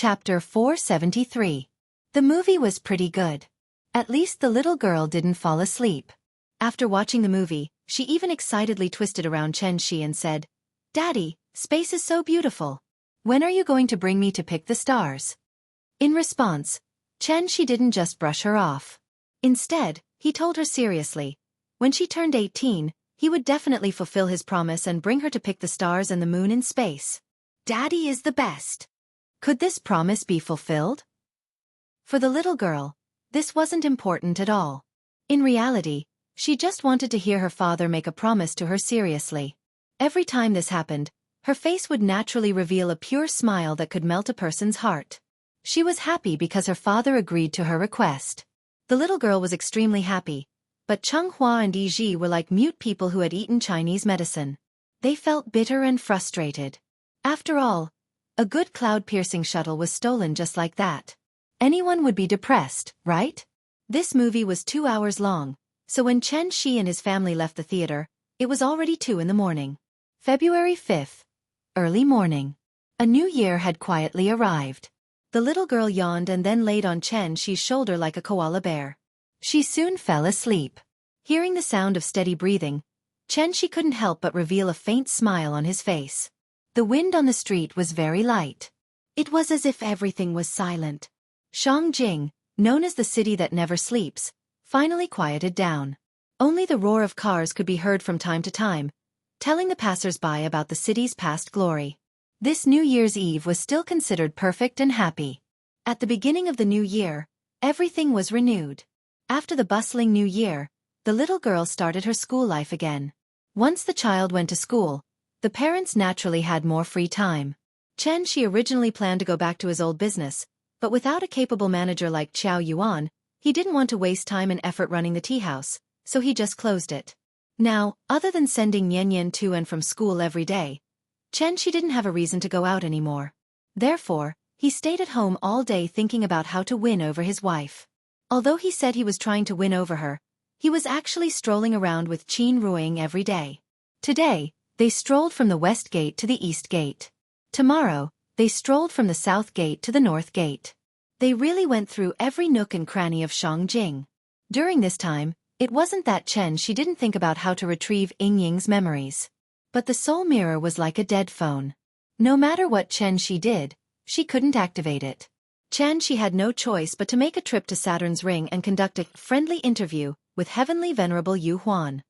Chapter 473. The movie was pretty good. At least the little girl didn't fall asleep. After watching the movie, she even excitedly twisted around Xianxia and said, "Daddy, space is so beautiful. When are you going to bring me to pick the stars?" In response, Xianxia didn't just brush her off. Instead, he told her seriously, when she turned 18, he would definitely fulfill his promise and bring her to pick the stars and the moon in space. Daddy is the best. Could this promise be fulfilled? For the little girl, this wasn't important at all. In reality, she just wanted to hear her father make a promise to her seriously. Every time this happened, her face would naturally reveal a pure smile that could melt a person's heart. She was happy because her father agreed to her request. The little girl was extremely happy, but Changhua and Yiji were like mute people who had eaten Chinese medicine. They felt bitter and frustrated. After all, a good cloud-piercing shuttle was stolen just like that. Anyone would be depressed, right? This movie was 2 hours long, so when Chen Shi and his family left the theater, it was already 2 in the morning. February 5th. Early morning. A new year had quietly arrived. The little girl yawned and then laid on Chen Shi's shoulder like a koala bear. She soon fell asleep. Hearing the sound of steady breathing, Chen Shi couldn't help but reveal a faint smile on his face. The wind on the street was very light. It was as if everything was silent. Shangjing, known as the city that never sleeps, finally quieted down. Only the roar of cars could be heard from time to time, telling the passers-by about the city's past glory. This New Year's Eve was still considered perfect and happy. At the beginning of the new year, everything was renewed. After the bustling new year, the little girl started her school life again. Once the child went to school, the parents naturally had more free time. Chen Shi originally planned to go back to his old business, but without a capable manager like Qiao Yuan, he didn't want to waste time and effort running the tea house, so he just closed it. Now, other than sending Nian Nian to and from school every day, Chen Shi didn't have a reason to go out anymore. Therefore, he stayed at home all day thinking about how to win over his wife. Although he said he was trying to win over her, he was actually strolling around with Qin Ruing every day. Today, they strolled from the west gate to the east gate. Tomorrow, they strolled from the south gate to the north gate. They really went through every nook and cranny of Shangjing. During this time, it wasn't that Chen Shi didn't think about how to retrieve Ying Ying's memories. But the soul mirror was like a dead phone. No matter what Chen Shi did, she couldn't activate it. Chen Shi had no choice but to make a trip to Saturn's ring and conduct a friendly interview with Heavenly Venerable Yu Huan.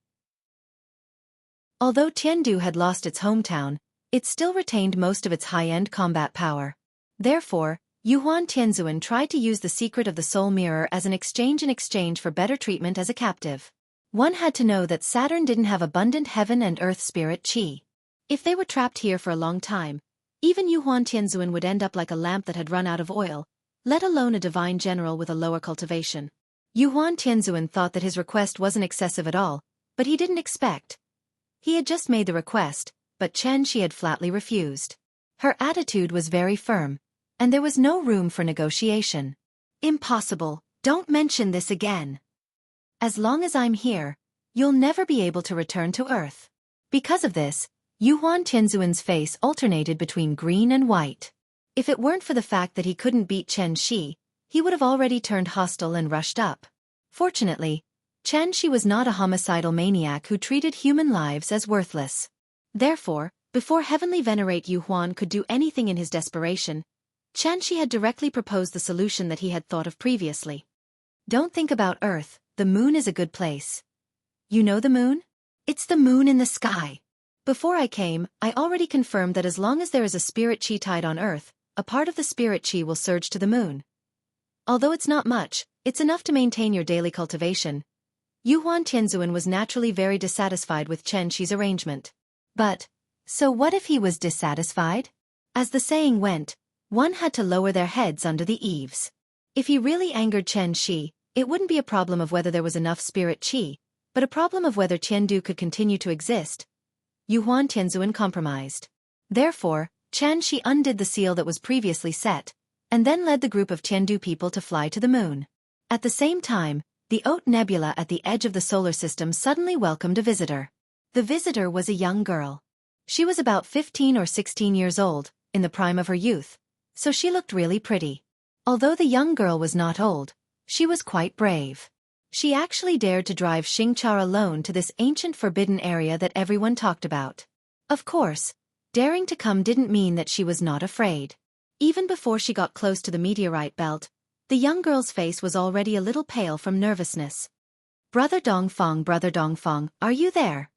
Although Tiandu had lost its hometown, it still retained most of its high-end combat power. Therefore, Yuhuan Tianzuan tried to use the secret of the soul mirror as an exchange in exchange for better treatment as a captive. One had to know that Saturn didn't have abundant heaven and earth spirit qi. If they were trapped here for a long time, even Yuhuan Tianzuan would end up like a lamp that had run out of oil, let alone a divine general with a lower cultivation. Yuhuan Tianzuan thought that his request wasn't excessive at all, but he didn't expect. He had just made the request, but Chen Shi had flatly refused. Her attitude was very firm, and there was no room for negotiation. "Impossible, don't mention this again. As long as I'm here, you'll never be able to return to Earth." Because of this, Yuhuan Tianzuan's face alternated between green and white. If it weren't for the fact that he couldn't beat Chen Shi, he would have already turned hostile and rushed up. Fortunately, Chen Shi was not a homicidal maniac who treated human lives as worthless. Therefore, before Heavenly Venerate Yuhuan could do anything in his desperation, Chen Shi had directly proposed the solution that he had thought of previously. "Don't think about Earth, the moon is a good place. You know the moon? It's the moon in the sky. Before I came, I already confirmed that as long as there is a spirit chi tide on Earth, a part of the spirit chi will surge to the moon. Although it's not much, it's enough to maintain your daily cultivation." Yuhuan Tianzuan was naturally very dissatisfied with Chen Shi's arrangement. But, so what if he was dissatisfied? As the saying went, one had to lower their heads under the eaves. If he really angered Chen Shi, it wouldn't be a problem of whether there was enough spirit qi, but a problem of whether Tiandu could continue to exist. Yuhuan Tianzuan compromised. Therefore, Chen Shi undid the seal that was previously set, and then led the group of Tiandu people to fly to the moon. At the same time, the Haute Nebula at the edge of the solar system suddenly welcomed a visitor. The visitor was a young girl. She was about 15 or 16 years old, in the prime of her youth, so she looked really pretty. Although the young girl was not old, she was quite brave. She actually dared to drive Xianxia alone to this ancient forbidden area that everyone talked about. Of course, daring to come didn't mean that she was not afraid. Even before she got close to the meteorite belt, the young girl's face was already a little pale from nervousness. Brother Dongfang, are you there?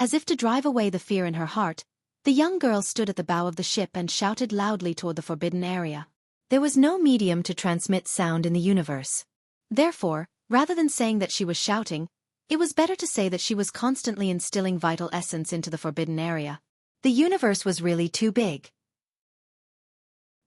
As if to drive away the fear in her heart, the young girl stood at the bow of the ship and shouted loudly toward the forbidden area. There was no medium to transmit sound in the universe. Therefore, rather than saying that she was shouting, it was better to say that she was constantly instilling vital essence into the forbidden area. The universe was really too big.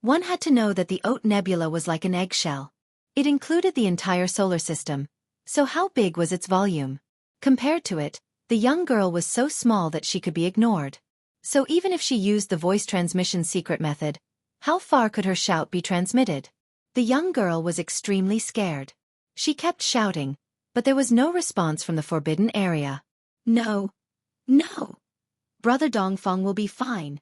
One had to know that the Oat Nebula was like an eggshell. It included the entire solar system. So how big was its volume? Compared to it, the young girl was so small that she could be ignored. So even if she used the voice transmission secret method, how far could her shout be transmitted? The young girl was extremely scared. She kept shouting, but there was no response from the forbidden area. No. No. Brother Dongfang will be fine.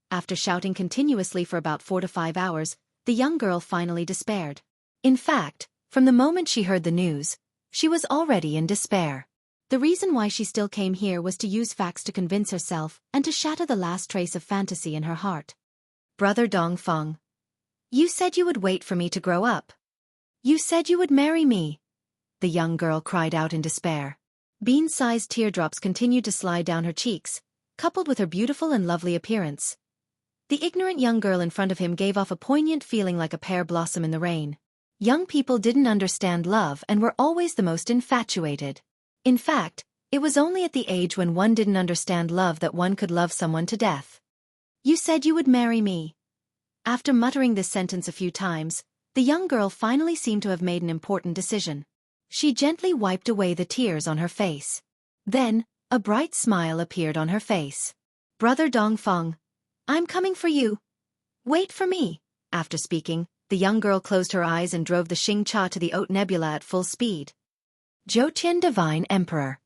After shouting continuously for about 4 to 5 hours, the young girl finally despaired. In fact, from the moment she heard the news, she was already in despair. The reason why she still came here was to use facts to convince herself and to shatter the last trace of fantasy in her heart. Brother Dongfang, you said you would wait for me to grow up. You said you would marry me. The young girl cried out in despair. Bean-sized teardrops continued to slide down her cheeks, coupled with her beautiful and lovely appearance. The ignorant young girl in front of him gave off a poignant feeling like a pear blossom in the rain. Young people didn't understand love and were always the most infatuated. In fact, it was only at the age when one didn't understand love that one could love someone to death. You said you would marry me. After muttering this sentence a few times, the young girl finally seemed to have made an important decision. She gently wiped away the tears on her face. Then, a bright smile appeared on her face. Brother Dongfang, I'm coming for you. Wait for me. After speaking, the young girl closed her eyes and drove the Xianxia to the Oat Nebula at full speed. Zhouqian Divine Emperor.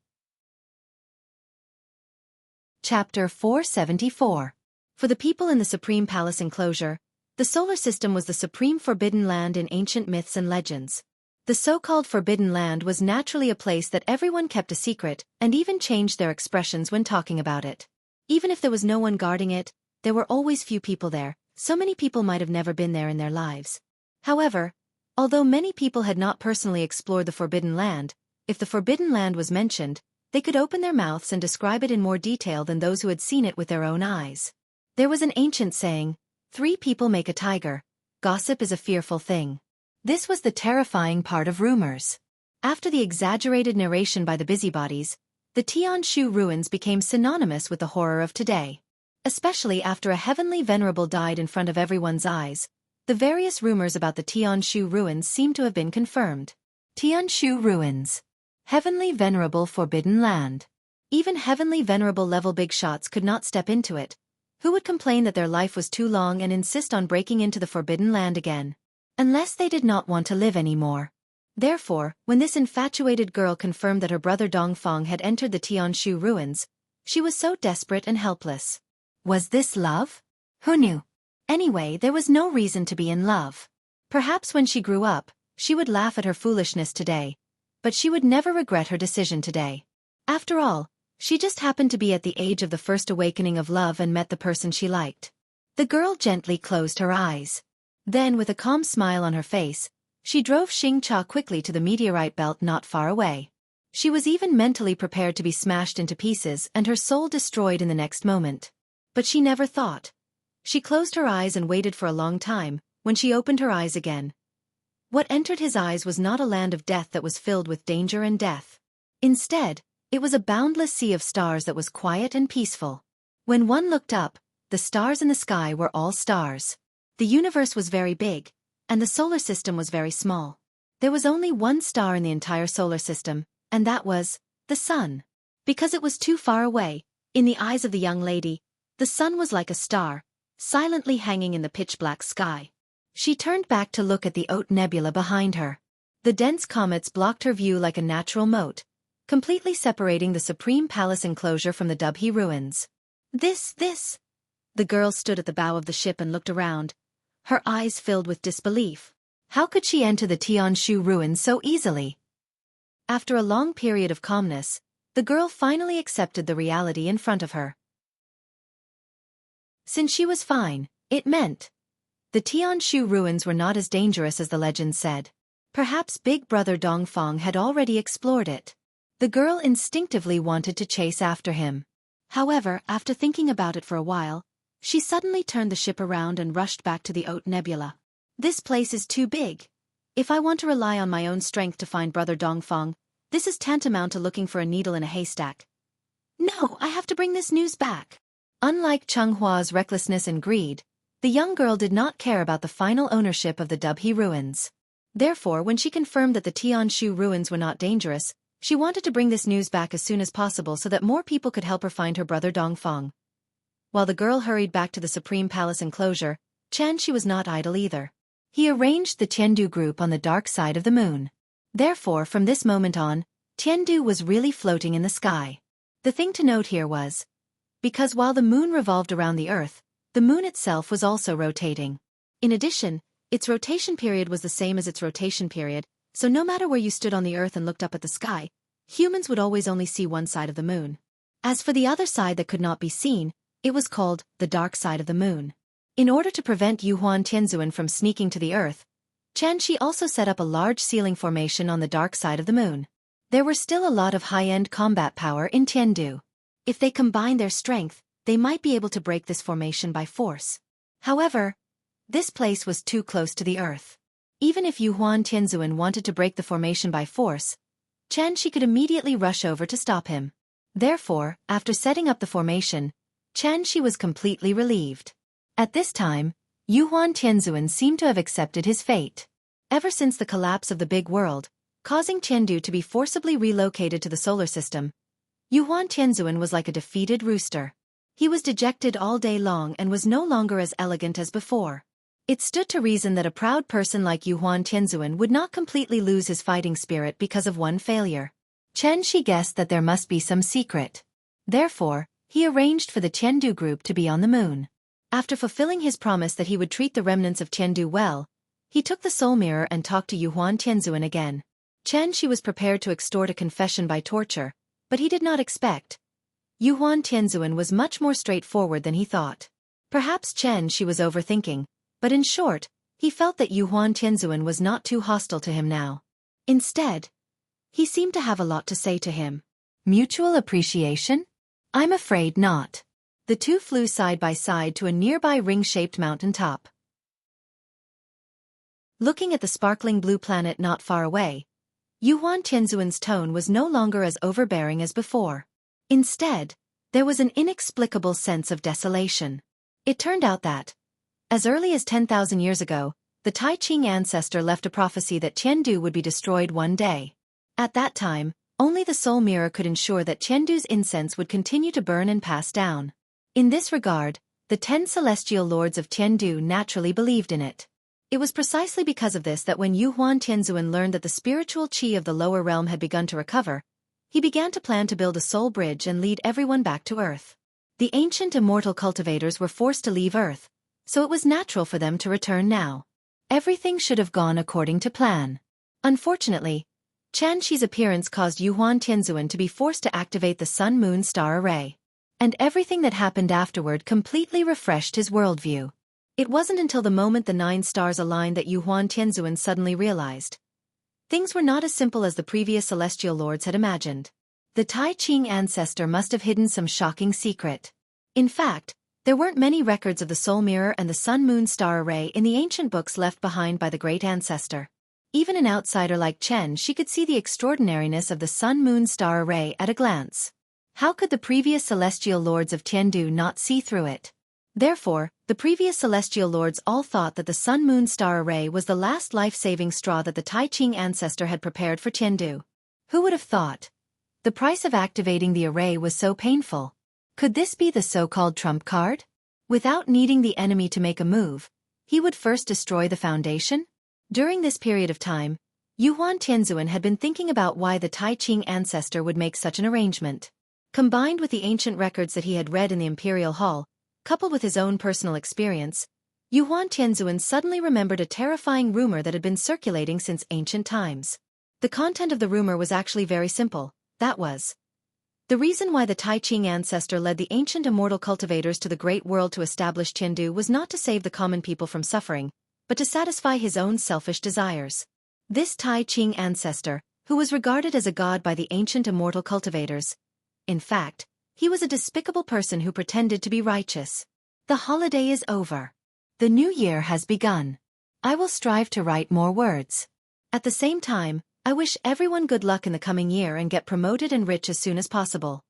Chapter 474. For the people in the Supreme Palace enclosure, the solar system was the supreme forbidden land in ancient myths and legends. The so-called forbidden land was naturally a place that everyone kept a secret and even changed their expressions when talking about it. Even if there was no one guarding it, there were always few people there, so many people might have never been there in their lives. However, although many people had not personally explored the forbidden land, if the forbidden land was mentioned, they could open their mouths and describe it in more detail than those who had seen it with their own eyes. There was an ancient saying, 3 people make a tiger. Gossip is a fearful thing. This was the terrifying part of rumors. After the exaggerated narration by the busybodies, the Tianshu ruins became synonymous with the horror of today. Especially after a heavenly venerable died in front of everyone's eyes, the various rumors about the Tianshu ruins seem to have been confirmed. Tianshu ruins. Heavenly venerable forbidden land. Even heavenly venerable level big shots could not step into it. Who would complain that their life was too long and insist on breaking into the forbidden land again? Unless they did not want to live anymore. Therefore, when this infatuated girl confirmed that her brother Dongfang had entered the Tianshu ruins, she was so desperate and helpless. Was this love? Who knew? Anyway, there was no reason to be in love. Perhaps when she grew up, she would laugh at her foolishness today, but she would never regret her decision today. After all, she just happened to be at the age of the first awakening of love and met the person she liked. The girl gently closed her eyes. Then, with a calm smile on her face, she drove Xianxia quickly to the meteorite belt not far away. She was even mentally prepared to be smashed into pieces and her soul destroyed in the next moment. But she never thought. She closed her eyes and waited for a long time. When she opened her eyes again, what entered his eyes was not a land of death that was filled with danger and death. Instead, it was a boundless sea of stars that was quiet and peaceful. When one looked up, the stars in the sky were all stars. The universe was very big, and the solar system was very small. There was only one star in the entire solar system, and that was the sun. Because it was too far away, in the eyes of the young lady, the sun was like a star, silently hanging in the pitch-black sky. She turned back to look at the Oat Nebula behind her. The dense comets blocked her view like a natural moat, completely separating the Supreme Palace enclosure from the Dubhe ruins. This. The girl stood at the bow of the ship and looked around, Her eyes filled with disbelief. How could she enter the Tianshu ruins so easily? After a long period of calmness, the girl finally accepted the reality in front of her. Since she was fine, it meant the Tianshu ruins were not as dangerous as the legend said. Perhaps Big Brother Dongfang had already explored it. The girl instinctively wanted to chase after him. However, after thinking about it for a while, she suddenly turned the ship around and rushed back to the Haute Nebula. This place is too big. If I want to rely on my own strength to find Brother Dongfang, this is tantamount to looking for a needle in a haystack. No, I have to bring this news back. Unlike Chenghua's recklessness and greed, the young girl did not care about the final ownership of the Dubhe ruins. Therefore, when she confirmed that the Tianshu ruins were not dangerous, she wanted to bring this news back as soon as possible so that more people could help her find her brother Dongfang. While the girl hurried back to the Supreme Palace enclosure, Xianxia was not idle either. He arranged the Tiandu group on the dark side of the moon. Therefore, from this moment on, Tiandu was really floating in the sky. The thing to note here was, because while the moon revolved around the Earth, the moon itself was also rotating. In addition, its rotation period was the same as its rotation period, so no matter where you stood on the Earth and looked up at the sky, humans would always only see one side of the moon. As for the other side that could not be seen, it was called the dark side of the moon. In order to prevent Yuhuan Tianzuan from sneaking to the Earth, Xianxia also set up a large ceiling formation on the dark side of the moon. There were still a lot of high-end combat power in Tiandu. If they combined their strength, they might be able to break this formation by force. However, this place was too close to the Earth. Even if Yuhuan Tianzuan wanted to break the formation by force, Xianxia could immediately rush over to stop him. Therefore, after setting up the formation, Xianxia was completely relieved. At this time, Yuhuan Tianzuan seemed to have accepted his fate. Ever since the collapse of the big world, causing Tiandu to be forcibly relocated to the solar system, Yuhuan Tianzuan was like a defeated rooster. He was dejected all day long and was no longer as elegant as before. It stood to reason that a proud person like Yuhuan Tianzuan would not completely lose his fighting spirit because of one failure. Xianxia guessed that there must be some secret. Therefore, he arranged for the Tiandu group to be on the moon. After fulfilling his promise that he would treat the remnants of Tiandu well, he took the soul mirror and talked to Yuhuan Tianzuan again. Xianxia was prepared to extort a confession by torture, but he did not expect. Yuhuan Tianzuan was much more straightforward than he thought. Perhaps Xianxia was overthinking, but in short, he felt that Yuhuan Tianzuan was not too hostile to him now. Instead, he seemed to have a lot to say to him. Mutual appreciation? I'm afraid not. The two flew side by side to a nearby ring-shaped mountain top. Looking at the sparkling blue planet not far away, Yuhuan Tianzuan's tone was no longer as overbearing as before. Instead, there was an inexplicable sense of desolation. It turned out that, as early as 10,000 years ago, the Tai Ching ancestor left a prophecy that Tiandu would be destroyed one day. At that time, only the soul mirror could ensure that Tiandu's incense would continue to burn and pass down. In this regard, the 10 celestial lords of Tiandu naturally believed in it. It was precisely because of this that when Yuhuan Tianzuan learned that the spiritual qi of the lower realm had begun to recover, he began to plan to build a soul bridge and lead everyone back to Earth. The ancient immortal cultivators were forced to leave Earth, so it was natural for them to return now. Everything should have gone according to plan. Unfortunately, Xianxia's appearance caused Yuhuan Tianzuan to be forced to activate the Sun-Moon-Star Array. And everything that happened afterward completely refreshed his worldview. It wasn't until the moment the 9 stars aligned that Yuhuan Tianzuan suddenly realized. Things were not as simple as the previous celestial lords had imagined. The Tai Ching ancestor must have hidden some shocking secret. In fact, there weren't many records of the soul mirror and the Sun-Moon-Star Array in the ancient books left behind by the great ancestor. Even an outsider like Chen could see the extraordinariness of the Sun-Moon-Star Array at a glance. How could the previous celestial lords of Tiandu not see through it? Therefore, the previous celestial lords all thought that the Sun-Moon-Star Array was the last life-saving straw that the Tai Ching ancestor had prepared for Tiandu. Who would have thought? The price of activating the array was so painful. Could this be the so-called trump card? Without needing the enemy to make a move, he would first destroy the foundation? During this period of time, Yuhuan Tianzuan had been thinking about why the Tai Ching ancestor would make such an arrangement. Combined with the ancient records that he had read in the Imperial Hall, coupled with his own personal experience, Yuan Tianzuan suddenly remembered a terrifying rumor that had been circulating since ancient times. The content of the rumor was actually very simple. That was the reason why the Tai Ching ancestor led the ancient immortal cultivators to the great world to establish Tiandu was not to save the common people from suffering, but to satisfy his own selfish desires. This Tai Ching ancestor, who was regarded as a god by the ancient immortal cultivators, in fact, he was a despicable person who pretended to be righteous. The holiday is over. The new year has begun. I will strive to write more words. At the same time, I wish everyone good luck in the coming year and get promoted and rich as soon as possible.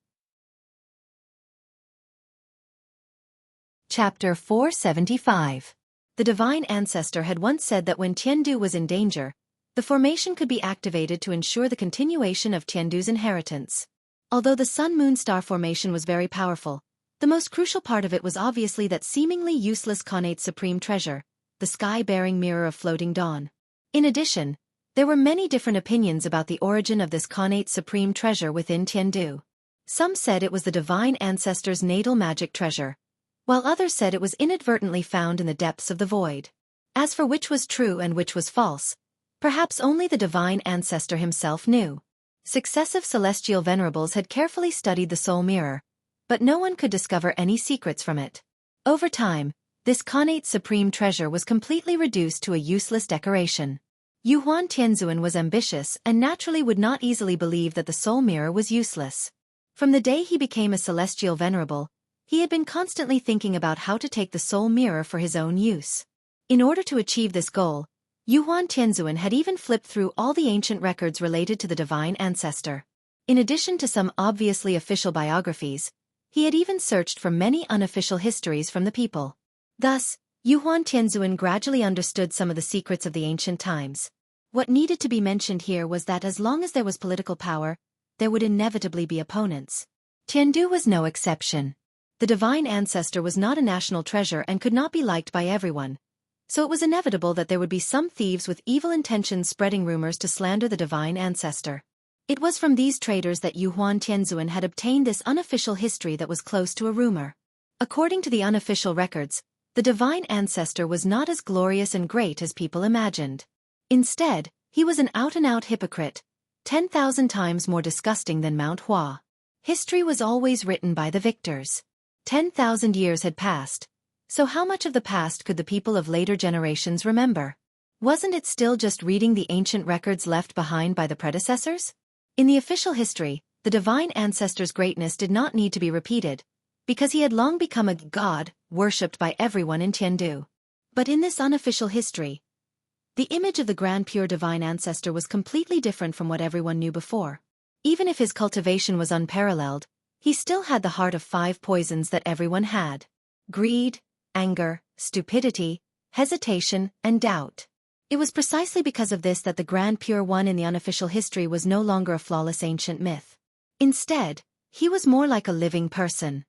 Chapter 475. The divine ancestor had once said that when Tiandu was in danger, the formation could be activated to ensure the continuation of Tiandu's inheritance. Although the Sun-Moon star formation was very powerful, the most crucial part of it was obviously that seemingly useless connate supreme treasure, the sky-bearing mirror of floating dawn. In addition, there were many different opinions about the origin of this connate supreme treasure within Tiandu. Some said it was the divine ancestor's natal magic treasure, while others said it was inadvertently found in the depths of the void. As for which was true and which was false, perhaps only the divine ancestor himself knew. Successive celestial venerables had carefully studied the soul mirror, but no one could discover any secrets from it. Over time, this connate supreme treasure was completely reduced to a useless decoration. Yuan Tianzuan was ambitious and naturally would not easily believe that the soul mirror was useless. From the day he became a celestial venerable, he had been constantly thinking about how to take the soul mirror for his own use. In order to achieve this goal, Yuan Tianzuan had even flipped through all the ancient records related to the divine ancestor. In addition to some obviously official biographies, he had even searched for many unofficial histories from the people. Thus, Yuan Tianzuan gradually understood some of the secrets of the ancient times. What needed to be mentioned here was that as long as there was political power, there would inevitably be opponents. Tiandu was no exception. The divine ancestor was not a national treasure and could not be liked by everyone, so it was inevitable that there would be some thieves with evil intentions spreading rumors to slander the divine ancestor. It was from these traitors that Yuan Tianzuan had obtained this unofficial history that was close to a rumor. According to the unofficial records, the divine ancestor was not as glorious and great as people imagined. Instead, he was an out-and-out hypocrite, 10,000 times more disgusting than Mount Hua. History was always written by the victors. 10,000 years had passed, so how much of the past could the people of later generations remember? Wasn't it still just reading the ancient records left behind by the predecessors? In the official history, the divine ancestor's greatness did not need to be repeated, because he had long become a god, worshipped by everyone in Tiandu. But in this unofficial history, the image of the grand pure divine ancestor was completely different from what everyone knew before. Even if his cultivation was unparalleled, he still had the heart of 5 poisons that everyone had: greed, anger, stupidity, hesitation, and doubt. It was precisely because of this that the Grand Pure One in the unofficial history was no longer a flawless ancient myth. Instead, he was more like a living person.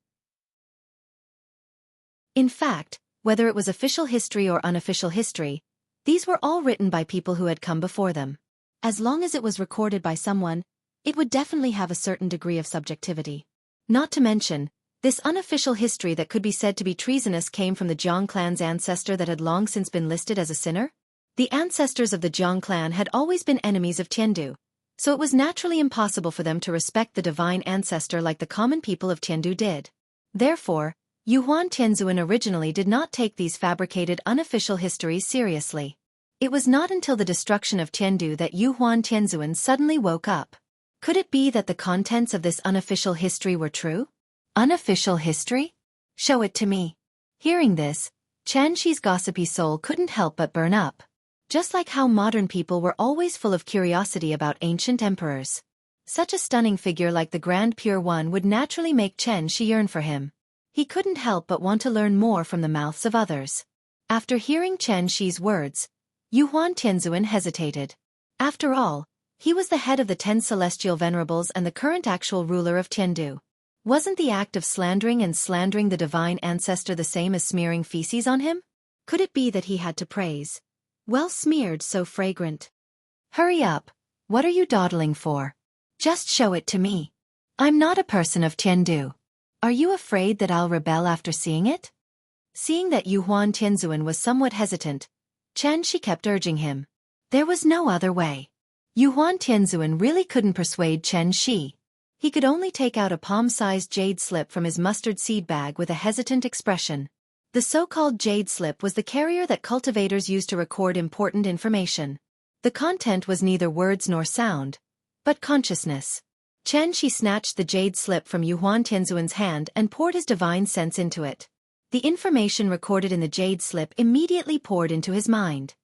In fact, whether it was official history or unofficial history, these were all written by people who had come before them. As long as it was recorded by someone, it would definitely have a certain degree of subjectivity. Not to mention, this unofficial history that could be said to be treasonous came from the Jiang clan's ancestor that had long since been listed as a sinner. The ancestors of the Jiang clan had always been enemies of Tiandu, so it was naturally impossible for them to respect the divine ancestor like the common people of Tiandu did. Therefore, Yuan Tianzuan originally did not take these fabricated unofficial histories seriously. It was not until the destruction of Tiandu that Yuan Tianzuan suddenly woke up. Could it be that the contents of this unofficial history were true? Unofficial history? Show it to me. Hearing this, Xianxia's gossipy soul couldn't help but burn up. Just like how modern people were always full of curiosity about ancient emperors. Such a stunning figure like the Grand Pure One would naturally make Xianxia yearn for him. He couldn't help but want to learn more from the mouths of others. After hearing Xianxia's words, Yuan Tianzuan hesitated. After all, he was the head of the 10 celestial venerables and the current actual ruler of Tiandu. Wasn't the act of slandering the divine ancestor the same as smearing feces on him? Could it be that he had to praise? Well smeared, so fragrant. Hurry up, what are you dawdling for? Just show it to me. I'm not a person of Tiandu. Are you afraid that I'll rebel after seeing it? Seeing that Yuhuan Tianzuan was somewhat hesitant, Xianxia kept urging him. There was no other way. Yuhuan Tianzuan really couldn't persuade Xianxia. He could only take out a palm-sized jade slip from his mustard seed bag with a hesitant expression. The so-called jade slip was the carrier that cultivators used to record important information. The content was neither words nor sound, but consciousness. Xianxia snatched the jade slip from Yuhuan Tianzuan's hand and poured his divine sense into it. The information recorded in the jade slip immediately poured into his mind.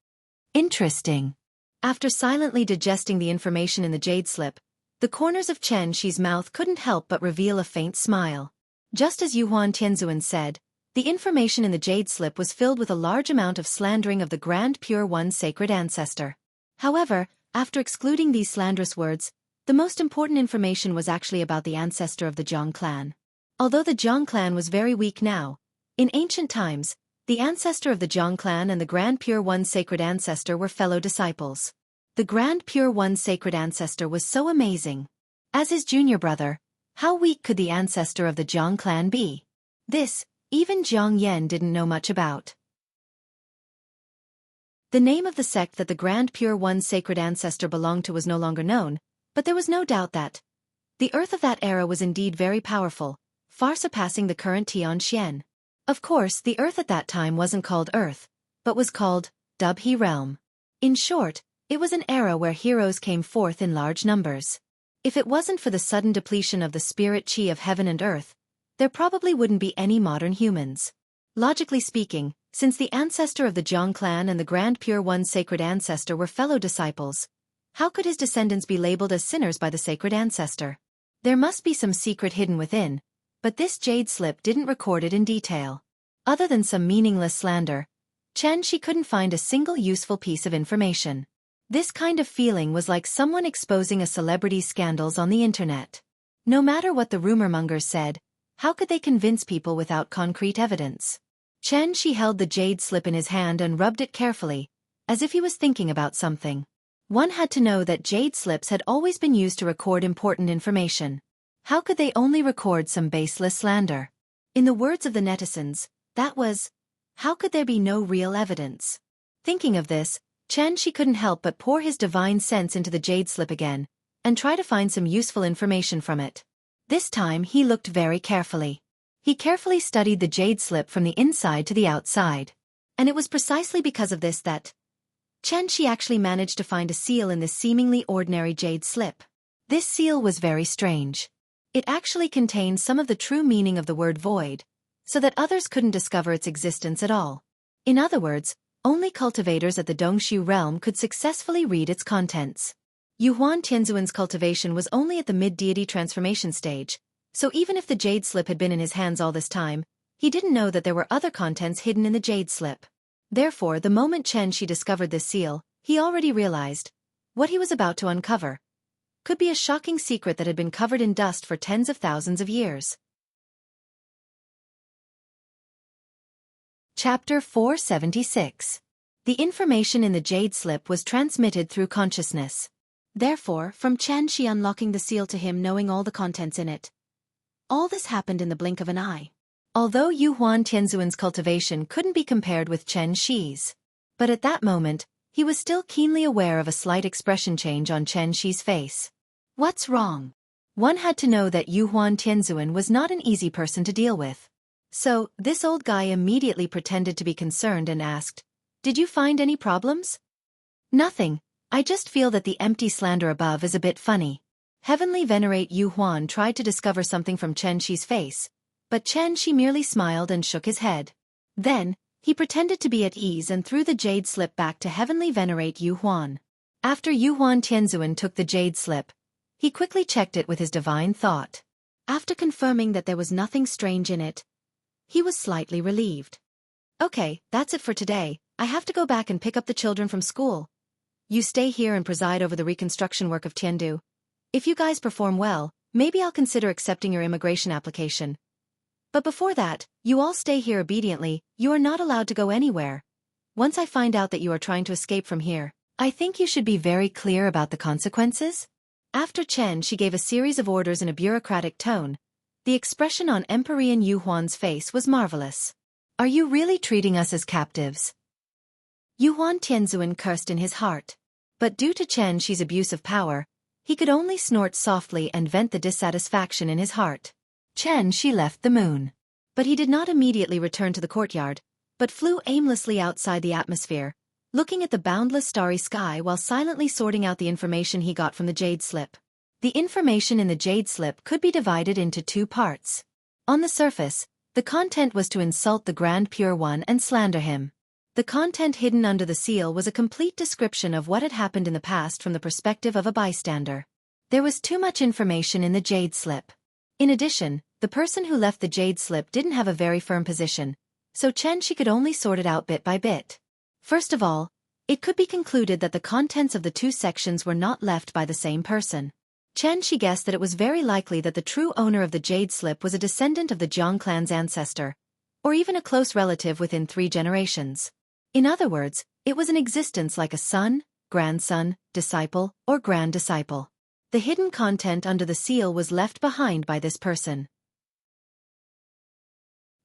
Interesting. After silently digesting the information in the jade slip, the corners of Xianxia's mouth couldn't help but reveal a faint smile. Just as Yuhuan Tianzuan said, the information in the jade slip was filled with a large amount of slandering of the Grand Pure One's sacred ancestor. However, after excluding these slanderous words, the most important information was actually about the ancestor of the Jiang clan. Although the Jiang clan was very weak now, in ancient times, the ancestor of the Jiang clan and the Grand Pure One's sacred ancestor were fellow disciples. The Grand Pure One's sacred ancestor was so amazing. As his junior brother, how weak could the ancestor of the Jiang clan be? This, even Jiang Yan didn't know much about. The name of the sect that the Grand Pure One's sacred ancestor belonged to was no longer known, but there was no doubt that the earth of that era was indeed very powerful, far surpassing the current Tianxian. Of course, the earth at that time wasn't called Earth, but was called Dubhe Realm. In short, it was an era where heroes came forth in large numbers. If it wasn't for the sudden depletion of the spirit chi of heaven and earth, there probably wouldn't be any modern humans. Logically speaking, since the ancestor of the Jiang clan and the Grand Pure One's sacred ancestor were fellow disciples, how could his descendants be labeled as sinners by the sacred ancestor? There must be some secret hidden within, but this jade slip didn't record it in detail. Other than some meaningless slander, Xianxia couldn't find a single useful piece of information. This kind of feeling was like someone exposing a celebrity's scandals on the internet. No matter what the rumor-mongers said, how could they convince people without concrete evidence? Xianxia held the jade slip in his hand and rubbed it carefully, as if he was thinking about something. One had to know that jade slips had always been used to record important information. How could they only record some baseless slander? In the words of the netizens, that was, how could there be no real evidence? Thinking of this, Xianxia couldn't help but pour his divine sense into the jade slip again, and try to find some useful information from it. This time he looked very carefully. He carefully studied the jade slip from the inside to the outside. And it was precisely because of this that Xianxia actually managed to find a seal in this seemingly ordinary jade slip. This seal was very strange. It actually contained some of the true meaning of the word void, so that others couldn't discover its existence at all. In other words, only cultivators at the Dongshu realm could successfully read its contents. Yuhuan Tianzuan's cultivation was only at the mid-deity transformation stage, so even if the jade slip had been in his hands all this time, he didn't know that there were other contents hidden in the jade slip. Therefore, the moment Xianxia discovered this seal, he already realized what he was about to uncover could be a shocking secret that had been covered in dust for tens of thousands of years. Chapter 476. The information in the jade slip was transmitted through consciousness. Therefore, from Xianxia unlocking the seal to him knowing all the contents in it, all this happened in the blink of an eye. Although Yuhuan Tianzuan's cultivation couldn't be compared with Xianxia's, but at that moment, he was still keenly aware of a slight expression change on Xianxia's face. What's wrong? One had to know that Yuhuan Tianzuan was not an easy person to deal with. So, this old guy immediately pretended to be concerned and asked, "Did you find any problems?" "Nothing, I just feel that the empty slander above is a bit funny." Heavenly Venerate Yuhuan tried to discover something from Xianxia's face, but Xianxia merely smiled and shook his head. Then, he pretended to be at ease and threw the jade slip back to Heavenly Venerate Yuhuan. After Yuhuan Tianzuan took the jade slip, he quickly checked it with his divine thought. After confirming that there was nothing strange in it, he was slightly relieved. "Okay, that's it for today, I have to go back and pick up the children from school. You stay here and preside over the reconstruction work of Tiandu. If you guys perform well, maybe I'll consider accepting your immigration application. But before that, you all stay here obediently, you are not allowed to go anywhere. Once I find out that you are trying to escape from here, I think you should be very clear about the consequences." After Xianxia gave a series of orders in a bureaucratic tone, the expression on Emperor Yuhuan's face was marvelous. Are you really treating us as captives? Yuan Tianzuan cursed in his heart. But due to Chen Shi's abuse of power, he could only snort softly and vent the dissatisfaction in his heart. Chen Shi left the moon. But he did not immediately return to the courtyard, but flew aimlessly outside the atmosphere, looking at the boundless starry sky while silently sorting out the information he got from the jade slip. The information in the jade slip could be divided into two parts. On the surface, the content was to insult the Grand Pure One and slander him. The content hidden under the seal was a complete description of what had happened in the past from the perspective of a bystander. There was too much information in the jade slip. In addition, the person who left the jade slip didn't have a very firm position, so Chen Shi could only sort it out bit by bit. First of all, it could be concluded that the contents of the two sections were not left by the same person. Chen Shi guessed that it was very likely that the true owner of the jade slip was a descendant of the Jiang clan's ancestor, or even a close relative within 3 generations. In other words, it was in existence like a son, grandson, disciple, or grand disciple. The hidden content under the seal was left behind by this person.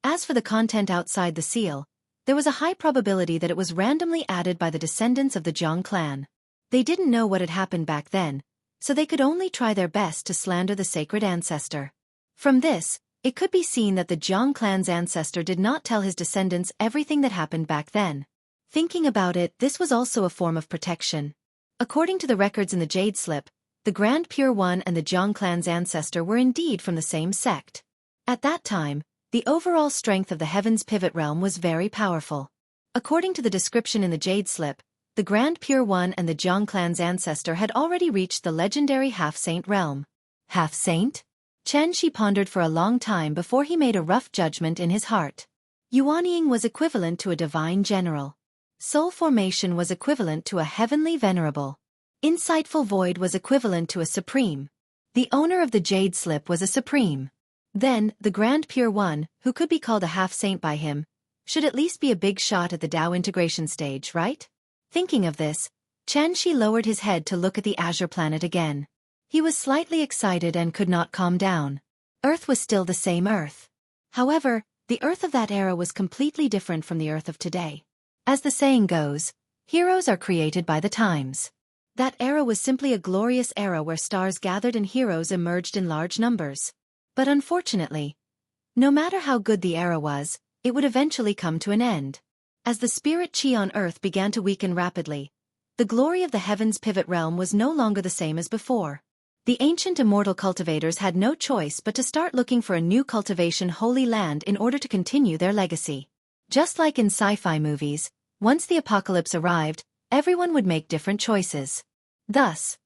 As for the content outside the seal, there was a high probability that it was randomly added by the descendants of the Jiang clan. They didn't know what had happened back then, so they could only try their best to slander the sacred ancestor. From this, it could be seen that the Jiang clan's ancestor did not tell his descendants everything that happened back then. Thinking about it, this was also a form of protection. According to the records in the jade slip, the Grand Pure One and the Jiang clan's ancestor were indeed from the same sect. At that time, the overall strength of the Heaven's Pivot Realm was very powerful. According to the description in the jade slip, the Grand Pure One and the Jiang clan's ancestor had already reached the legendary half-saint realm. Half-saint? Chen Shi pondered for a long time before he made a rough judgment in his heart. Yuanying was equivalent to a divine general. Soul formation was equivalent to a heavenly venerable. Insightful void was equivalent to a supreme. The owner of the jade slip was a supreme. Then, the Grand Pure One, who could be called a half-saint by him, should at least be a big shot at the Tao integration stage, right? Thinking of this, Chen Shi lowered his head to look at the azure planet again. He was slightly excited and could not calm down. Earth was still the same Earth. However, the Earth of that era was completely different from the Earth of today. As the saying goes, heroes are created by the times. That era was simply a glorious era where stars gathered and heroes emerged in large numbers. But unfortunately, no matter how good the era was, it would eventually come to an end. As the spirit chi on Earth began to weaken rapidly, the glory of the Heaven's Pivot Realm was no longer the same as before. The ancient immortal cultivators had no choice but to start looking for a new cultivation holy land in order to continue their legacy. Just like in sci-fi movies, once the apocalypse arrived, everyone would make different choices. Thus,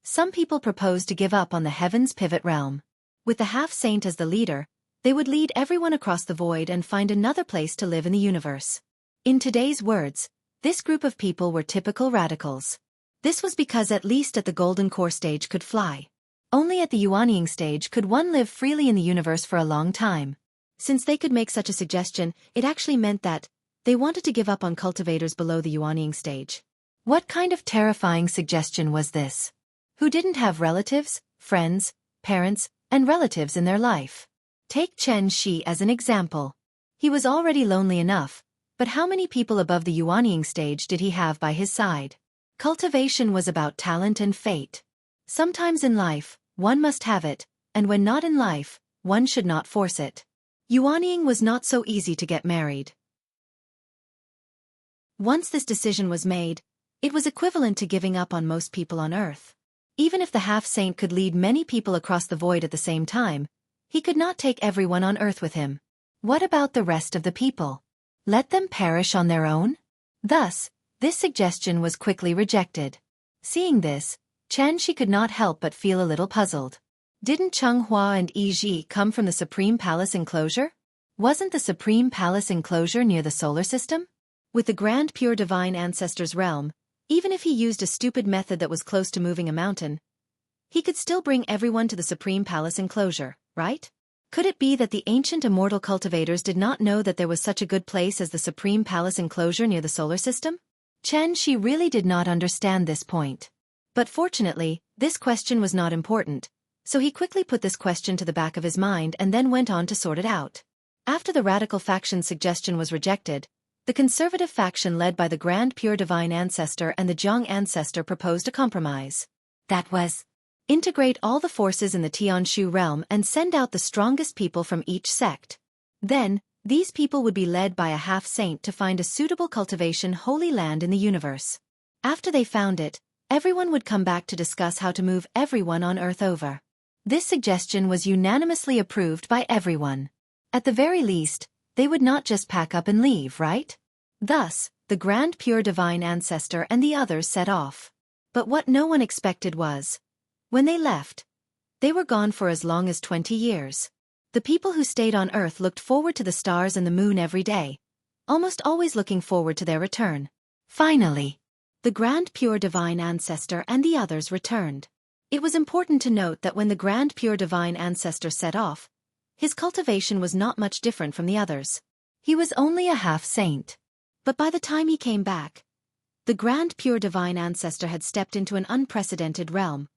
some people proposed to give up on the Heaven's Pivot Realm. With the half-saint as the leader, they would lead everyone across the void and find another place to live in the universe. In today's words, this group of people were typical radicals. This was because at least at the Golden Core stage could fly. Only at the Yuanying stage could one live freely in the universe for a long time. Since they could make such a suggestion, it actually meant that they wanted to give up on cultivators below the Yuanying stage. What kind of terrifying suggestion was this? Who didn't have relatives, friends, parents, and relatives in their life? Take Chen Shi as an example. He was already lonely enough, but how many people above the Yuanying stage did he have by his side? Cultivation was about talent and fate. Sometimes in life, one must have it, and when not in life, one should not force it. Yuanying was not so easy to get married. Once this decision was made, it was equivalent to giving up on most people on Earth. Even if the half-saint could lead many people across the void at the same time, he could not take everyone on Earth with him. What about the rest of the people? Let them perish on their own? Thus, this suggestion was quickly rejected. Seeing this, Chen Shi could not help but feel a little puzzled. Didn't Changhua and Yizhi come from the Supreme Palace enclosure? Wasn't the Supreme Palace enclosure near the solar system? With the Grand Pure Divine Ancestor's realm, even if he used a stupid method that was close to moving a mountain, he could still bring everyone to the Supreme Palace enclosure, right? Could it be that the ancient immortal cultivators did not know that there was such a good place as the Supreme Palace enclosure near the solar system? Chen Shi really did not understand this point. But fortunately, this question was not important, so he quickly put this question to the back of his mind and then went on to sort it out. After the radical faction's suggestion was rejected, the conservative faction led by the Grand Pure Divine Ancestor and the Jiang Ancestor proposed a compromise. That was, integrate all the forces in the Tianshu realm and send out the strongest people from each sect. Then, these people would be led by a half-saint to find a suitable cultivation holy land in the universe. After they found it, everyone would come back to discuss how to move everyone on Earth over. This suggestion was unanimously approved by everyone. At the very least, they would not just pack up and leave, right? Thus, the Grand Pure Divine Ancestor and the others set off. But what no one expected was, when they left, they were gone for as long as 20 years. The people who stayed on Earth looked forward to the stars and the moon every day, almost always looking forward to their return. Finally, the Grand Pure Divine Ancestor and the others returned. It was important to note that when the Grand Pure Divine Ancestor set off, his cultivation was not much different from the others. He was only a half-saint. But by the time he came back, the Grand Pure Divine Ancestor had stepped into an unprecedented realm.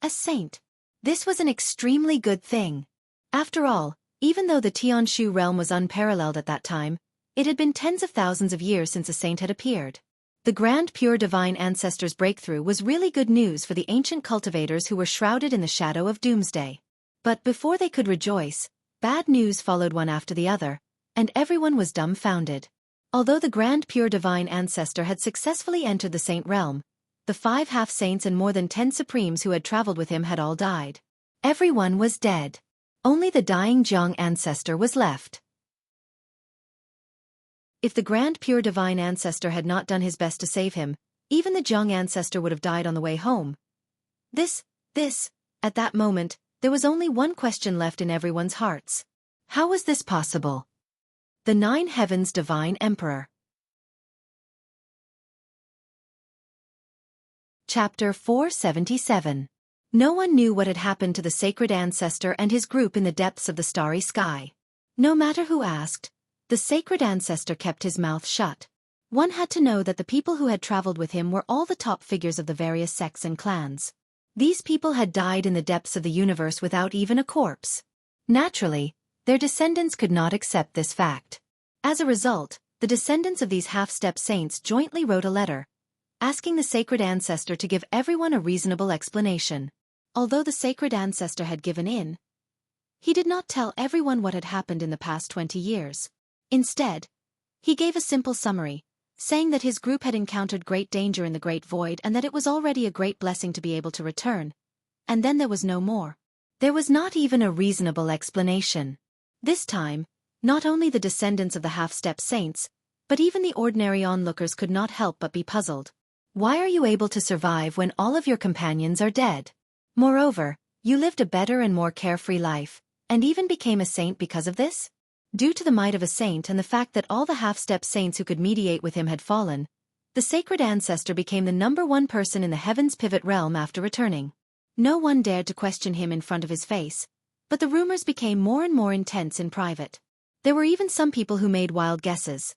A saint. This was an extremely good thing. After all, even though the Tianshu realm was unparalleled at that time, it had been tens of thousands of years since a saint had appeared. The Grand Pure Divine Ancestor's breakthrough was really good news for the ancient cultivators who were shrouded in the shadow of doomsday. But before they could rejoice, bad news followed one after the other, and everyone was dumbfounded. Although the Grand Pure Divine Ancestor had successfully entered the saint realm, the 5 half-saints and more than 10 supremes who had traveled with him had all died. Everyone was dead. Only the dying Jiang Ancestor was left. If the Grand Pure Divine Ancestor had not done his best to save him, even the Jiang Ancestor would have died on the way home. At that moment, there was only one question left in everyone's hearts. How was this possible? The 9 Heavens Divine Emperor. Chapter 477. No one knew what had happened to the sacred ancestor and his group in the depths of the starry sky. No matter who asked, the sacred ancestor kept his mouth shut. One had to know that the people who had traveled with him were all the top figures of the various sects and clans. These people had died in the depths of the universe without even a corpse. Naturally, their descendants could not accept this fact. As a result, the descendants of these half-step saints jointly wrote a letter, asking the sacred ancestor to give everyone a reasonable explanation. Although the sacred ancestor had given in, he did not tell everyone what had happened in the past 20 years. Instead, he gave a simple summary, saying that his group had encountered great danger in the Great Void and that it was already a great blessing to be able to return. And then there was no more. There was not even a reasonable explanation. This time, not only the descendants of the half-step saints, but even the ordinary onlookers could not help but be puzzled. Why are you able to survive when all of your companions are dead? Moreover, you lived a better and more carefree life, and even became a saint because of this? Due to the might of a saint and the fact that all the half-step saints who could mediate with him had fallen, the sacred ancestor became the #1 person in the heavens pivot realm after returning. No one dared to question him in front of his face, but the rumors became more and more intense in private. There were even some people who made wild guesses.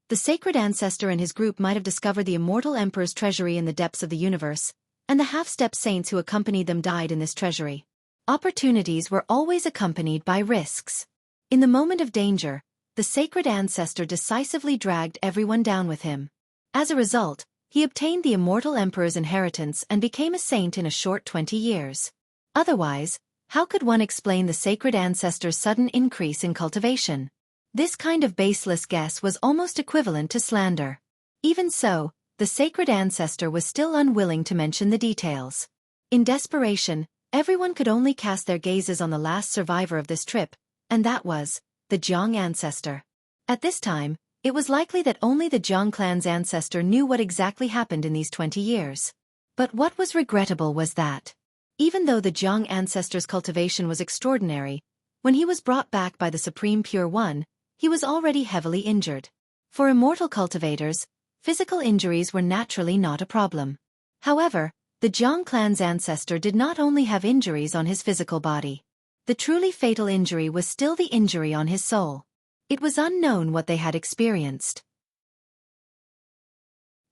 The sacred ancestor and his group might have discovered the immortal emperor's treasury in the depths of the universe, and the half-step saints who accompanied them died in this treasury. Opportunities were always accompanied by risks. In the moment of danger, the sacred ancestor decisively dragged everyone down with him. As a result, he obtained the immortal emperor's inheritance and became a saint in a short 20 years. Otherwise, how could one explain the sacred ancestor's sudden increase in cultivation? This kind of baseless guess was almost equivalent to slander. Even so, the sacred ancestor was still unwilling to mention the details. In desperation, everyone could only cast their gazes on the last survivor of this trip, and that was the Jiang ancestor. At this time, it was likely that only the Jiang clan's ancestor knew what exactly happened in these 20 years. But what was regrettable was that, even though the Jiang ancestor's cultivation was extraordinary, when he was brought back by the Supreme Pure One, he was already heavily injured. For immortal cultivators, physical injuries were naturally not a problem. However, the Jiang clan's ancestor did not only have injuries on his physical body. The truly fatal injury was still the injury on his soul. It was unknown what they had experienced.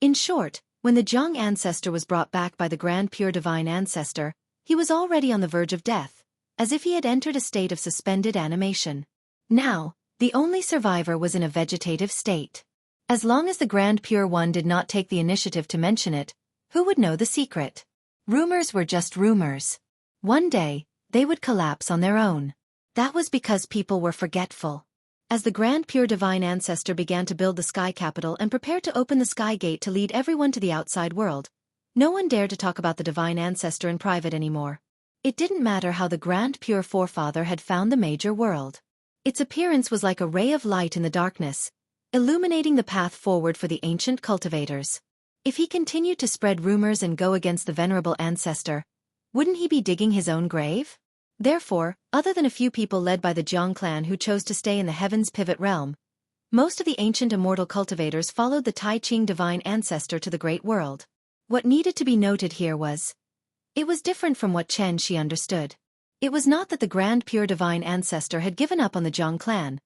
In short, when the Jiang ancestor was brought back by the Grand Pure Divine Ancestor, he was already on the verge of death, as if he had entered a state of suspended animation. Now, The only survivor was in a vegetative state. As long as the Grand Pure One did not take the initiative to mention it, who would know the secret? Rumors were just rumors. One day, they would collapse on their own. That was because people were forgetful. As the Grand Pure Divine Ancestor began to build the Sky Capital and prepare to open the Sky Gate to lead everyone to the outside world, no one dared to talk about the Divine Ancestor in private anymore. It didn't matter how the Grand Pure Forefather had found the major world. Its appearance was like a ray of light in the darkness, illuminating the path forward for the ancient cultivators. If he continued to spread rumors and go against the venerable ancestor, wouldn't he be digging his own grave? Therefore, other than a few people led by the Jiang clan who chose to stay in the Heaven's Pivot Realm, most of the ancient immortal cultivators followed the Tai Ching Divine Ancestor to the Great World. What needed to be noted here was, it was different from what Xianxia understood. It was not that the Grand Pure Divine Ancestor had given up on the Jiang clan,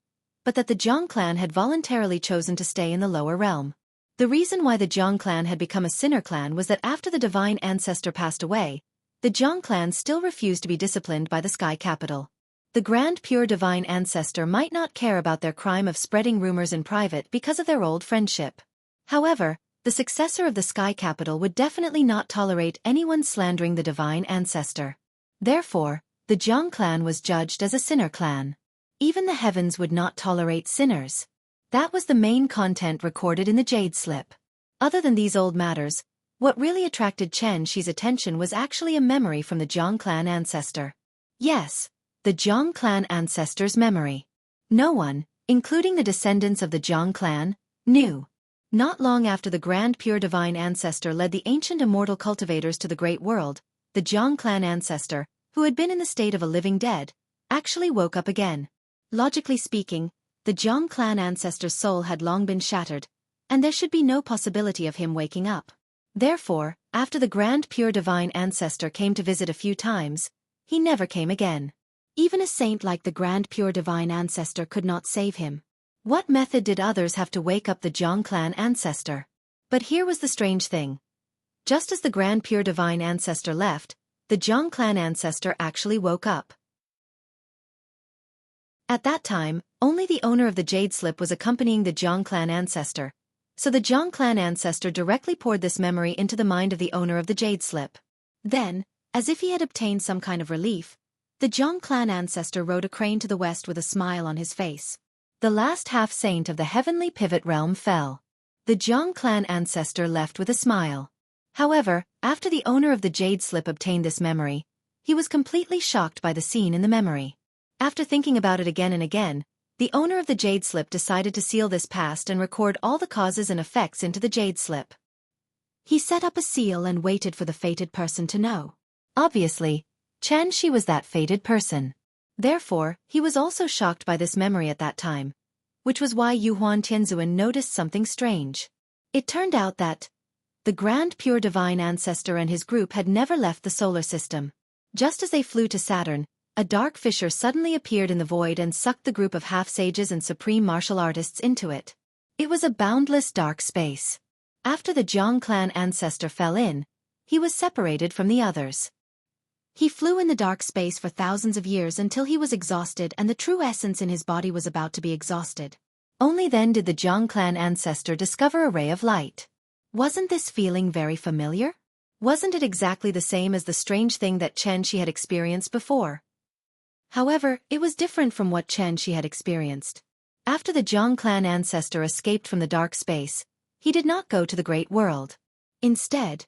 but that the Jiang clan had voluntarily chosen to stay in the lower realm. The reason why the Jiang clan had become a sinner clan was that after the Divine Ancestor passed away, the Jiang clan still refused to be disciplined by the Sky Capital. The Grand Pure Divine Ancestor might not care about their crime of spreading rumors in private because of their old friendship. However, the successor of the Sky Capital would definitely not tolerate anyone slandering the Divine Ancestor. Therefore, the Jiang clan was judged as a sinner clan. Even the heavens would not tolerate sinners. That was the main content recorded in the Jade Slip. Other than these old matters, what really attracted Xianxi's attention was actually a memory from the Jiang clan ancestor. Yes, the Jiang clan ancestor's memory. No one, including the descendants of the Jiang clan, knew. Not long after the Grand Pure Divine Ancestor led the ancient immortal cultivators to the Great World, the Jiang clan ancestor, who had been in the state of a living dead, actually woke up again. Logically speaking, the Jiang clan ancestor's soul had long been shattered, and there should be no possibility of him waking up. Therefore, after the Grand Pure Divine Ancestor came to visit a few times, he never came again. Even a saint like the Grand Pure Divine Ancestor could not save him. What method did others have to wake up the Jiang clan ancestor? But here was the strange thing. Just as the Grand Pure Divine Ancestor left, the Jiang clan ancestor actually woke up. At that time, only the owner of the Jade Slip was accompanying the Jiang clan ancestor, so the Jiang clan ancestor directly poured this memory into the mind of the owner of the Jade Slip. Then, as if he had obtained some kind of relief, the Jiang clan ancestor rode a crane to the west with a smile on his face. The last half-saint of the heavenly pivot realm fell. The Jiang clan ancestor left with a smile. However, after the owner of the Jade Slip obtained this memory, he was completely shocked by the scene in the memory. After thinking about it again and again, the owner of the Jade Slip decided to seal this past and record all the causes and effects into the Jade Slip. He set up a seal and waited for the fated person to know. Obviously, Xianxia was that fated person. Therefore, he was also shocked by this memory at that time, which was why Yuhuan Tianzuan noticed something strange. It turned out that the Grand Pure Divine Ancestor and his group had never left the solar system. Just as they flew to Saturn, a dark fissure suddenly appeared in the void and sucked the group of half-sages and supreme martial artists into it. It was a boundless dark space. After the Jiang clan ancestor fell in, he was separated from the others. He flew in the dark space for thousands of years until he was exhausted and the true essence in his body was about to be exhausted. Only then did the Jiang clan ancestor discover a ray of light. Wasn't this feeling very familiar? Wasn't it exactly the same as the strange thing that Xianxia had experienced before? However, it was different from what Xianxia had experienced. After the Jiang clan ancestor escaped from the dark space, he did not go to the great world. Instead,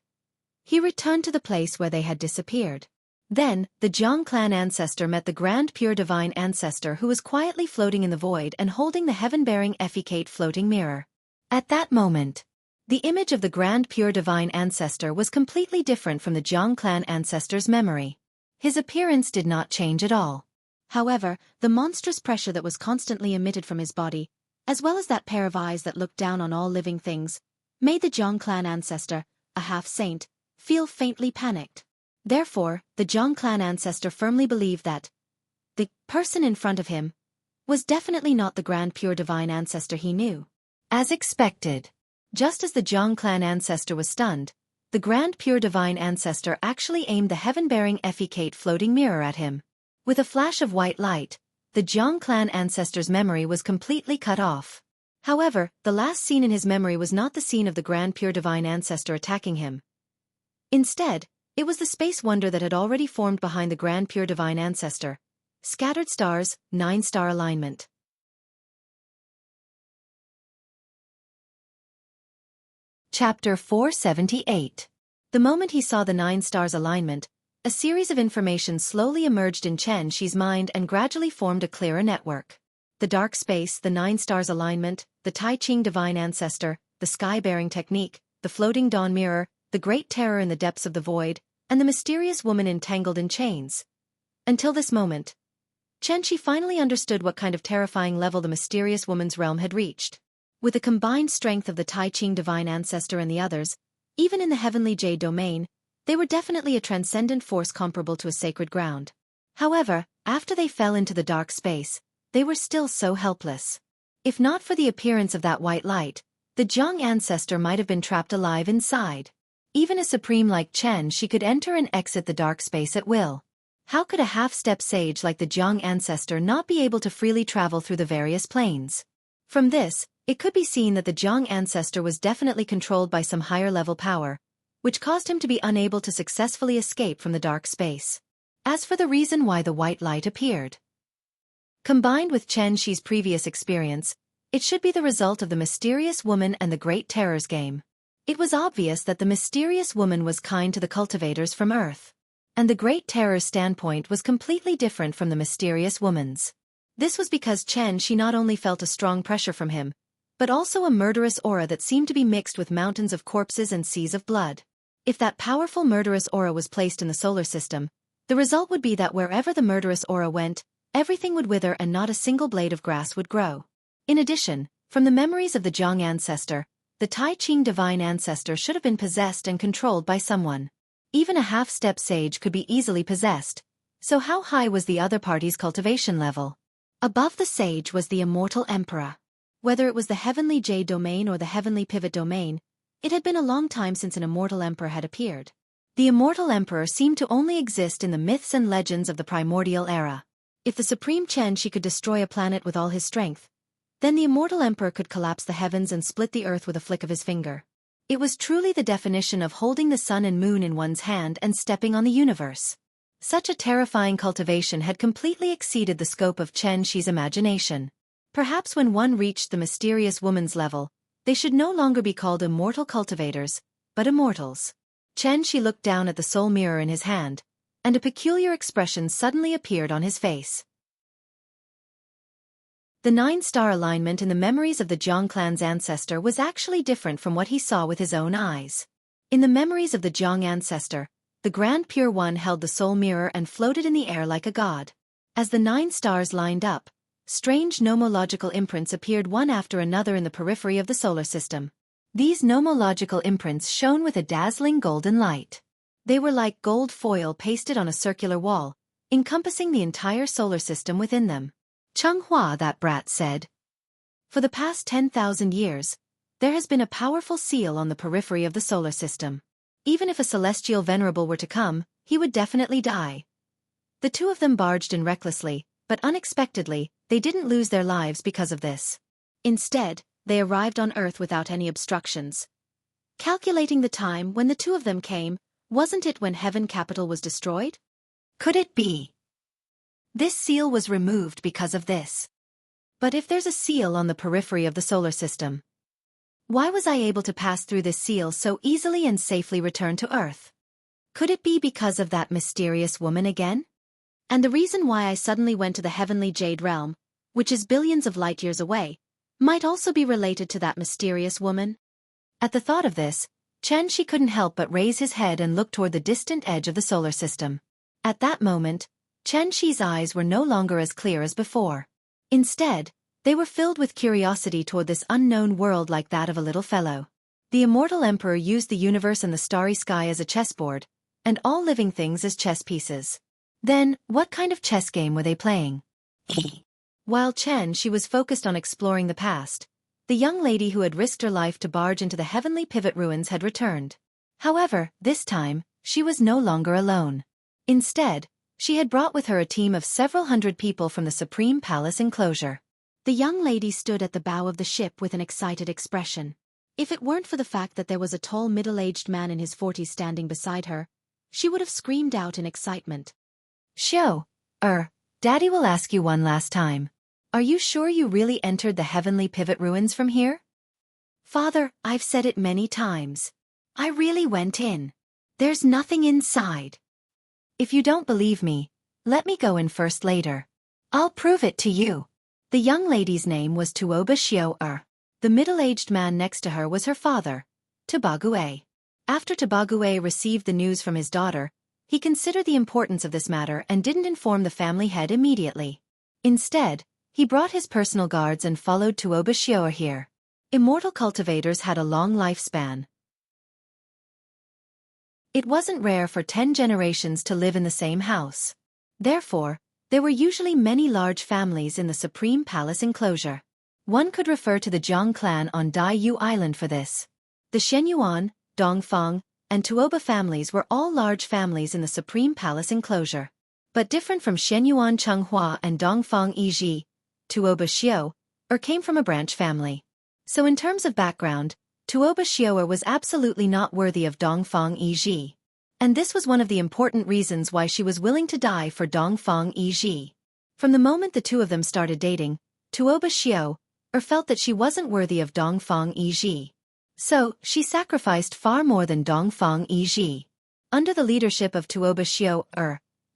he returned to the place where they had disappeared. Then, the Jiang clan ancestor met the Grand Pure Divine Ancestor who was quietly floating in the void and holding the heaven-bearing efficate floating mirror. At that moment, the image of the Grand Pure Divine Ancestor was completely different from the Jiang clan ancestor's memory. His appearance did not change at all. However, the monstrous pressure that was constantly emitted from his body, as well as that pair of eyes that looked down on all living things, made the Jiang clan ancestor, a half-saint, feel faintly panicked. Therefore, the Jiang clan ancestor firmly believed that the person in front of him was definitely not the Grand Pure Divine Ancestor he knew. As expected, just as the Jiang clan ancestor was stunned, the Grand Pure Divine Ancestor actually aimed the heaven-bearing efficate floating mirror at him. With a flash of white light, the Jiang clan ancestor's memory was completely cut off. However, the last scene in his memory was not the scene of the grand pure divine ancestor attacking him. Instead, it was the space wonder that had already formed behind the grand pure divine ancestor. Scattered stars, 9-star alignment. Chapter 478. The moment he saw the 9 stars alignment, a series of information slowly emerged in Chen Shi's mind and gradually formed a clearer network. The dark space, the 9 stars alignment, the Tai Ching divine ancestor, the sky-bearing technique, the floating dawn mirror, the great terror in the depths of the void, and the mysterious woman entangled in chains. Until this moment, Chen Shi finally understood what kind of terrifying level the mysterious woman's realm had reached. With the combined strength of the Tai Ching divine ancestor and the others, even in the heavenly jade domain, they were definitely a transcendent force comparable to a sacred ground. However, after they fell into the dark space, they were still so helpless. If not for the appearance of that white light, the Jiang ancestor might have been trapped alive inside. Even a supreme like Chen Shi could enter and exit the dark space at will. How could a half-step sage like the Jiang ancestor not be able to freely travel through the various planes? From this, it could be seen that the Jiang ancestor was definitely controlled by some higher-level power, which caused him to be unable to successfully escape from the dark space. As for the reason why the white light appeared, combined with Chen Shi's previous experience, it should be the result of the mysterious woman and the Great Terror's game. It was obvious that the mysterious woman was kind to the cultivators from Earth, and the Great Terror's standpoint was completely different from the mysterious woman's. This was because Chen Shi not only felt a strong pressure from him, but also a murderous aura that seemed to be mixed with mountains of corpses and seas of blood. If that powerful murderous aura was placed in the solar system, the result would be that wherever the murderous aura went, everything would wither and not a single blade of grass would grow. In addition, from the memories of the Jiang ancestor, the Tai Ching divine ancestor should have been possessed and controlled by someone. Even a half-step sage could be easily possessed, so how high was the other party's cultivation level? Above the sage was the immortal emperor. Whether it was the heavenly jade domain or the heavenly pivot domain, it had been a long time since an immortal emperor had appeared. The immortal emperor seemed to only exist in the myths and legends of the primordial era. If the supreme Chen Shi could destroy a planet with all his strength, then the immortal emperor could collapse the heavens and split the earth with a flick of his finger. It was truly the definition of holding the sun and moon in one's hand and stepping on the universe. Such a terrifying cultivation had completely exceeded the scope of Chen Shi's imagination. Perhaps when one reached the mysterious woman's level, they should no longer be called immortal cultivators, but immortals. Chen Shi looked down at the soul mirror in his hand, and a peculiar expression suddenly appeared on his face. The 9-star alignment in the memories of the Jiang clan's ancestor was actually different from what he saw with his own eyes. In the memories of the Jiang ancestor, the Grand Pure One held the soul mirror and floated in the air like a god. As the 9 stars lined up, strange nomological imprints appeared one after another in the periphery of the solar system. These nomological imprints shone with a dazzling golden light. They were like gold foil pasted on a circular wall, encompassing the entire solar system within them. Chunghua, that brat said. For the past 10,000 years, there has been a powerful seal on the periphery of the solar system. Even if a celestial venerable were to come, he would definitely die. The two of them barged in recklessly, but unexpectedly, they didn't lose their lives because of this. Instead, they arrived on Earth without any obstructions. Calculating the time when the two of them came, wasn't it when Heaven Capital was destroyed? Could it be? This seal was removed because of this. But if there's a seal on the periphery of the solar system, why was I able to pass through this seal so easily and safely return to Earth? Could it be because of that mysterious woman again? And the reason why I suddenly went to the heavenly jade realm, which is billions of light years away, might also be related to that mysterious woman? At the thought of this, Chen Shi couldn't help but raise his head and look toward the distant edge of the solar system. At that moment, Chen Shi's eyes were no longer as clear as before. Instead, they were filled with curiosity toward this unknown world like that of a little fellow. The immortal emperor used the universe and the starry sky as a chessboard, and all living things as chess pieces. Then, what kind of chess game were they playing? While Chen Shi was focused on exploring the past, the young lady who had risked her life to barge into the heavenly pivot ruins had returned. However, this time, she was no longer alone. Instead, She had brought with her a team of several hundred people from the Supreme Palace enclosure. The young lady stood at the bow of the ship with an excited expression. If it weren't for the fact that there was a tall middle-aged man in his 40s standing beside her, she would have screamed out in excitement. Xiao, Daddy will ask you one last time. Are you sure you really entered the heavenly pivot ruins from here? Father, I've said it many times. I really went in. There's nothing inside. If you don't believe me, let me go in first later. I'll prove it to you. The young lady's name was Tuoba Xiao. The middle-aged man next to her was her father, Tobague. After Tobague received the news from his daughter, he considered the importance of this matter and didn't inform the family head immediately. Instead, he brought his personal guards and followed Tuoba Xiao here. Immortal cultivators had a long lifespan. It wasn't rare for 10 generations to live in the same house. Therefore, there were usually many large families in the Supreme Palace enclosure. One could refer to the Jiang clan on Daiyu Island for this. The Shenyuan, Dongfang, and Tuoba families were all large families in the Supreme Palace enclosure. But different from Shenyuan Chenghua and Dongfang Yiji, Tuoba Xiao came from a branch family. So in terms of background, Tuoba Xiao was absolutely not worthy of Dongfang Yiji. And this was one of the important reasons why she was willing to die for Dongfang Yiji. From the moment the two of them started dating, Tuoba Xiao felt that she wasn't worthy of Dongfang Yiji. So, she sacrificed far more than Dongfang Yiji. Under the leadership of Tuoba Xiao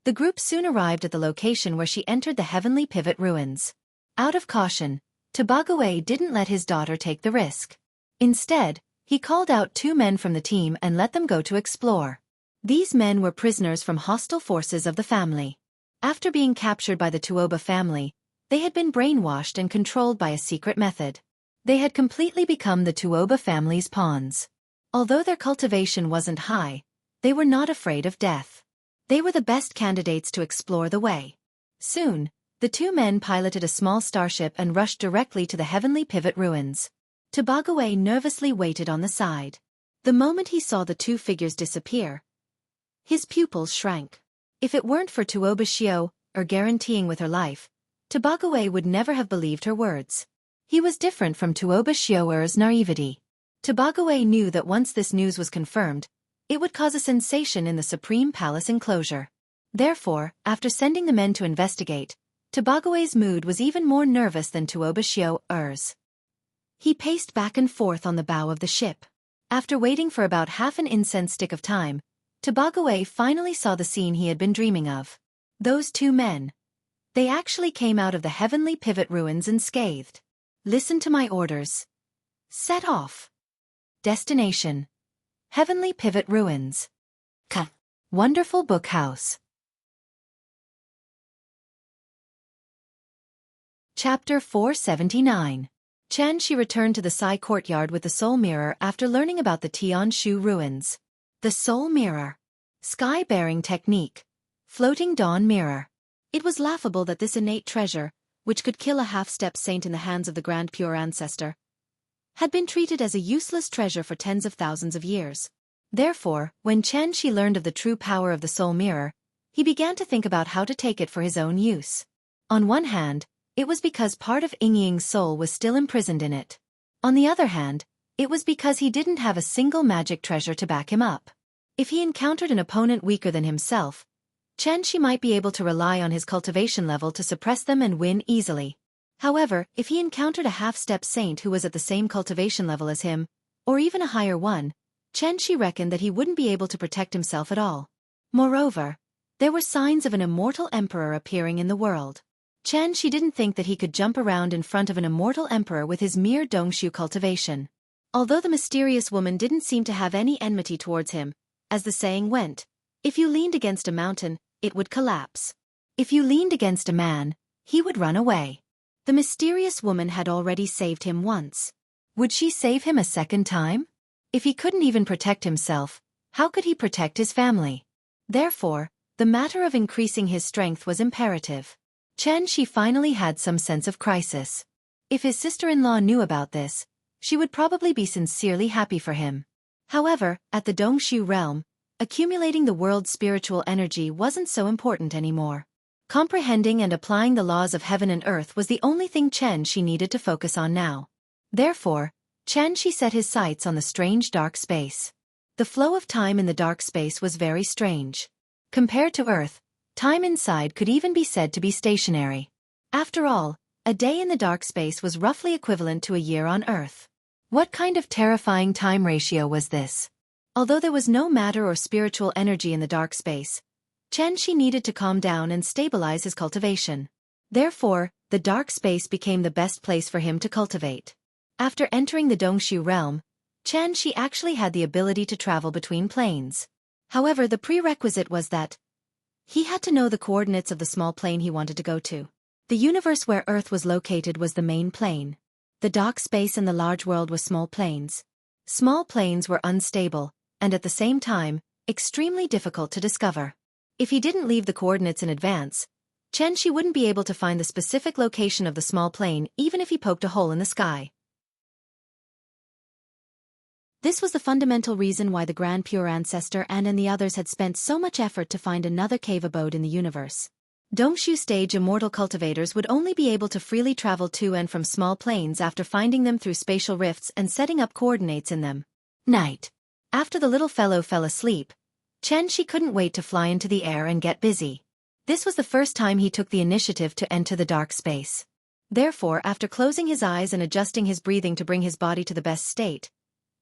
the group soon arrived at the location where she entered the heavenly pivot ruins. Out of caution, Tobague didn't let his daughter take the risk. Instead, he called out 2 men from the team and let them go to explore. These men were prisoners from hostile forces of the family. After being captured by the Tuoba family, they had been brainwashed and controlled by a secret method. They had completely become the Tuoba family's pawns. Although their cultivation wasn't high, they were not afraid of death. They were the best candidates to explore the way. Soon, the 2 men piloted a small starship and rushed directly to the heavenly pivot ruins. Tobague nervously waited on the side. The moment he saw the 2 figures disappear, his pupils shrank. If it weren't for Tuoba Xiao guaranteeing with her life, Tobague would never have believed her words. He was different from Tuoba Xiao's naivety. Tobague knew that once this news was confirmed, it would cause a sensation in the Supreme Palace enclosure. Therefore, after sending the men to investigate, Tobague's mood was even more nervous than Tuoba Xiao's. He paced back and forth on the bow of the ship. After waiting for about half an incense stick of time, Tobague finally saw the scene he had been dreaming of. Those 2 men. They actually came out of the heavenly pivot ruins unscathed. Listen to my orders. Set off. Destination: Heavenly Pivot Ruins. Wonderful Book House. Chapter 479. Xianxia returned to the Sai courtyard with the soul mirror after learning about the Tianshu ruins. The soul mirror. Sky-bearing technique. Floating dawn mirror. It was laughable that this innate treasure, which could kill a half-step saint in the hands of the Grand Pure Ancestor, had been treated as a useless treasure for tens of thousands of years. Therefore, when Xianxia learned of the true power of the soul mirror, he began to think about how to take it for his own use. On one hand, it was because part of Yingying's soul was still imprisoned in it. On the other hand, it was because he didn't have a single magic treasure to back him up. If he encountered an opponent weaker than himself, Xianxia might be able to rely on his cultivation level to suppress them and win easily. However, if he encountered a half-step saint who was at the same cultivation level as him, or even a higher one, Xianxia reckoned that he wouldn't be able to protect himself at all. Moreover, there were signs of an immortal emperor appearing in the world. Xianxia didn't think that he could jump around in front of an immortal emperor with his mere dongshu cultivation. Although the mysterious woman didn't seem to have any enmity towards him, as the saying went, if you leaned against a mountain, it would collapse. If you leaned against a man, he would run away. The mysterious woman had already saved him once. Would she save him a second time? If he couldn't even protect himself, how could he protect his family? Therefore, the matter of increasing his strength was imperative. Xianxia finally had some sense of crisis. If his sister-in-law knew about this, she would probably be sincerely happy for him. However, at the Dongshu realm, Accumulating the world's spiritual energy wasn't so important anymore. Comprehending and applying the laws of heaven and earth was the only thing Xianxia needed to focus on now. Therefore, Xianxia set his sights on the strange dark space. The flow of time in the dark space was very strange. Compared to Earth, time inside could even be said to be stationary. After all, a day in the dark space was roughly equivalent to a year on Earth. What kind of terrifying time ratio was this? Although there was no matter or spiritual energy in the dark space, Xianxia needed to calm down and stabilize his cultivation. Therefore, the dark space became the best place for him to cultivate. After entering the Dongshu realm, Xianxia actually had the ability to travel between planes. However, the prerequisite was that he had to know the coordinates of the small plane he wanted to go to. The universe where Earth was located was the main plane. The dark space and the large world were small planes. Small planes were unstable, and at the same time, extremely difficult to discover. If he didn't leave the coordinates in advance, Xianxia wouldn't be able to find the specific location of the small plane even if he poked a hole in the sky. This was the fundamental reason why the Grand Pure Ancestor and the others had spent so much effort to find another cave abode in the universe. Dongshu stage immortal cultivators would only be able to freely travel to and from small planes after finding them through spatial rifts and setting up coordinates in them. Night. After the little fellow fell asleep, Xianxia couldn't wait to fly into the air and get busy. This was the first time he took the initiative to enter the dark space. Therefore, after closing his eyes and adjusting his breathing to bring his body to the best state,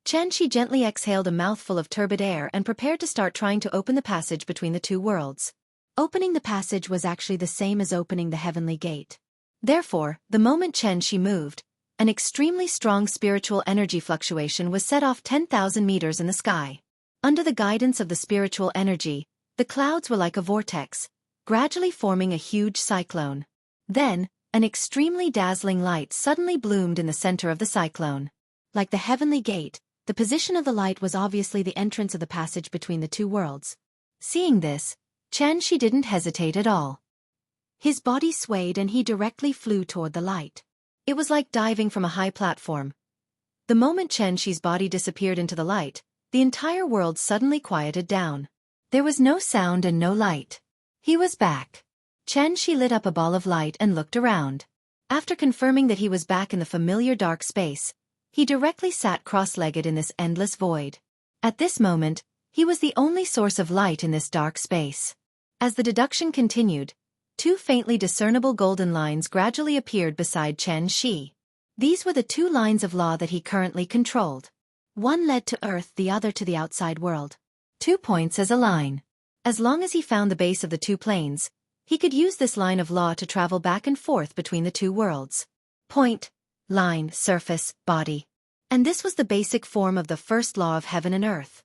Xianxia gently exhaled a mouthful of turbid air and prepared to start trying to open the passage between the two worlds. Opening the passage was actually the same as opening the heavenly gate. Therefore, the moment Xianxia moved, an extremely strong spiritual energy fluctuation was set off 10,000 meters in the sky. Under the guidance of the spiritual energy, the clouds were like a vortex, gradually forming a huge cyclone. Then, an extremely dazzling light suddenly bloomed in the center of the cyclone. Like the heavenly gate, the position of the light was obviously the entrance of the passage between the two worlds. Seeing this, Xianxia didn't hesitate at all. His body swayed and he directly flew toward the light. It was like diving from a high platform. The moment Xianxia's body disappeared into the light, the entire world suddenly quieted down. There was no sound and no light. He was back. Xianxia lit up a ball of light and looked around. After confirming that he was back in the familiar dark space, he directly sat cross-legged in this endless void. At this moment, he was the only source of light in this dark space. As the deduction continued, two faintly discernible golden lines gradually appeared beside Xianxia. These were the two lines of law that he currently controlled. One led to Earth, the other to the outside world. 2 points as a line. As long as he found the base of the two planes, he could use this line of law to travel back and forth between the two worlds. Point, line, surface, body. And this was the basic form of the first law of heaven and earth.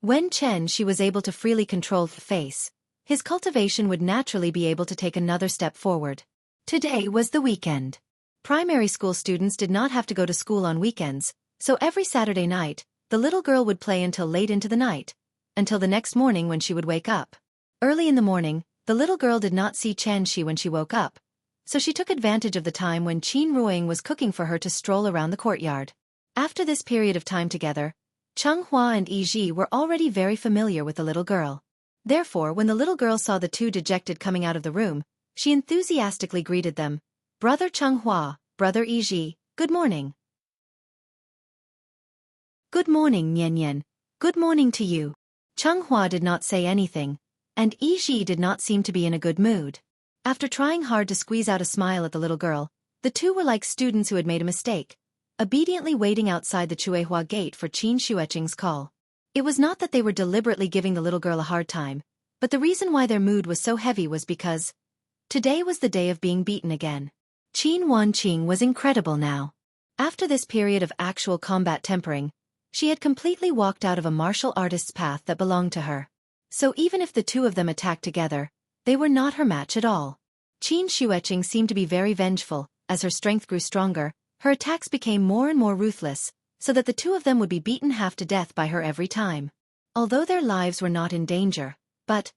When Xianxia was able to freely control the face, his cultivation would naturally be able to take another step forward. Today was the weekend. Primary school students did not have to go to school on weekends, so every Saturday night, the little girl would play until late into the night, until the next morning when she would wake up. Early in the morning, the little girl did not see Xianxia when she woke up, so she took advantage of the time when Qin Ruing was cooking for her to stroll around the courtyard. After this period of time together, Changhua and Yiji were already very familiar with the little girl. Therefore, when the little girl saw the two dejected coming out of the room, she enthusiastically greeted them. "Brother Changhua, Brother Yiji, good morning." "Good morning, Nian Nian. Good morning to you." Changhua did not say anything, and Yiji did not seem to be in a good mood. After trying hard to squeeze out a smile at the little girl, the two were like students who had made a mistake, obediently waiting outside the Chuehua gate for Qin Shueqing's call. It was not that they were deliberately giving the little girl a hard time, but the reason why their mood was so heavy was because today was the day of being beaten again. Qin Wanqing was incredible now. After this period of actual combat tempering, she had completely walked out of a martial artist's path that belonged to her. So even if the two of them attacked together, they were not her match at all. Qin Shueqing seemed to be very vengeful. As her strength grew stronger, her attacks became more and more ruthless, so that the two of them would be beaten half to death by her every time. Although their lives were not in danger, but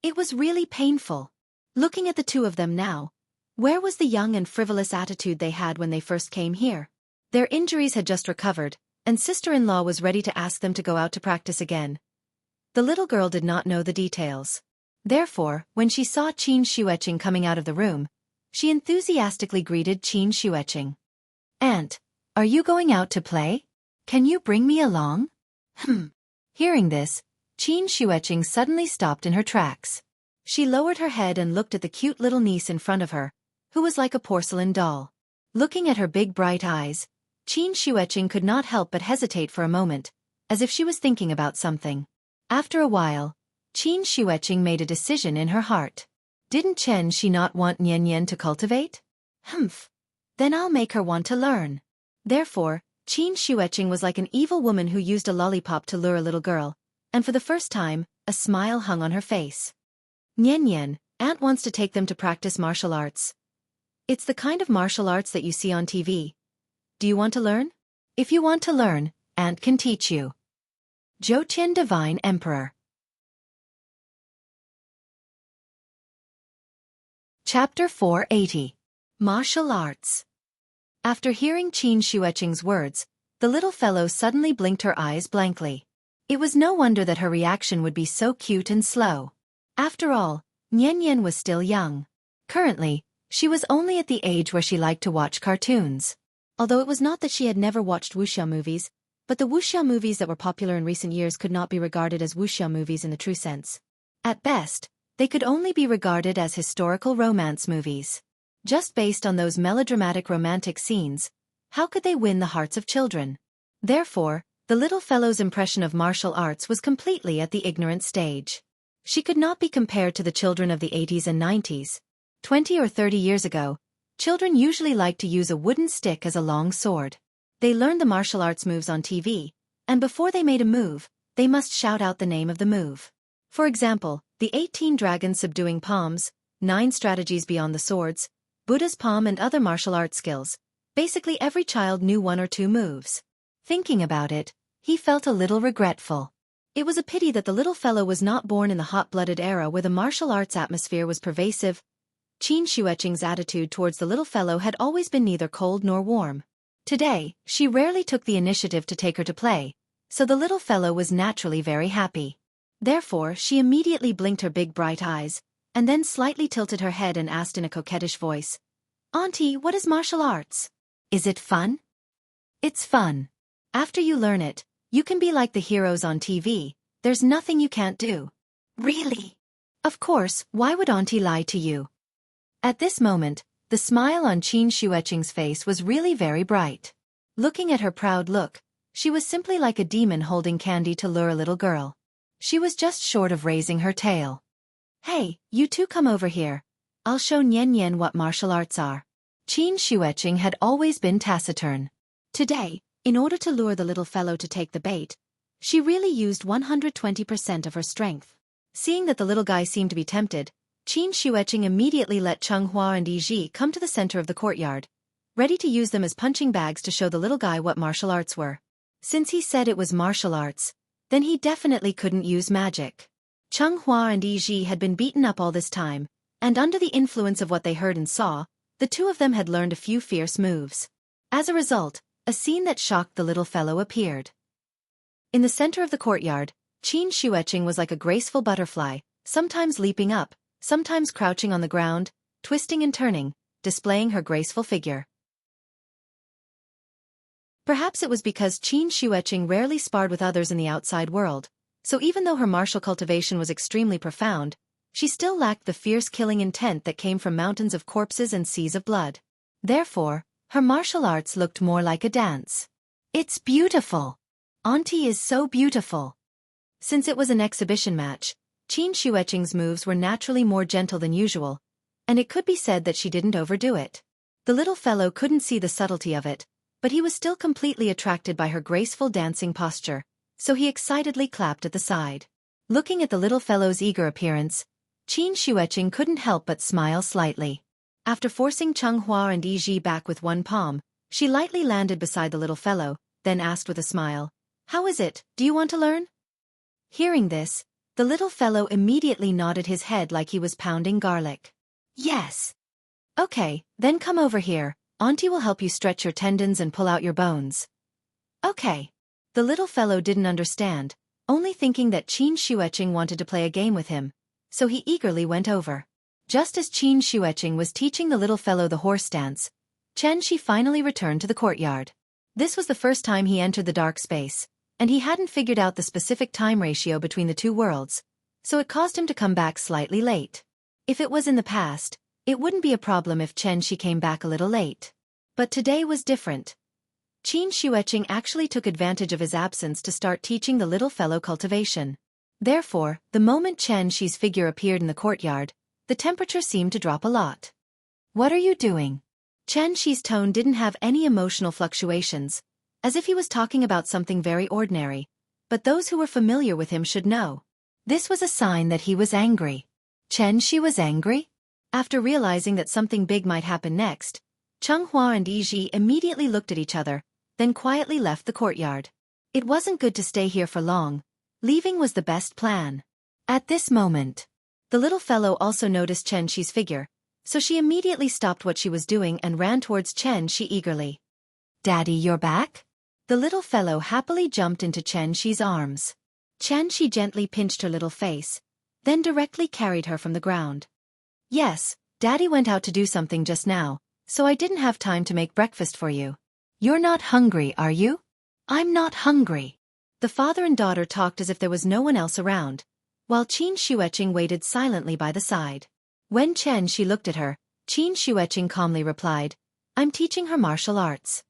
it was really painful. Looking at the two of them now, where was the young and frivolous attitude they had when they first came here? Their injuries had just recovered, and sister-in-law was ready to ask them to go out to practice again. The little girl did not know the details. Therefore, when she saw Qin Shueqing coming out of the room, she enthusiastically greeted Qin Shueqing. "Aunt, are you going out to play? Can you bring me along?" Hearing this, Qin Shueqing suddenly stopped in her tracks. She lowered her head and looked at the cute little niece in front of her, who was like a porcelain doll. Looking at her big bright eyes, Qin Shueqing could not help but hesitate for a moment, as if she was thinking about something. After a while, Qin Shueqing made a decision in her heart. Didn't Chen she not want Nian Nian to cultivate? Then I'll make her want to learn. Therefore, Qin Shueqing was like an evil woman who used a lollipop to lure a little girl, and for the first time, a smile hung on her face. "Nian Nian, Aunt wants to take them to practice martial arts. It's the kind of martial arts that you see on TV. Do you want to learn? If you want to learn, Aunt can teach you." Zhouqian Divine Emperor. Chapter 480. Martial Arts. After hearing Qin Shueqing's words, the little fellow suddenly blinked her eyes blankly. It was no wonder that her reaction would be so cute and slow. After all, Nian Nian was still young. Currently, she was only at the age where she liked to watch cartoons. Although it was not that she had never watched Wuxia movies, but the Wuxia movies that were popular in recent years could not be regarded as Wuxia movies in the true sense. At best, they could only be regarded as historical romance movies. Just based on those melodramatic romantic scenes, how could they win the hearts of children? Therefore, the little fellow's impression of martial arts was completely at the ignorant stage. She could not be compared to the children of the 80s and 90s. 20 or 30 years ago, children usually liked to use a wooden stick as a long sword. They learned the martial arts moves on TV, and before they made a move, they must shout out the name of the move. For example, the 18 dragons subduing palms, 9 strategies beyond the swords, Buddha's palm and other martial arts skills. Basically every child knew 1 or 2 moves. Thinking about it, he felt a little regretful. It was a pity that the little fellow was not born in the hot-blooded era where the martial arts atmosphere was pervasive. Qin Shueqing's attitude towards the little fellow had always been neither cold nor warm. Today, she rarely took the initiative to take her to play, so the little fellow was naturally very happy. Therefore, she immediately blinked her big bright eyes, and then slightly tilted her head and asked in a coquettish voice, "Auntie, what is martial arts? Is it fun?" "It's fun. After you learn it, you can be like the heroes on TV, there's nothing you can't do." "Really?" "Of course, why would Auntie lie to you?" At this moment, the smile on Qin Shueqing's face was really very bright. Looking at her proud look, she was simply like a demon holding candy to lure a little girl. She was just short of raising her tail. "Hey, you two come over here. I'll show Nian Nian what martial arts are." Qin Shueqing had always been taciturn. Today, in order to lure the little fellow to take the bait, she really used 120% of her strength. Seeing that the little guy seemed to be tempted, Qin Shueqing immediately let Chenghua and Yiji come to the center of the courtyard, ready to use them as punching bags to show the little guy what martial arts were. Since he said it was martial arts, then he definitely couldn't use magic. Chenghua and Yiji had been beaten up all this time, and under the influence of what they heard and saw, the two of them had learned a few fierce moves. As a result, a scene that shocked the little fellow appeared. In the center of the courtyard, Qin Shueqing was like a graceful butterfly, sometimes leaping up, sometimes crouching on the ground, twisting and turning, displaying her graceful figure. Perhaps it was because Qin Shueqing rarely sparred with others in the outside world, so even though her martial cultivation was extremely profound, she still lacked the fierce killing intent that came from mountains of corpses and seas of blood. Therefore, her martial arts looked more like a dance. "It's beautiful. Auntie is so beautiful." Since it was an exhibition match, Qin Shueqing's moves were naturally more gentle than usual, and it could be said that she didn't overdo it. The little fellow couldn't see the subtlety of it, but he was still completely attracted by her graceful dancing posture, so he excitedly clapped at the side. Looking at the little fellow's eager appearance, Qin Shueqing couldn't help but smile slightly. After forcing Chenghua and Yiji back with one palm, she lightly landed beside the little fellow, then asked with a smile, "How is it, do you want to learn?" Hearing this, the little fellow immediately nodded his head like he was pounding garlic. "Yes." "Okay, then come over here, Auntie will help you stretch your tendons and pull out your bones." "Okay." The little fellow didn't understand, only thinking that Qin Shueqing wanted to play a game with him, so he eagerly went over. Just as Qin Shueqing was teaching the little fellow the horse dance, Xianxia finally returned to the courtyard. This was the first time he entered the dark space, and he hadn't figured out the specific time ratio between the two worlds, so it caused him to come back slightly late. If it was in the past, it wouldn't be a problem if Xianxia came back a little late. But today was different. Qin Shueqing actually took advantage of his absence to start teaching the little fellow cultivation. Therefore, the moment Xianxia's figure appeared in the courtyard, the temperature seemed to drop a lot. "What are you doing?" Xianxia's tone didn't have any emotional fluctuations, as if he was talking about something very ordinary, but those who were familiar with him should know. This was a sign that he was angry. Xianxia was angry? After realizing that something big might happen next, Changhua and Yiji immediately looked at each other, then quietly left the courtyard. It wasn't good to stay here for long. Leaving was the best plan. At this moment, the little fellow also noticed Xianxia's figure, so she immediately stopped what she was doing and ran towards Xianxia eagerly. "Daddy, you're back?" The little fellow happily jumped into Xianxia's arms. Xianxia gently pinched her little face, then directly carried her from the ground. "Yes, Daddy went out to do something just now, so I didn't have time to make breakfast for you. You're not hungry, are you?" "I'm not hungry." The father and daughter talked as if there was no one else around, while Qin Shueqing waited silently by the side. When Xianxia looked at her, Qin Shueqing calmly replied, "I'm teaching her martial arts."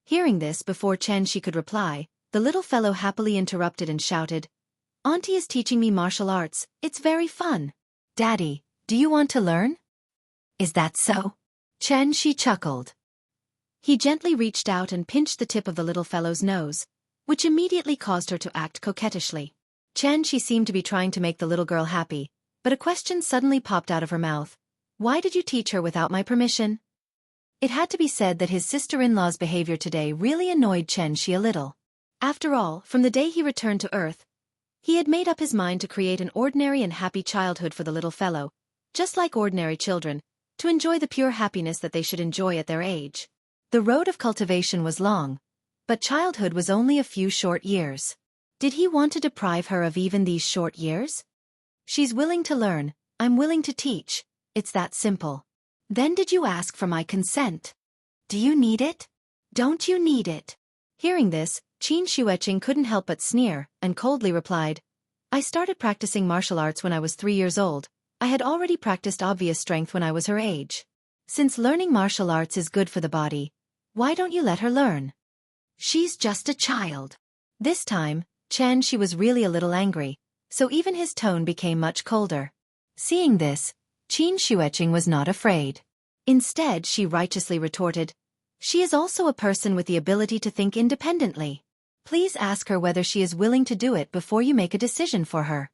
Hearing this before Xianxia could reply, the little fellow happily interrupted and shouted, "Auntie is teaching me martial arts, it's very fun." "Daddy, do you want to learn?" "Is that so?" Xianxia chuckled. He gently reached out and pinched the tip of the little fellow's nose, which immediately caused her to act coquettishly. Xianxia seemed to be trying to make the little girl happy, but a question suddenly popped out of her mouth. "Why did you teach her without my permission?" It had to be said that his sister-in-law's behavior today really annoyed Xianxia a little. After all, from the day he returned to Earth, he had made up his mind to create an ordinary and happy childhood for the little fellow, just like ordinary children, to enjoy the pure happiness that they should enjoy at their age. The road of cultivation was long, but childhood was only a few short years. Did he want to deprive her of even these short years? "She's willing to learn, I'm willing to teach, it's that simple." "Then did you ask for my consent? Do you need it? Don't you need it?" Hearing this, Qin Shueqing couldn't help but sneer, and coldly replied, "I started practicing martial arts when I was 3 years old. I had already practiced obvious strength when I was her age. Since learning martial arts is good for the body, why don't you let her learn? She's just a child." This time, Xianxia was really a little angry, so even his tone became much colder. Seeing this, Qin Shueqing was not afraid. Instead, she righteously retorted, "She is also a person with the ability to think independently. Please ask her whether she is willing to do it before you make a decision for her."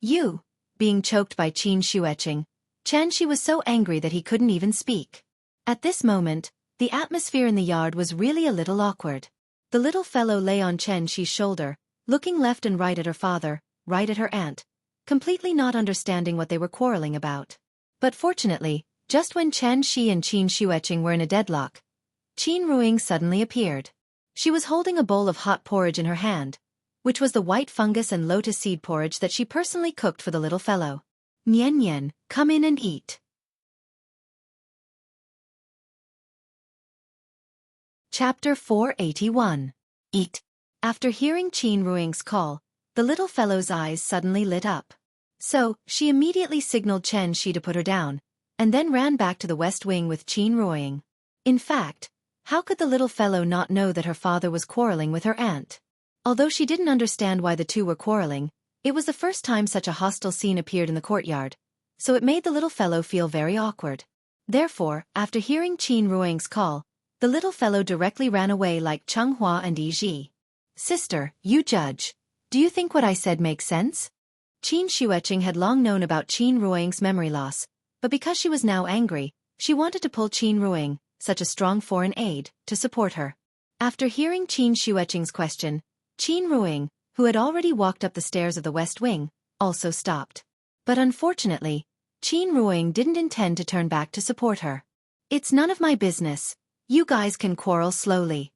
"You," being choked by Qin Shueqing, Xianxia was so angry that he couldn't even speak. At this moment, the atmosphere in the yard was really a little awkward. The little fellow lay on Xianxia's shoulder, looking left and right at her father, right at her aunt, completely not understanding what they were quarreling about. But fortunately, just when Xianxia and Qin Shueqing were in a deadlock, Qin Ruing suddenly appeared. She was holding a bowl of hot porridge in her hand, which was the white fungus and lotus seed porridge that she personally cooked for the little fellow. "Nian Nian, come in and eat." Chapter 481. Eat. After hearing Qin Ruing's call, the little fellow's eyes suddenly lit up. So, she immediately signaled Xianxia to put her down, and then ran back to the west wing with Qin Ruing. In fact, how could the little fellow not know that her father was quarreling with her aunt? Although she didn't understand why the two were quarreling, it was the first time such a hostile scene appeared in the courtyard, so it made the little fellow feel very awkward. Therefore, after hearing Qin Ruing's call, the little fellow directly ran away like Changhua and Yiji. "Sister, you judge. Do you think what I said makes sense?" Qin Shueqing had long known about Qin Ruing's memory loss, but because she was now angry, she wanted to pull Qin Ruing, such a strong foreign aide, to support her. After hearing Qin Shueqing's question, Qin Ruing, who had already walked up the stairs of the west wing, also stopped. But unfortunately, Qin Ruing didn't intend to turn back to support her. "It's none of my business. You guys can quarrel slowly."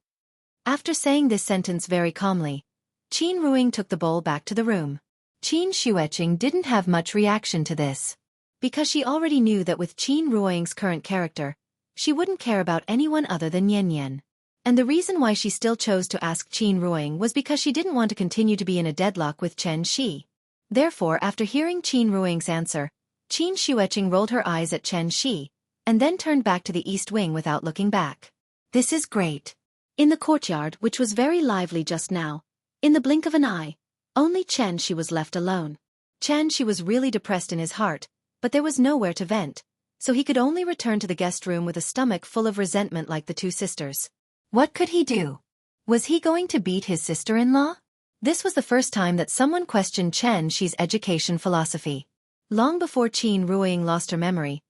After saying this sentence very calmly, Qin Ruing took the bowl back to the room. Qin Xueqing didn't have much reaction to this, because she already knew that with Qin Ruing's current character, she wouldn't care about anyone other than Yan. And the reason why she still chose to ask Qin Ruing was because she didn't want to continue to be in a deadlock with Chen Shi. Therefore, after hearing Qin Ruing's answer, Qin Xueqing rolled her eyes at Chen Shi, and then turned back to the east wing without looking back. This is great. In the courtyard, which was very lively just now, in the blink of an eye, only Chen Shi was left alone. Chen Shi was really depressed in his heart, but there was nowhere to vent, so he could only return to the guest room with a stomach full of resentment like the two sisters. What could he do? Was he going to beat his sister-in-law? This was the first time that someone questioned Chen Shi's education philosophy. Long before Qin Ruing lost her memory,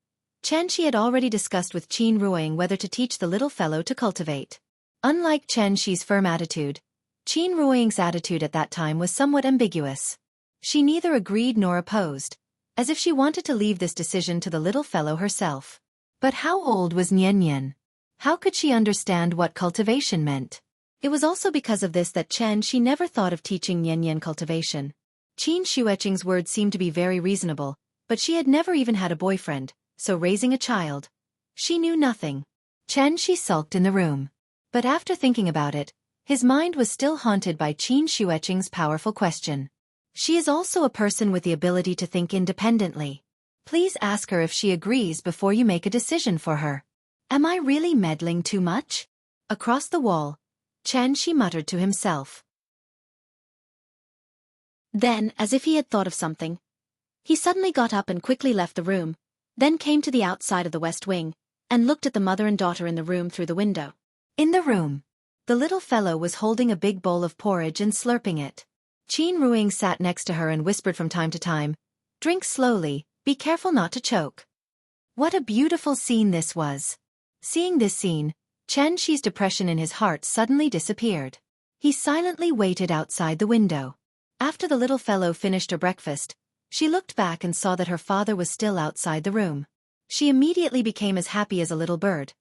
Chen Shi had already discussed with Qin Ruing whether to teach the little fellow to cultivate. Unlike Chen Shi's firm attitude, Qin Ruing's attitude at that time was somewhat ambiguous. She neither agreed nor opposed, as if she wanted to leave this decision to the little fellow herself. But how old was Yan? How could she understand what cultivation meant? It was also because of this that Chen Shi never thought of teaching Yan cultivation. Qin Xueqing's words seemed to be very reasonable, but she had never even had a boyfriend, so raising a child, she knew nothing. Chen Shi sulked in the room. But after thinking about it, his mind was still haunted by Qin Xueqing's powerful question. She is also a person with the ability to think independently. Please ask her if she agrees before you make a decision for her. Am I really meddling too much? Across the wall, Chen Shi muttered to himself. Then, as if he had thought of something, he suddenly got up and quickly left the room, then came to the outside of the west wing, and looked at the mother and daughter in the room through the window. In the room, the little fellow was holding a big bowl of porridge and slurping it. Qin Ruing sat next to her and whispered from time to time, "Drink slowly, be careful not to choke." What a beautiful scene this was. Seeing this scene, Chen Shi's depression in his heart suddenly disappeared. He silently waited outside the window. After the little fellow finished her breakfast, she looked back and saw that her father was still outside the room. She immediately became as happy as a little bird,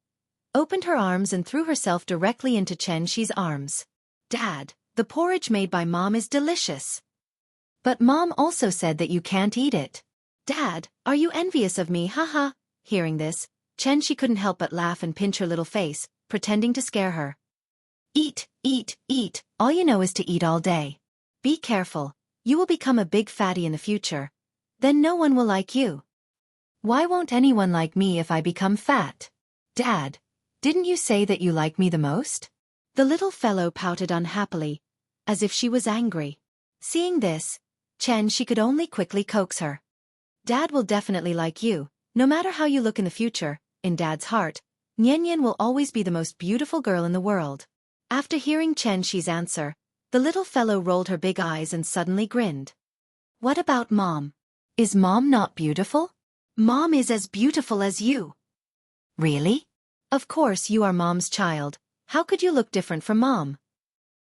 opened her arms and threw herself directly into Chen Shi's arms. "Dad, the porridge made by Mom is delicious. But Mom also said that you can't eat it. Dad, are you envious of me, haha?" Hearing this, Chen Shi couldn't help but laugh and pinch her little face, pretending to scare her. "Eat, eat, eat, all you know is to eat all day. Be careful, you will become a big fatty in the future. Then no one will like you." "Why won't anyone like me if I become fat? Dad, didn't you say that you like me the most?" The little fellow pouted unhappily, as if she was angry. Seeing this, Chen Shi could only quickly coax her. "Dad will definitely like you, no matter how you look in the future. In Dad's heart, Yan will always be the most beautiful girl in the world." After hearing Chen Shi's answer, the little fellow rolled her big eyes and suddenly grinned. "What about Mom? Is Mom not beautiful?" "Mom is as beautiful as you." "Really? Of course you are Mom's child. How could you look different from Mom?"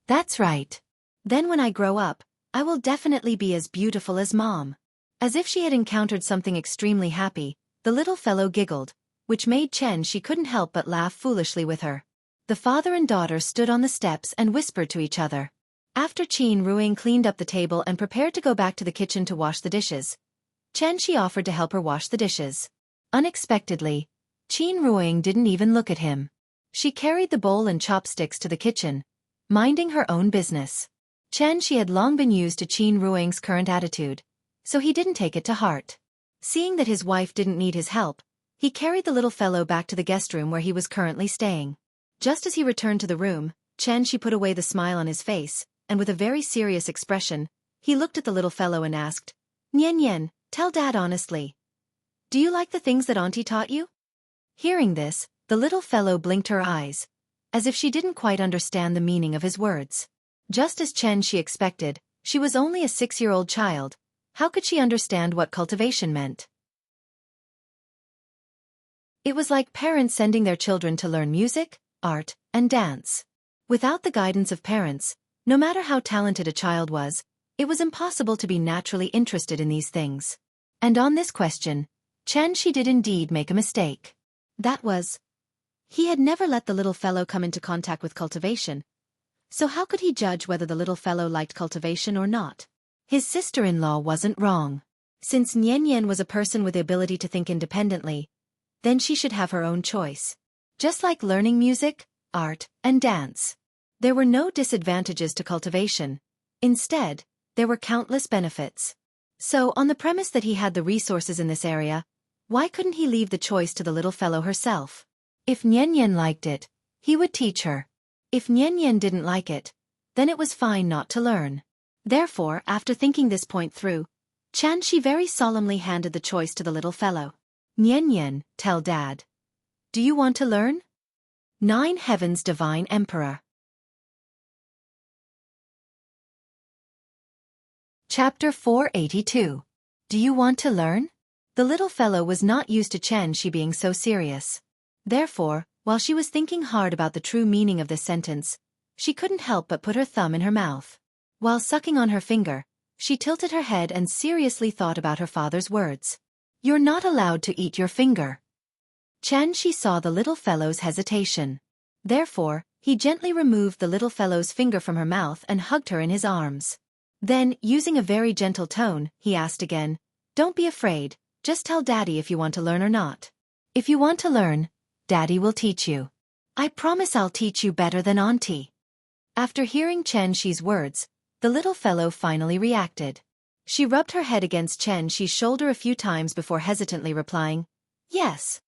"That's right. Then when I grow up, I will definitely be as beautiful as Mom." As if she had encountered something extremely happy, the little fellow giggled, which made Chen Shi couldn't help but laugh foolishly with her. The father and daughter stood on the steps and whispered to each other. After Qin Ruing cleaned up the table and prepared to go back to the kitchen to wash the dishes, Chen Shi offered to help her wash the dishes. Unexpectedly, Qin Ruing didn't even look at him. She carried the bowl and chopsticks to the kitchen, minding her own business. Chen Shi had long been used to Qin Ruing's current attitude, so he didn't take it to heart. Seeing that his wife didn't need his help, he carried the little fellow back to the guest room where he was currently staying. Just as he returned to the room, Chen Shi put away the smile on his face, and with a very serious expression, he looked at the little fellow and asked, "Yan, tell Dad honestly. Do you like the things that Auntie taught you?" Hearing this, the little fellow blinked her eyes, as if she didn't quite understand the meaning of his words. Just as Chen Shi expected, she was only a 6-year-old child. How could she understand what cultivation meant? It was like parents sending their children to learn music, art, and dance. Without the guidance of parents, no matter how talented a child was, it was impossible to be naturally interested in these things. And on this question, Chen Shi did indeed make a mistake. That was, he had never let the little fellow come into contact with cultivation, So how could he judge whether the little fellow liked cultivation or not? His sister-in-law wasn't wrong. Since Nian was a person with the ability to think independently, then she should have her own choice. Just like learning music, art, and dance. There were no disadvantages to cultivation. Instead, there were countless benefits. So, on the premise that he had the resources in this area, why couldn't he leave the choice to the little fellow herself? If Nian liked it, he would teach her. If Nian didn't like it, then it was fine not to learn. Therefore, after thinking this point through, Xianxia very solemnly handed the choice to the little fellow. Nian, tell Dad. Do you want to learn? 9 Heavens Divine Emperor. Chapter 482. Do you want to learn? The little fellow was not used to Xianxia being so serious. Therefore, while she was thinking hard about the true meaning of this sentence, she couldn't help but put her thumb in her mouth. While sucking on her finger, she tilted her head and seriously thought about her father's words. You're not allowed to eat your finger. Xianxia saw the little fellow's hesitation. Therefore, he gently removed the little fellow's finger from her mouth and hugged her in his arms. Then, using a very gentle tone, he asked again, Don't be afraid, just tell Daddy if you want to learn or not. If you want to learn, Daddy will teach you. I promise I'll teach you better than Auntie. After hearing Xianxia's words, the little fellow finally reacted. She rubbed her head against Xianxia's shoulder a few times before hesitantly replying, Yes.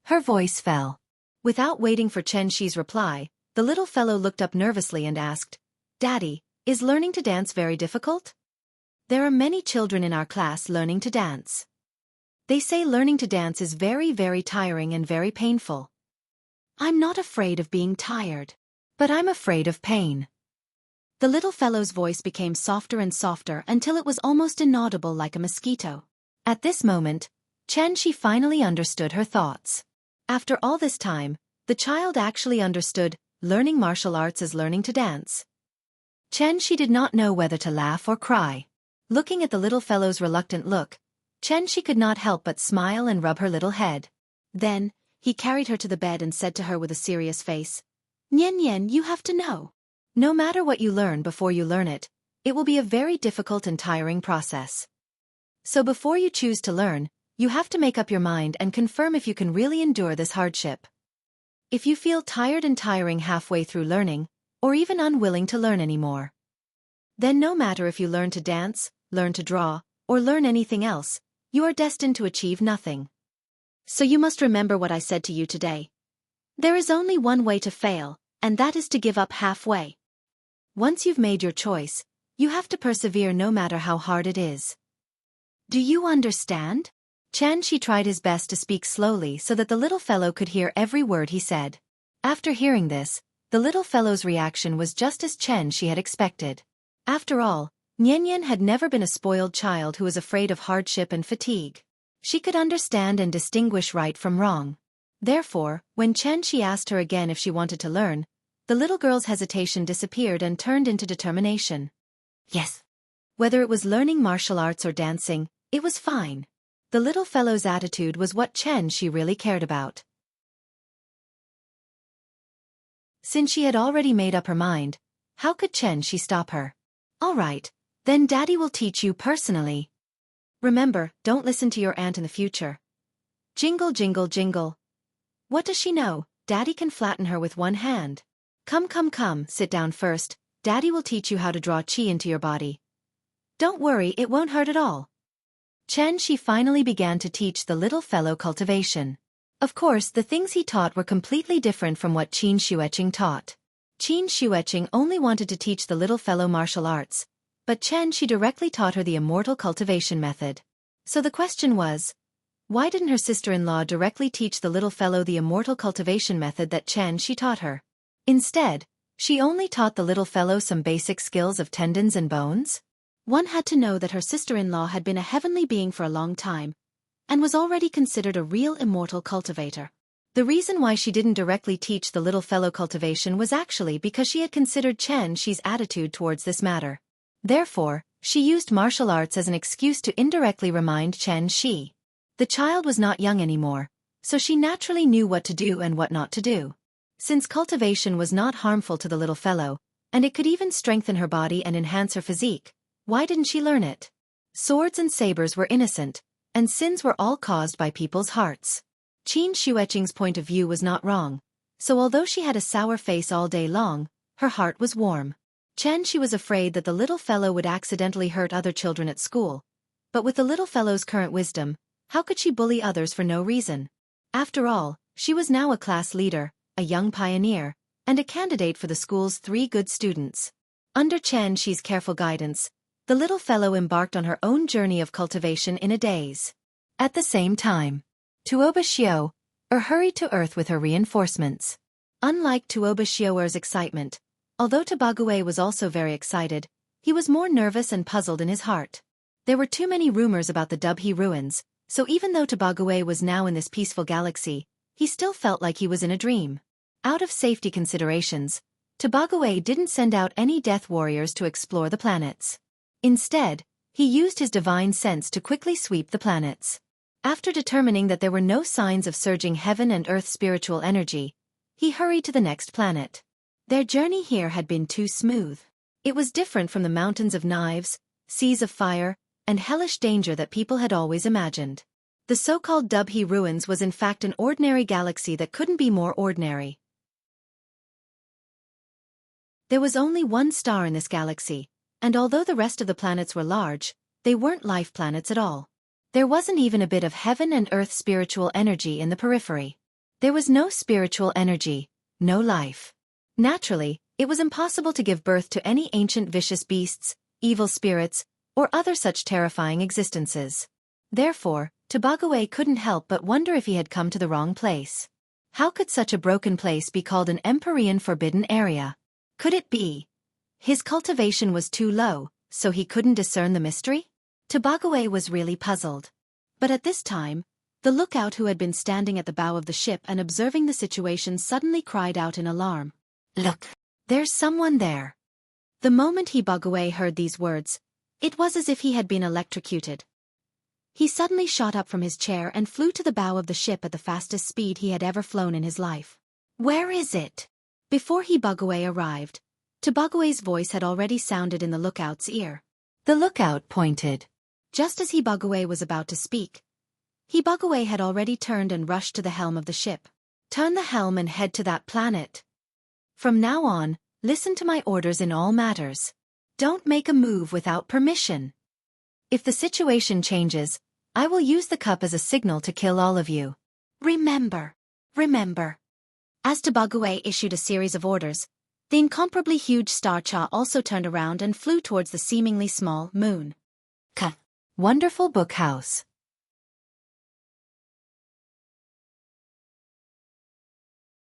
Her voice fell. Without waiting for Xianxia's reply, the little fellow looked up nervously and asked, Daddy, is learning to dance very difficult? There are many children in our class learning to dance. They say learning to dance is very, very tiring and very painful. I'm not afraid of being tired, but I'm afraid of pain. The little fellow's voice became softer and softer until it was almost inaudible like a mosquito. At this moment, Xianxia finally understood her thoughts. After all this time, the child actually understood learning martial arts as learning to dance. Xianxia did not know whether to laugh or cry. Looking at the little fellow's reluctant look, Xianxia could not help but smile and rub her little head. Then, he carried her to the bed and said to her with a serious face, Nian, you have to know. No matter what you learn before you learn it, it will be a very difficult and tiring process. So before you choose to learn, you have to make up your mind and confirm if you can really endure this hardship. If you feel tired and tiring halfway through learning, or even unwilling to learn anymore, then no matter if you learn to dance, learn to draw, or learn anything else, you are destined to achieve nothing. So you must remember what I said to you today. There is only one way to fail, and that is to give up halfway. Once you've made your choice, you have to persevere no matter how hard it is. Do you understand? Xianxia tried his best to speak slowly so that the little fellow could hear every word he said. After hearing this, the little fellow's reaction was just as Xianxia had expected. After all, Nian had never been a spoiled child who was afraid of hardship and fatigue. She could understand and distinguish right from wrong. Therefore, when Xianxia asked her again if she wanted to learn, the little girl's hesitation disappeared and turned into determination. Yes. Whether it was learning martial arts or dancing, it was fine. The little fellow's attitude was what Xianxia really cared about. Since she had already made up her mind, how could Xianxia stop her? All right, then Daddy will teach you personally. Remember, don't listen to your aunt in the future. Jingle, jingle, jingle. What does she know? Daddy can flatten her with one hand. Come, sit down first. Daddy will teach you how to draw qi into your body. Don't worry, it won't hurt at all. Xianxia finally began to teach the little fellow cultivation. Of course, the things he taught were completely different from what Qin Xueqing taught. Qin Xueqing only wanted to teach the little fellow martial arts, but Xianxia directly taught her the immortal cultivation method. So the question was, why didn't her sister-in-law directly teach the little fellow the immortal cultivation method that Xianxia taught her? Instead, she only taught the little fellow some basic skills of tendons and bones? One had to know that her sister-in-law had been a heavenly being for a long time, and was already considered a real immortal cultivator. The reason why she didn't directly teach the little fellow cultivation was actually because she had considered Xianxia's attitude towards this matter. Therefore, she used martial arts as an excuse to indirectly remind Xianxia. The child was not young anymore, so she naturally knew what to do and what not to do. Since cultivation was not harmful to the little fellow, and it could even strengthen her body and enhance her physique. Why didn't she learn it? Swords and sabers were innocent, and sins were all caused by people's hearts. Qin Shueqing's point of view was not wrong, so although she had a sour face all day long, her heart was warm. She was afraid that the little fellow would accidentally hurt other children at school, but with the little fellow's current wisdom, how could she bully others for no reason? After all, she was now a class leader, a young pioneer, and a candidate for the school's 3 good students. Under Xi's careful guidance, the little fellow embarked on her own journey of cultivation in a daze. At the same time, Tuoba Xiao hurried to Earth with her reinforcements. Unlike Tuoba Xiao's excitement, although Tobague was also very excited, he was more nervous and puzzled in his heart. There were too many rumors about the Dubhe ruins, so even though Tobague was now in this peaceful galaxy, he still felt like he was in a dream. Out of safety considerations, Tobague didn't send out any death warriors to explore the planets. Instead, he used his divine sense to quickly sweep the planets. After determining that there were no signs of surging heaven and earth spiritual energy, he hurried to the next planet. Their journey here had been too smooth. It was different from the mountains of knives, seas of fire, and hellish danger that people had always imagined. The so-called Dubhe ruins was in fact an ordinary galaxy that couldn't be more ordinary. There was only one star in this galaxy, and although the rest of the planets were large, they weren't life planets at all. There wasn't even a bit of heaven and earth spiritual energy in the periphery. There was no spiritual energy, no life. Naturally, it was impossible to give birth to any ancient vicious beasts, evil spirits, or other such terrifying existences. Therefore, Tobague couldn't help but wonder if he had come to the wrong place. How could such a broken place be called an Empyrean forbidden area? Could it be his cultivation was too low, so he couldn't discern the mystery? Tobague was really puzzled. But at this time, the lookout who had been standing at the bow of the ship and observing the situation suddenly cried out in alarm. "Look! There's someone there!" The moment Tobague heard these words, it was as if he had been electrocuted. He suddenly shot up from his chair and flew to the bow of the ship at the fastest speed he had ever flown in his life. "Where is it?" Before Tobague arrived, Tobague's voice had already sounded in the lookout's ear. The lookout pointed. Just as Tobague was about to speak, Tobague had already turned and rushed to the helm of the ship. "Turn the helm and head to that planet. From now on, listen to my orders in all matters. Don't make a move without permission. If the situation changes, I will use the cup as a signal to kill all of you. Remember, remember." As Tobague issued a series of orders, the incomparably huge Star Cha also turned around and flew towards the seemingly small moon. Wonderful Book House.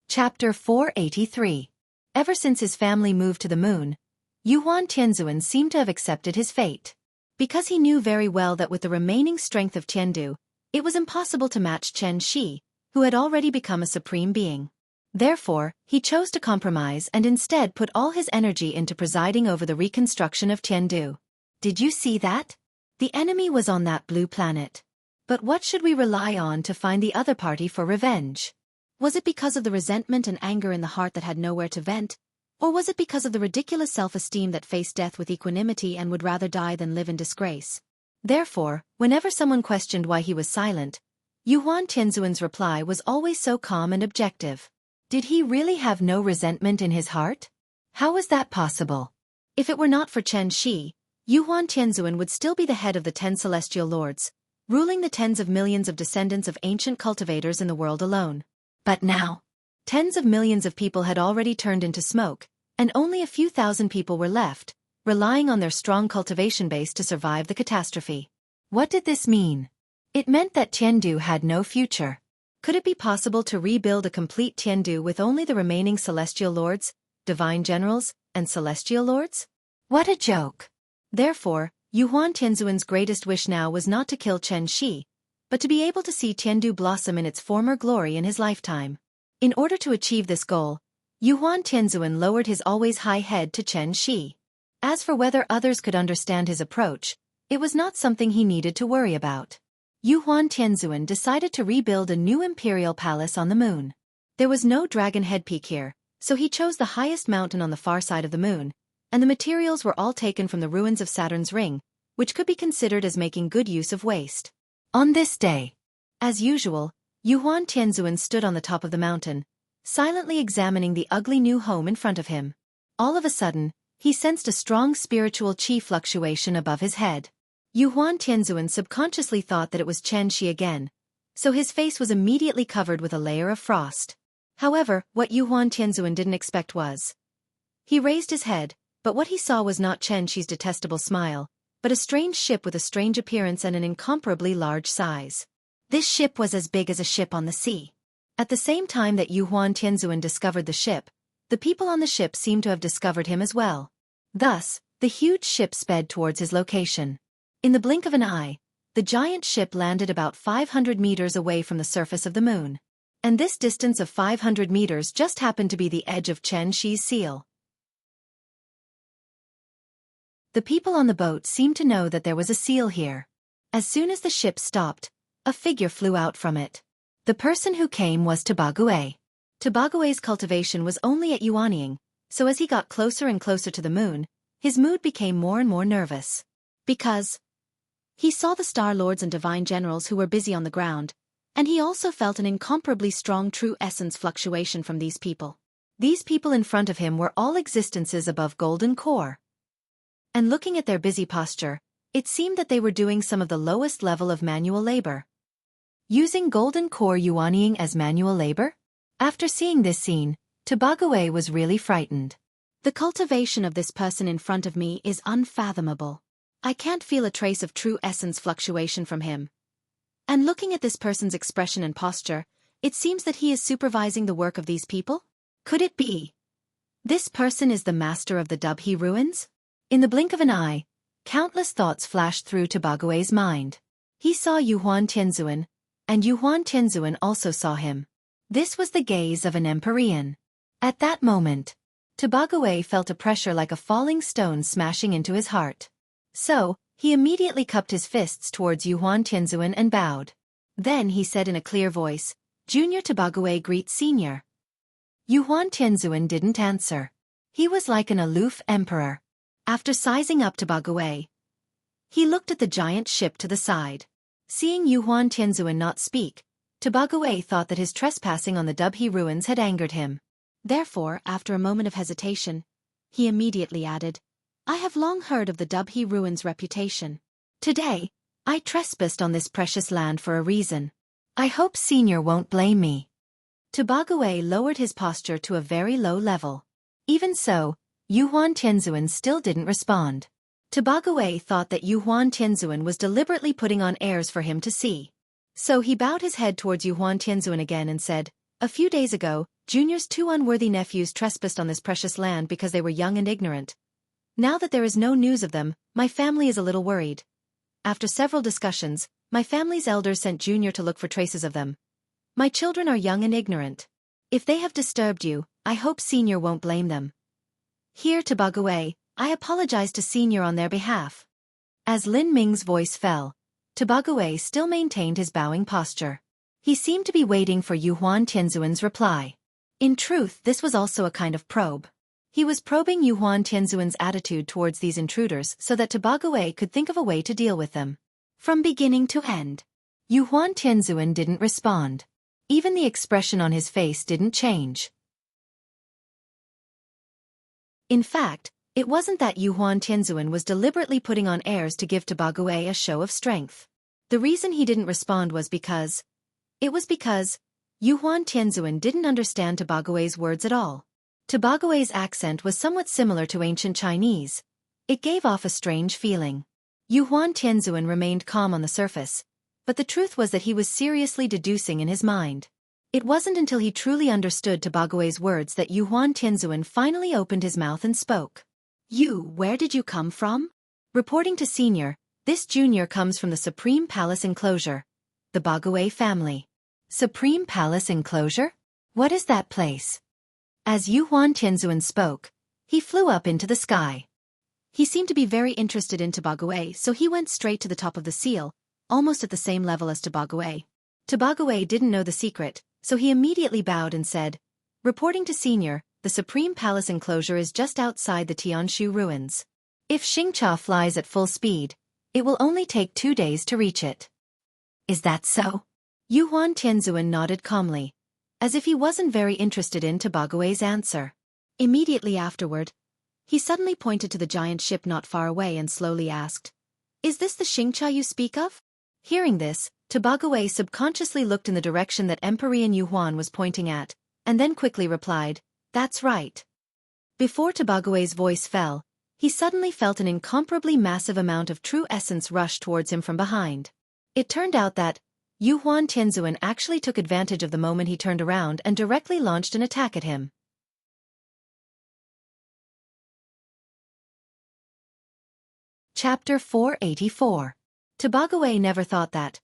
Chapter 483. Ever since his family moved to the moon, Yuan Tianzuan seemed to have accepted his fate. Because he knew very well that with the remaining strength of Tiandu, it was impossible to match Chen Shi, who had already become a supreme being. Therefore, he chose to compromise and instead put all his energy into presiding over the reconstruction of Tiandu. Did you see that? The enemy was on that blue planet. But what should we rely on to find the other party for revenge? Was it because of the resentment and anger in the heart that had nowhere to vent? Or was it because of the ridiculous self-esteem that faced death with equanimity and would rather die than live in disgrace? Therefore, whenever someone questioned why he was silent, Yuan Tianzuan's reply was always so calm and objective. Did he really have no resentment in his heart? How was that possible? If it were not for Chen Shi, Yuan Tianzuan would still be the head of the 10 celestial lords, ruling the tens of millions of descendants of ancient cultivators in the world alone. But now, tens of millions of people had already turned into smoke, and only a few thousand people were left, relying on their strong cultivation base to survive the catastrophe. What did this mean? It meant that Tiandu had no future. Could it be possible to rebuild a complete Tiandu with only the remaining celestial lords, divine generals, and celestial lords? What a joke! Therefore, Yuan Tianzuan's greatest wish now was not to kill Chen Shi, but to be able to see Tiandu blossom in its former glory in his lifetime. In order to achieve this goal, Yuan Tianzuan lowered his always high head to Chen Shi. As for whether others could understand his approach, it was not something he needed to worry about. Yuan Tianzuan decided to rebuild a new imperial palace on the moon. There was no dragon head peak here, So he chose the highest mountain on the far side of the moon, and the materials were all taken from the ruins of Saturn's ring, which could be considered as making good use of waste. On this day, as usual, Yuhuan Tianzuan stood on the top of the mountain, silently examining the ugly new home in front of him. All of a sudden, he sensed a strong spiritual qi fluctuation above his head. Yuhuan Tianzuan subconsciously thought that it was Xianxia again, so his face was immediately covered with a layer of frost. However, what Yuhuan Tianzuan didn't expect was. He raised his head, but what he saw was not Xianxia's detestable smile, but a strange ship with a strange appearance and an incomparably large size. This ship was as big as a ship on the sea. At the same time that Yuhuan Tianzuan discovered the ship, the people on the ship seemed to have discovered him as well. Thus, the huge ship sped towards his location. In the blink of an eye, the giant ship landed about 500 meters away from the surface of the moon. And this distance of 500 meters just happened to be the edge of Xianxia's seal. The people on the boat seemed to know that there was a seal here. As soon as the ship stopped, a figure flew out from it. The person who came was Tabague. Tabague's cultivation was only at Yuanying, so as he got closer and closer to the moon, his mood became more and more nervous. Because he saw the Star Lords and Divine Generals who were busy on the ground, and he also felt an incomparably strong true essence fluctuation from these people. These people in front of him were all existences above golden core. And looking at their busy posture, it seemed that they were doing some of the lowest level of manual labor. Using golden core yuanying as manual labor? After seeing this scene, Tabague was really frightened. The cultivation of this person in front of me is unfathomable. I can't feel a trace of true essence fluctuation from him. And looking at this person's expression and posture, it seems that he is supervising the work of these people? Could it be? This person is the master of the Dubhe ruins? In the blink of an eye, countless thoughts flashed through Tabague's mind. He saw Yuhuan Tianzuan, and Yuhuan Tianzuan also saw him. This was the gaze of an Empyrean. At that moment, Tabague felt a pressure like a falling stone smashing into his heart. So, he immediately cupped his fists towards Yuhuan Tianzuan and bowed. Then he said in a clear voice, "Junior Tabague greets Senior." Yuhuan Tianzuan didn't answer. He was like an aloof emperor. After sizing up Tabague, he looked at the giant ship to the side. Seeing Yuhuan Tianzuan not speak, Tabague thought that his trespassing on the Dubhe ruins had angered him. Therefore, after a moment of hesitation, he immediately added, "I have long heard of the Dubhe ruins' reputation. Today, I trespassed on this precious land for a reason. I hope Senior won't blame me." Tabague lowered his posture to a very low level. Even so, Yuhuan Tianzuan still didn't respond. Tabague thought that Yuhuan Tianzuan was deliberately putting on airs for him to see. So he bowed his head towards Yuhuan Tianzuan again and said, "A few days ago, Junior's two unworthy nephews trespassed on this precious land because they were young and ignorant. Now that there is no news of them, my family is a little worried. After several discussions, my family's elders sent Junior to look for traces of them. My children are young and ignorant. If they have disturbed you, I hope Senior won't blame them. Here, Tabague, I apologize to Senior on their behalf." As Lin Ming's voice fell, Tabague still maintained his bowing posture. He seemed to be waiting for Yuhuan Tianzuan's reply. In truth, this was also a kind of probe. He was probing Yuhuan Tianzuan's attitude towards these intruders so that Tabague could think of a way to deal with them. From beginning to end, Yuhuan Tianzuan didn't respond. Even the expression on his face didn't change. In fact, it wasn't that Yuhuan Tianzuan was deliberately putting on airs to give Tabague a show of strength. The reason he didn't respond was because Yuhuan Tianzuan didn't understand Tabague's words at all. Tabague's accent was somewhat similar to ancient Chinese. It gave off a strange feeling. Yuhuan Tianzuan remained calm on the surface, but the truth was that he was seriously deducing in his mind. It wasn't until he truly understood Tabague's words that Yuhuan Tianzuan finally opened his mouth and spoke. Where did you come from?" Reporting to Senior, this junior comes from the Supreme Palace Enclosure, the Bague family. Supreme Palace Enclosure? What is that place? As Yuhuan Tianzuan spoke, he flew up into the sky. He seemed to be very interested in Tabague, so he went straight to the top of the seal, almost at the same level as Tabague. Tabague didn't know the secret, so he immediately bowed and said, "Reporting to Senior, the Supreme Palace enclosure is just outside the Tianshu ruins. If Xianxia flies at full speed, it will only take 2 days to reach it. Is that so? Yuhuan Tianzuan nodded calmly, as if he wasn't very interested in Tobago's answer. Immediately afterward, he suddenly pointed to the giant ship not far away and slowly asked, "Is this the Xianxia you speak of?" Hearing this, Tobago subconsciously looked in the direction that Emperor Yuhuan was pointing at, and then quickly replied, "That's right." Before Tobago's voice fell, he suddenly felt an incomparably massive amount of true essence rush towards him from behind. It turned out that Yuhuan Tianzuan actually took advantage of the moment he turned around and directly launched an attack at him. Chapter 484. Tobago never thought that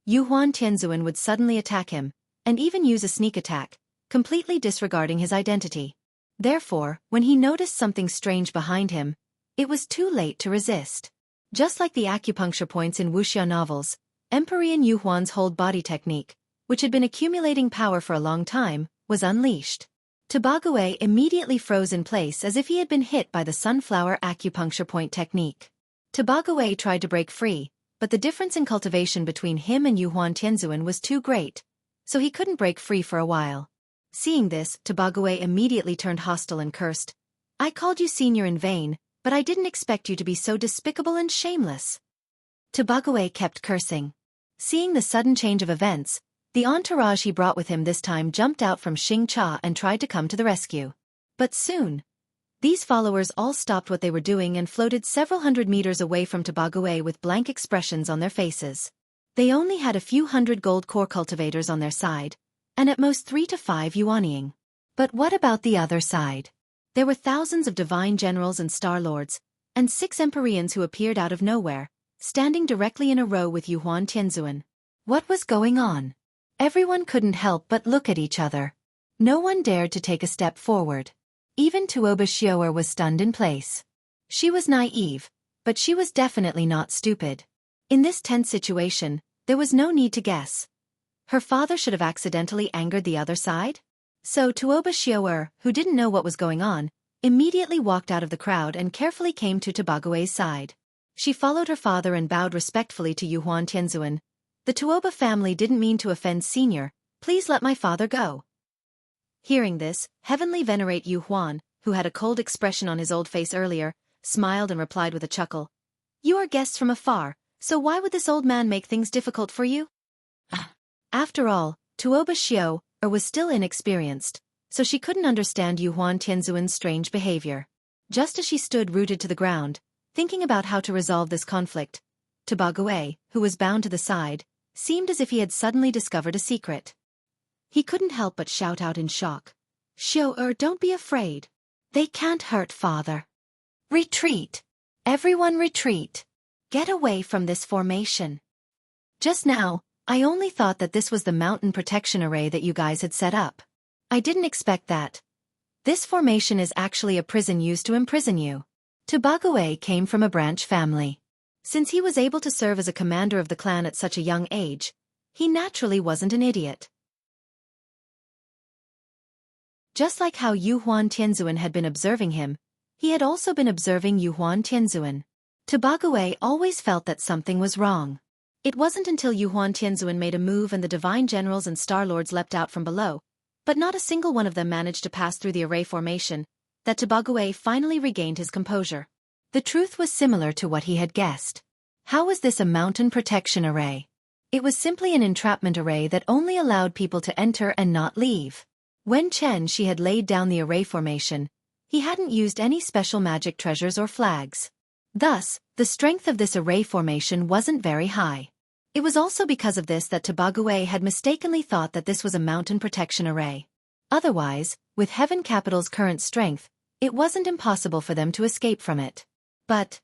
Yuhuan Tianzuan would suddenly attack him, and even use a sneak attack, completely disregarding his identity. Therefore, when he noticed something strange behind him, it was too late to resist. Just like the acupuncture points in Wuxia novels, Emperor Yuhuan's hold body technique, which had been accumulating power for a long time, was unleashed. Tobago immediately froze in place as if he had been hit by the sunflower acupuncture point technique. Tobago tried to break free, but the difference in cultivation between him and Yuhuan Tianzuan was too great, so he couldn't break free for a while. Seeing this, Tobago immediately turned hostile and cursed, "I called you senior in vain, but I didn't expect you to be so despicable and shameless." Tobago kept cursing. Seeing the sudden change of events, the entourage he brought with him this time jumped out from Xianxia and tried to come to the rescue. But soon, these followers all stopped what they were doing and floated several hundred meters away from Tobago with blank expressions on their faces. They only had a few hundred gold core cultivators on their side, and at most 3 to 5 yuanying. But what about the other side? There were thousands of divine generals and star lords, and 6 Empyreans who appeared out of nowhere, standing directly in a row with Yuhuan Tianzuan. What was going on? Everyone couldn't help but look at each other. No one dared to take a step forward. Even Tuoba Xiaoer was stunned in place. She was naive, but she was definitely not stupid. In this tense situation, there was no need to guess. Her father should have accidentally angered the other side? So Tuoba Xiaoer, who didn't know what was going on, immediately walked out of the crowd and carefully came to Tobago's side. She followed her father and bowed respectfully to Yuhuan Tianzuan. "The Tuoba family didn't mean to offend senior, please let my father go." Hearing this, Heavenly Venerate Yuhuan, who had a cold expression on his old face earlier, smiled and replied with a chuckle, "You are guests from afar, so why would this old man make things difficult for you?" After all, Tuoba Xiaoer was still inexperienced, so she couldn't understand Yuhuan Tianzuan's strange behavior. Just as she stood rooted to the ground, thinking about how to resolve this conflict, Tobago, who was bound to the side, seemed as if he had suddenly discovered a secret. He couldn't help but shout out in shock, "Xiaoer, don't be afraid. They can't hurt father. Retreat! Everyone retreat! Get away from this formation." Just now, I only thought that this was the mountain protection array that you guys had set up. I didn't expect that. This formation is actually a prison used to imprison you. Tobago came from a branch family. Since he was able to serve as a commander of the clan at such a young age, he naturally wasn't an idiot. Just like how Yuhuan Tianzuan had been observing him, he had also been observing Yuhuan Tianzuan. Tobago always felt that something was wrong. It wasn't until Yuhuan Tianzuan made a move and the divine generals and star lords leapt out from below, but not a single one of them managed to pass through the array formation, that Tobago finally regained his composure. The truth was similar to what he had guessed. How was this a mountain protection array? It was simply an entrapment array that only allowed people to enter and not leave. When Xianxia had laid down the array formation, he hadn't used any special magic treasures or flags. Thus, the strength of this array formation wasn't very high. It was also because of this that Tobago had mistakenly thought that this was a mountain protection array. Otherwise, with Heaven Capital's current strength, it wasn't impossible for them to escape from it. But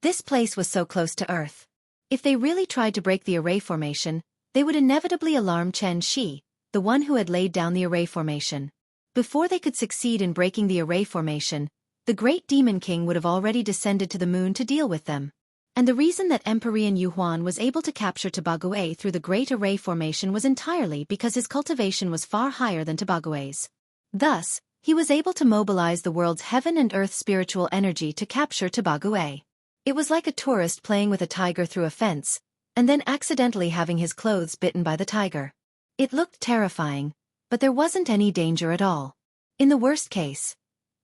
this place was so close to Earth. If they really tried to break the array formation, they would inevitably alarm Xianxia, the one who had laid down the array formation. Before they could succeed in breaking the array formation, the great Demon King would have already descended to the moon to deal with them. And the reason that Emperor Yuhuan was able to capture Tobago through the great array formation was entirely because his cultivation was far higher than Tobago's. Thus, he was able to mobilize the world's heaven and earth spiritual energy to capture Tobague. It was like a tourist playing with a tiger through a fence, and then accidentally having his clothes bitten by the tiger. It looked terrifying, but there wasn't any danger at all. In the worst case,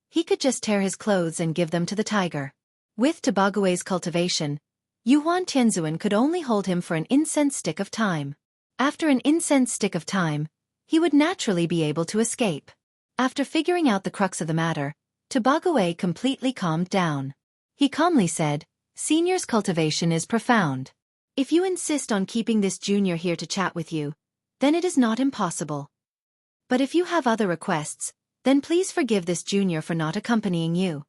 he could just tear his clothes and give them to the tiger. With Tobague's cultivation, Yuhuan Tianzuan could only hold him for an incense stick of time. After an incense stick of time, he would naturally be able to escape. After figuring out the crux of the matter, Tobague completely calmed down. He calmly said, "Senior's cultivation is profound. If you insist on keeping this junior here to chat with you, then it is not impossible. But if you have other requests, then please forgive this junior for not accompanying you."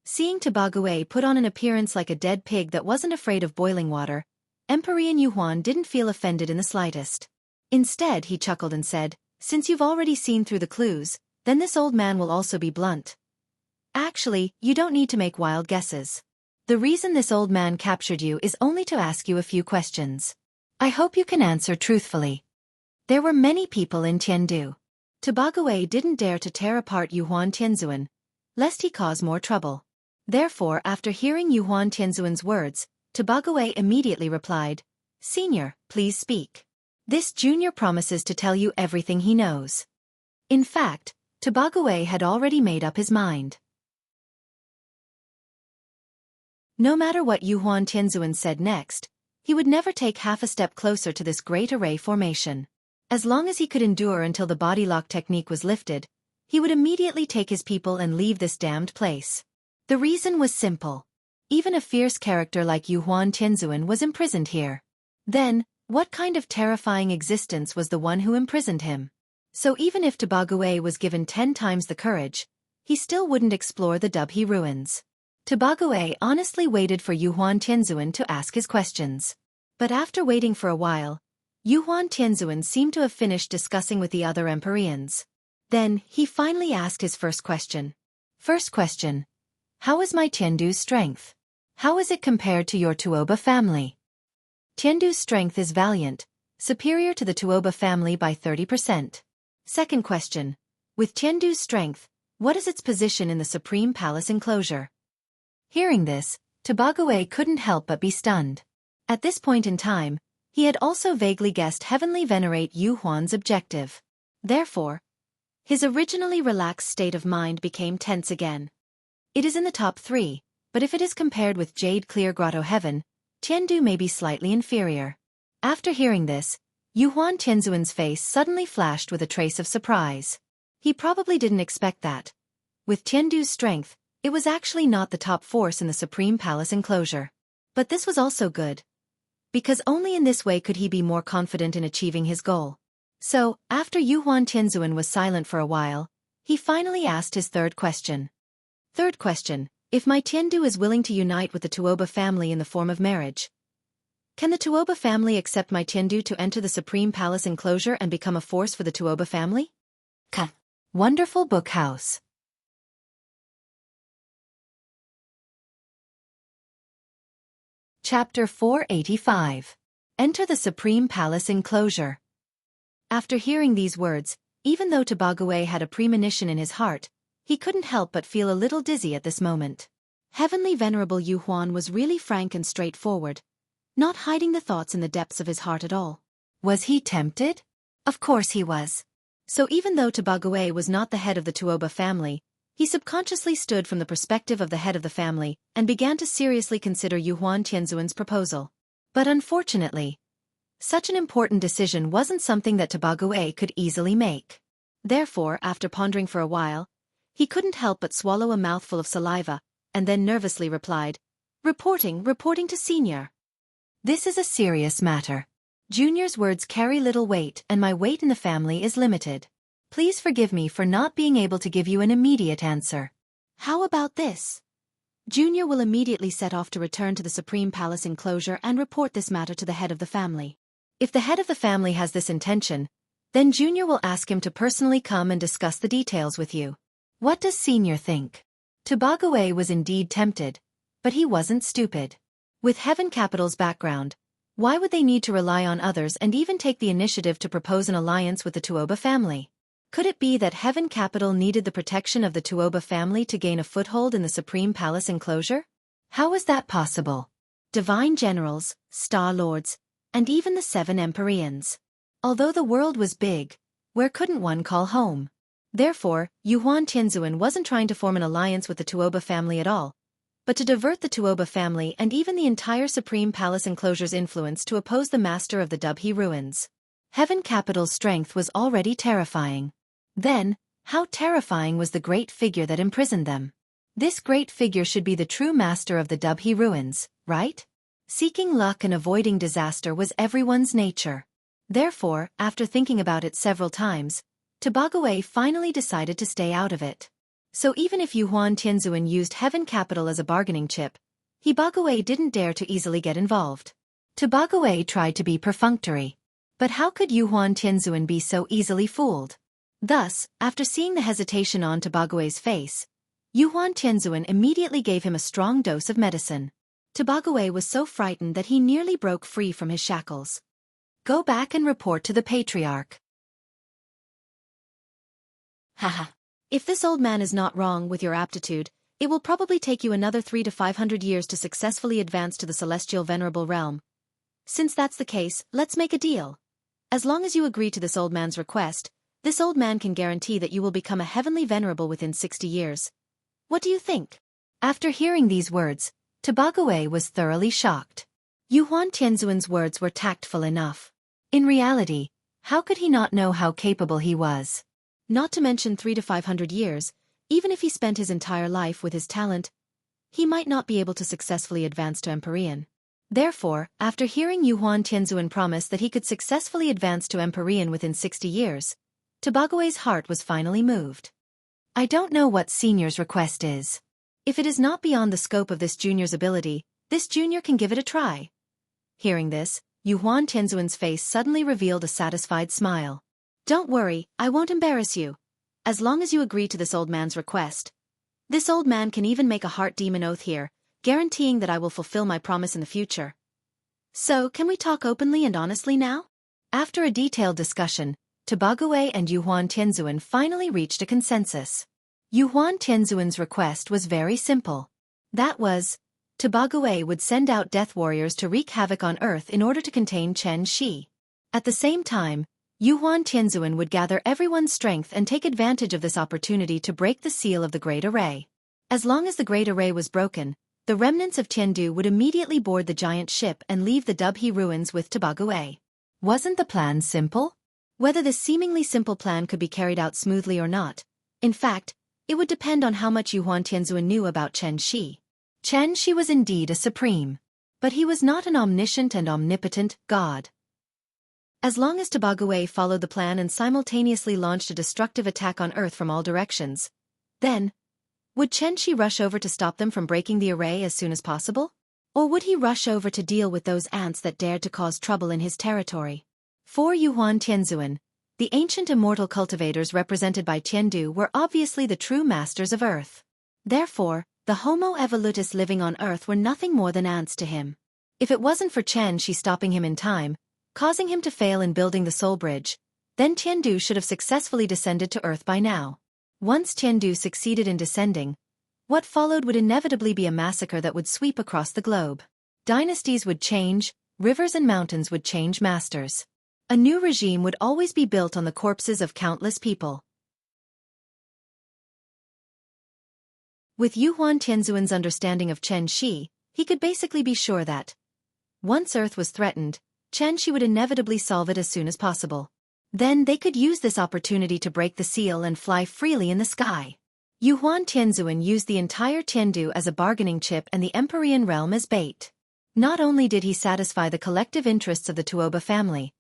Seeing Tobague put on an appearance like a dead pig that wasn't afraid of boiling water, Emperor Yuhuan didn't feel offended in the slightest. Instead, he chuckled and said, "Since you've already seen through the clues, then this old man will also be blunt. Actually, you don't need to make wild guesses. The reason this old man captured you is only to ask you a few questions. I hope you can answer truthfully." There were many people in Tiandu. Tobague didn't dare to tear apart Yuhuan Tianzuan, lest he cause more trouble. Therefore, after hearing Yuhuan Tianzuan's words, Tobague immediately replied, "Senior, please speak. This junior promises to tell you everything he knows." In fact, Tobague had already made up his mind. No matter what Yuhuan Tianzuan said next, he would never take half a step closer to this great array formation. As long as he could endure until the body lock technique was lifted, he would immediately take his people and leave this damned place. The reason was simple. Even a fierce character like Yuhuan Tianzuan was imprisoned here. Then, what kind of terrifying existence was the one who imprisoned him? So even if Tobague was given 10 times the courage, he still wouldn't explore the Dubhe ruins. Tobague honestly waited for Yuhuan Tianzuan to ask his questions. But after waiting for a while, Yuhuan Tianzuan seemed to have finished discussing with the other Empyreans. Then, he finally asked his first question. "First question. How is my Tiandu's strength? How is it compared to your Tuoba family?" "Tiandu's strength is valiant, superior to the Tuoba family by 30%. Second question. With Tiandu's strength, what is its position in the Supreme Palace enclosure?" Hearing this, Tobague couldn't help but be stunned. At this point in time, he had also vaguely guessed Heavenly Venerate Yuhuan's objective. Therefore, his originally relaxed state of mind became tense again. It is in the top 3, but if it is compared with Jade Clear Grotto Heaven, Tiandu may be slightly inferior. After hearing this, Yuhuan Tianzuan's face suddenly flashed with a trace of surprise. He probably didn't expect that. With Tiandu's strength, it was actually not the top force in the Supreme Palace enclosure. But this was also good, because only in this way could he be more confident in achieving his goal. So, after Yuhuan Tianzuan was silent for a while, he finally asked his third question. Third question. If my Tiandu is willing to unite with the Tuoba family in the form of marriage, can the Tuoba family accept my Tiandu to enter the Supreme Palace enclosure and become a force for the Tuoba family? Wonderful Book House. Chapter 485. Enter the Supreme Palace enclosure. After hearing these words, even though Tobague had a premonition in his heart, he couldn't help but feel a little dizzy at this moment. Heavenly Venerable Yuhuan was really frank and straightforward, not hiding the thoughts in the depths of his heart at all. Was he tempted? Of course he was. So even though Tobague was not the head of the Tuoba family, he subconsciously stood from the perspective of the head of the family and began to seriously consider Yuhuan Tianzuan's proposal. But unfortunately, such an important decision wasn't something that Tobague could easily make. Therefore, after pondering for a while, he couldn't help but swallow a mouthful of saliva, and then nervously replied, reporting to Senior. This is a serious matter. Junior's words carry little weight and my weight in the family is limited. Please forgive me for not being able to give you an immediate answer. How about this? Junior will immediately set off to return to the Supreme Palace enclosure and report this matter to the head of the family. If the head of the family has this intention, then Junior will ask him to personally come and discuss the details with you. What does Senior think? Tobague was indeed tempted, but he wasn't stupid. With Heaven Capital's background, why would they need to rely on others and even take the initiative to propose an alliance with the Tuoba family? Could it be that Heaven Capital needed the protection of the Tuoba family to gain a foothold in the Supreme Palace enclosure? How was that possible? Divine generals, star lords, and even the 7 Empyreans. Although the world was big, where couldn't one call home? Therefore, Yuhuan Tianzuan wasn't trying to form an alliance with the Tuoba family at all, but to divert the Tuoba family and even the entire Supreme Palace enclosure's influence to oppose the master of the Dubhe ruins. Heaven Capital's strength was already terrifying. Then, how terrifying was the great figure that imprisoned them? This great figure should be the true master of the Dubhe ruins, right? Seeking luck and avoiding disaster was everyone's nature. Therefore, after thinking about it several times, Tobagaway finally decided to stay out of it. So even if Yuhuan Tianzuan used Heaven Capital as a bargaining chip, Tobagaway didn't dare to easily get involved. Tobagaway tried to be perfunctory. But how could Yuhuan Tianzuan be so easily fooled? Thus, after seeing the hesitation on Tobagaway's face, Yuhuan Tianzuan immediately gave him a strong dose of medicine. Tobagaway was so frightened that he nearly broke free from his shackles. Go back and report to the patriarch. Haha. If this old man is not wrong with your aptitude, it will probably take you another 300 to 500 years to successfully advance to the celestial venerable realm. Since that's the case, let's make a deal. As long as you agree to this old man's request, this old man can guarantee that you will become a heavenly venerable within 60 years. What do you think? After hearing these words, Tobagaway was thoroughly shocked. Yuhuan Tianzuan's words were tactful enough. In reality, how could he not know how capable he was? Not to mention 300 to 500 years, even if he spent his entire life with his talent, he might not be able to successfully advance to Empyrean. Therefore, after hearing Yuhuan Tianzuan promise that he could successfully advance to Empyrean within 60 years, Tobagaway's heart was finally moved. I don't know what senior's request is. If it is not beyond the scope of this junior's ability, this junior can give it a try. Hearing this, Yuhuan Tianzuan's face suddenly revealed a satisfied smile. Don't worry, I won't embarrass you. As long as you agree to this old man's request. This old man can even make a heart demon oath here, guaranteeing that I will fulfill my promise in the future. So, can we talk openly and honestly now? After a detailed discussion, Tobagaway and Yuhuan Tianzuan finally reached a consensus. Yuhuan Tianzuan's request was very simple. That was, Tobagaway would send out death warriors to wreak havoc on Earth in order to contain Chen Shi. At the same time, Yuhuan Tianzuan would gather everyone's strength and take advantage of this opportunity to break the seal of the Great Array. As long as the Great Array was broken, the remnants of Tiandu would immediately board the giant ship and leave the Dubhe ruins with Tobagaway. Wasn't the plan simple? Whether this seemingly simple plan could be carried out smoothly or not, in fact, it would depend on how much Yuhuan Tianzuan knew about Chen Shi. Chen Shi was indeed a supreme. But he was not an omniscient and omnipotent god. As long as Tobagaway followed the plan and simultaneously launched a destructive attack on Earth from all directions, then, would Chen Shi rush over to stop them from breaking the array as soon as possible? Or would he rush over to deal with those ants that dared to cause trouble in his territory? For Yuhuan Tianzuan, the ancient immortal cultivators represented by Tiandu were obviously the true masters of Earth. Therefore, the Homo evolutus living on Earth were nothing more than ants to him. If it wasn't for Chen Shi stopping him in time, causing him to fail in building the Soul Bridge, then Tiandu should have successfully descended to Earth by now. Once Tiandu succeeded in descending, what followed would inevitably be a massacre that would sweep across the globe. Dynasties would change, rivers and mountains would change masters. A new regime would always be built on the corpses of countless people. With Yuhuan Tianzuan's understanding of Chen Shi, he could basically be sure that, once Earth was threatened, Chen Shi would inevitably solve it as soon as possible. Then they could use this opportunity to break the seal and fly freely in the sky. Yuhuan Tianzuan used the entire Tiandu as a bargaining chip and the Empyrean realm as bait. Not only did he satisfy the collective interests of the Tuoba family,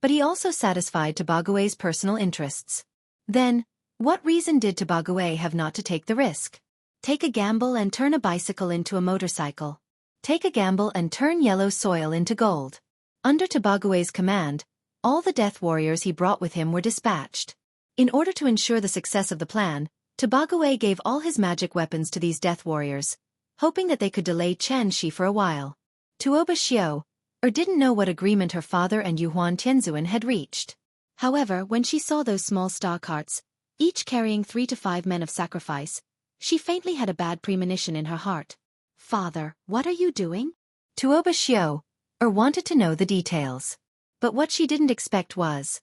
but he also satisfied Tobagaway's personal interests. Then, what reason did Tobagaway have not to take the risk? Take a gamble and turn a bicycle into a motorcycle. Take a gamble and turn yellow soil into gold. Under Tobagaway's command, all the death warriors he brought with him were dispatched. In order to ensure the success of the plan, Tobagaway gave all his magic weapons to these death warriors, hoping that they could delay Chen Shi for a while. Tuoba Xiao, didn't know what agreement her father and Yuhuan Tianzuan had reached. However, when she saw those small star carts, each carrying 3 to 5 men of sacrifice, she faintly had a bad premonition in her heart. "Father, what are you doing?" Tuoba Xiao wanted to know the details. But what she didn't expect was,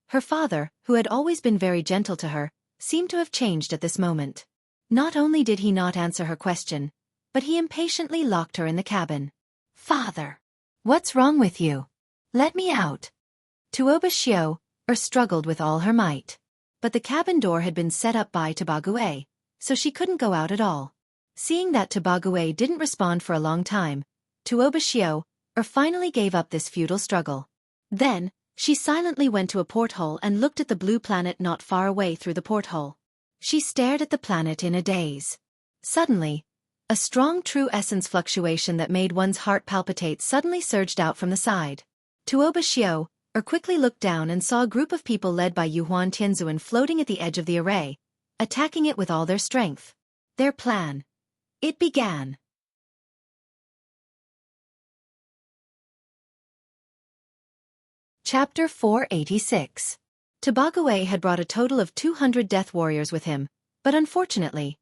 her father, who had always been very gentle to her, seemed to have changed at this moment. Not only did he not answer her question, but he impatiently locked her in the cabin. "Father! What's wrong with you? Let me out!" Tuoba Xiao struggled with all her might. But the cabin door had been set up by Tobague, so she couldn't go out at all. Seeing that Tobague didn't respond for a long time, Tuoba Xiao finally gave up this futile struggle. Then, she silently went to a porthole and looked at the blue planet not far away through the porthole. She stared at the planet in a daze. Suddenly, a strong true essence fluctuation that made one's heart palpitate suddenly surged out from the side. Tuoba Xiao quickly looked down and saw a group of people led by Yuhuan Tianzuan floating at the edge of the array, attacking it with all their strength. Their plan. It began. Chapter 486. Tobague had brought a total of 200 death warriors with him, but unfortunately,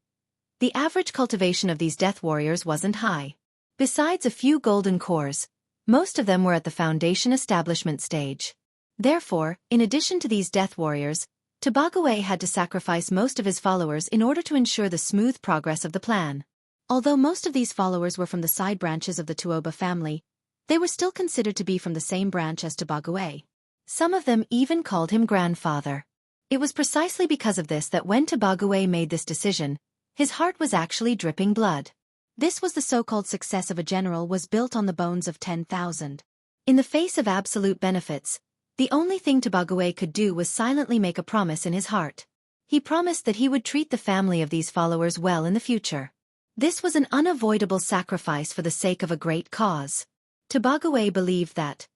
the average cultivation of these death warriors wasn't high. Besides a few golden cores, most of them were at the foundation establishment stage. Therefore, in addition to these death warriors, Tobague had to sacrifice most of his followers in order to ensure the smooth progress of the plan. Although most of these followers were from the side branches of the Tuoba family, they were still considered to be from the same branch as Tobague. Some of them even called him grandfather. It was precisely because of this that when Tobague made this decision, his heart was actually dripping blood. This was the so-called success of a general was built on the bones of 10,000. In the face of absolute benefits, the only thing Tobague could do was silently make a promise in his heart. He promised that he would treat the family of these followers well in the future. This was an unavoidable sacrifice for the sake of a great cause. Tobague believed that,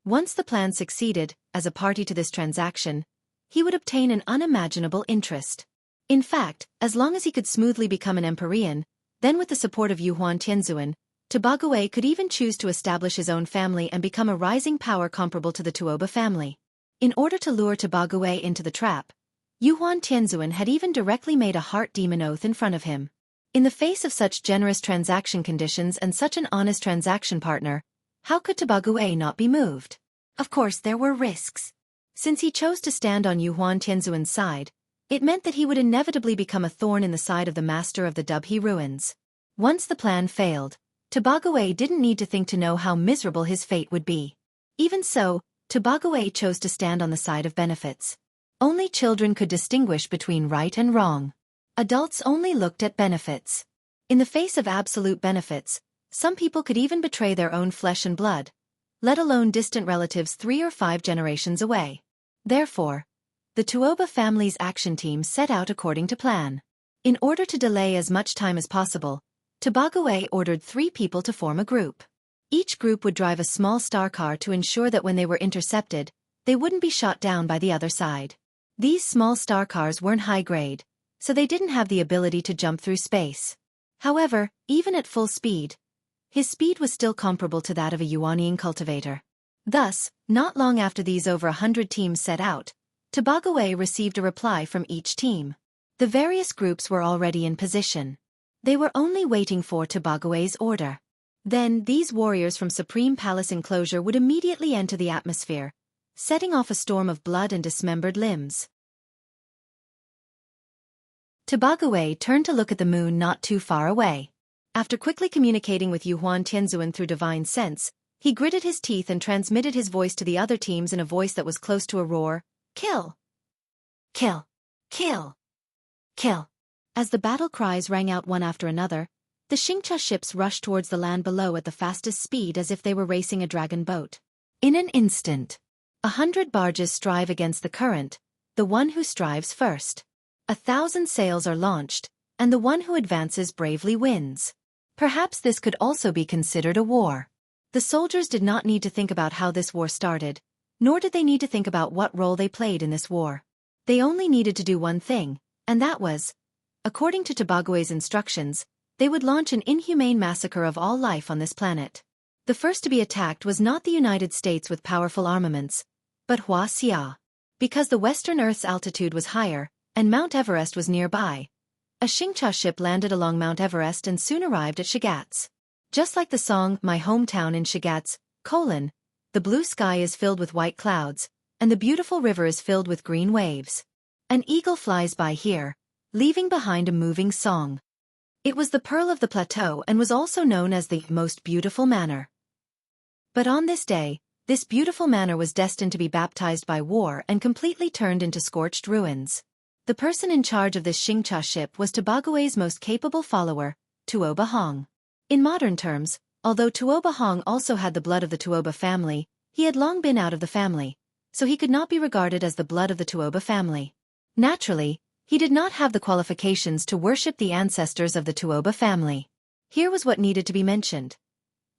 once the plan succeeded, as a party to this transaction, he would obtain an unimaginable interest. In fact, as long as he could smoothly become an Empyrean, then with the support of Yuhuan Tianzuan, Tobague could even choose to establish his own family and become a rising power comparable to the Tuoba family. In order to lure Tobague into the trap, Yuhuan Tianzuan had even directly made a heart demon oath in front of him. In the face of such generous transaction conditions and such an honest transaction partner, how could Tobague not be moved? Of course there were risks. Since he chose to stand on Yuhuan Tianzuan's side, it meant that he would inevitably become a thorn in the side of the master of the Dubhe ruins. Once the plan failed, Tobague didn't need to think to know how miserable his fate would be. Even so, Tobague chose to stand on the side of benefits. Only children could distinguish between right and wrong. Adults only looked at benefits. In the face of absolute benefits, some people could even betray their own flesh and blood, let alone distant relatives 3 or 5 generations away. Therefore, the Tuoba family's action team set out according to plan. In order to delay as much time as possible, Tobague ordered 3 people to form a group. Each group would drive a small star car to ensure that when they were intercepted, they wouldn't be shot down by the other side. These small star cars weren't high grade, so they didn't have the ability to jump through space. However, even at full speed, his speed was still comparable to that of a Yuanian cultivator. Thus, not long after these over 100 teams set out, Tobague received a reply from each team. The various groups were already in position. They were only waiting for Tobague's order. Then these warriors from Supreme Palace enclosure would immediately enter the atmosphere, setting off a storm of blood and dismembered limbs. Tobague turned to look at the moon not too far away. After quickly communicating with Yuhuan Tianzuan through divine sense, he gritted his teeth and transmitted his voice to the other teams in a voice that was close to a roar. Kill! Kill! Kill! Kill! As the battle cries rang out one after another, the Xianxia ships rushed towards the land below at the fastest speed as if they were racing a dragon boat. In an instant, 100 barges strive against the current, the one who strives first. 1,000 sails are launched, and the one who advances bravely wins. Perhaps this could also be considered a war. The soldiers did not need to think about how this war started, nor did they need to think about what role they played in this war. They only needed to do one thing, and that was, according to Tobague's instructions, they would launch an inhumane massacre of all life on this planet. The first to be attacked was not the United States with powerful armaments, but Wuxia. Because the Western Earth's altitude was higher, and Mount Everest was nearby, a Xianxia ship landed along Mount Everest and soon arrived at Shigatse. Just like the song My Hometown in Shigatse, the blue sky is filled with white clouds, and the beautiful river is filled with green waves. An eagle flies by here, leaving behind a moving song. It was the pearl of the plateau and was also known as the most beautiful manor. But on this day, this beautiful manor was destined to be baptized by war and completely turned into scorched ruins. The person in charge of this Xianxia ship was Tobague's most capable follower, Tuoba Hong. In modern terms, although Tuoba Hong also had the blood of the Tuoba family, he had long been out of the family, so he could not be regarded as the blood of the Tuoba family. Naturally, he did not have the qualifications to worship the ancestors of the Tuoba family. Here was what needed to be mentioned.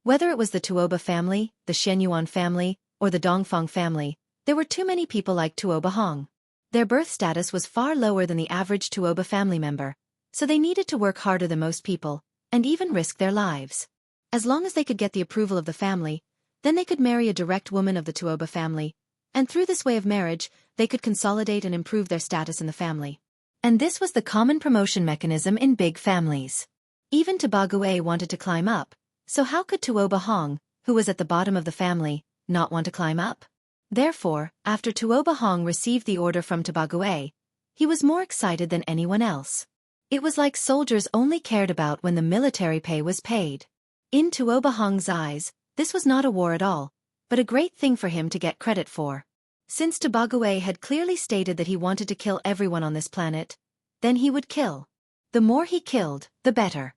Whether it was the Tuoba family, the Shenyuan family, or the Dongfang family, there were too many people like Tuoba Hong. Their birth status was far lower than the average Tuoba family member, so they needed to work harder than most people, and even risk their lives. As long as they could get the approval of the family, then they could marry a direct woman of the Tuoba family, and through this way of marriage, they could consolidate and improve their status in the family. And this was the common promotion mechanism in big families. Even Tobague wanted to climb up, so how could Tuoba Hong, who was at the bottom of the family, not want to climb up? Therefore, after Tuoba Hong received the order from Tobague, he was more excited than anyone else. It was like soldiers only cared about when the military pay was paid. In Tuoba Hong's eyes, this was not a war at all, but a great thing for him to get credit for. Since Tobague had clearly stated that he wanted to kill everyone on this planet, then he would kill. The more he killed, the better.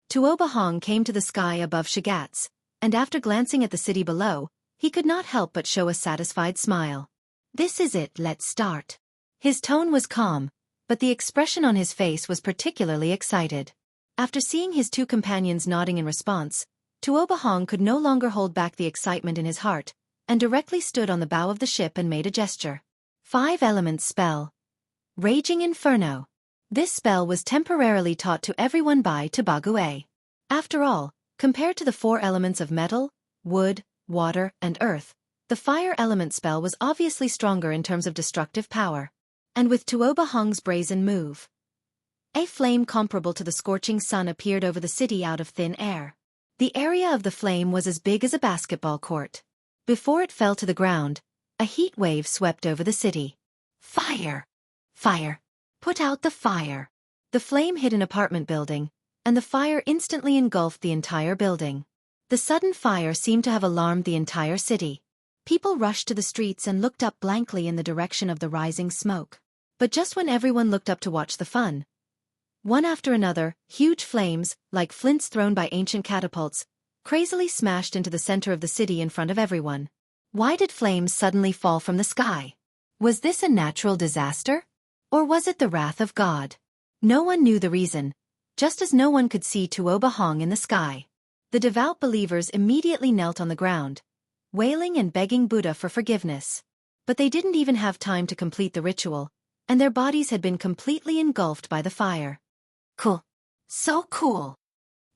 Tuoba Hong came to the sky above Shigatse, and after glancing at the city below, he could not help but show a satisfied smile. This is it, let's start. His tone was calm, but the expression on his face was particularly excited. After seeing his two companions nodding in response, Tuoba Hong could no longer hold back the excitement in his heart, and directly stood on the bow of the ship and made a gesture. 5 elements spell. Raging Inferno. This spell was temporarily taught to everyone by Tobague. After all, compared to the 4 elements of metal, wood, water, and earth, the fire element spell was obviously stronger in terms of destructive power. And with Tuoba Hong's brazen move, a flame comparable to the scorching sun appeared over the city out of thin air. The area of the flame was as big as a basketball court. Before it fell to the ground, a heat wave swept over the city. Fire! Fire! Put out the fire! The flame hit an apartment building, and the fire instantly engulfed the entire building. The sudden fire seemed to have alarmed the entire city. People rushed to the streets and looked up blankly in the direction of the rising smoke. But just when everyone looked up to watch the fun, one after another, huge flames, like flints thrown by ancient catapults, crazily smashed into the center of the city in front of everyone. Why did flames suddenly fall from the sky? Was this a natural disaster? Or was it the wrath of God? No one knew the reason, just as no one could see Tuoba Hong in the sky. The devout believers immediately knelt on the ground, wailing and begging Buddha for forgiveness. But they didn't even have time to complete the ritual, and their bodies had been completely engulfed by the fire. Cool. So cool.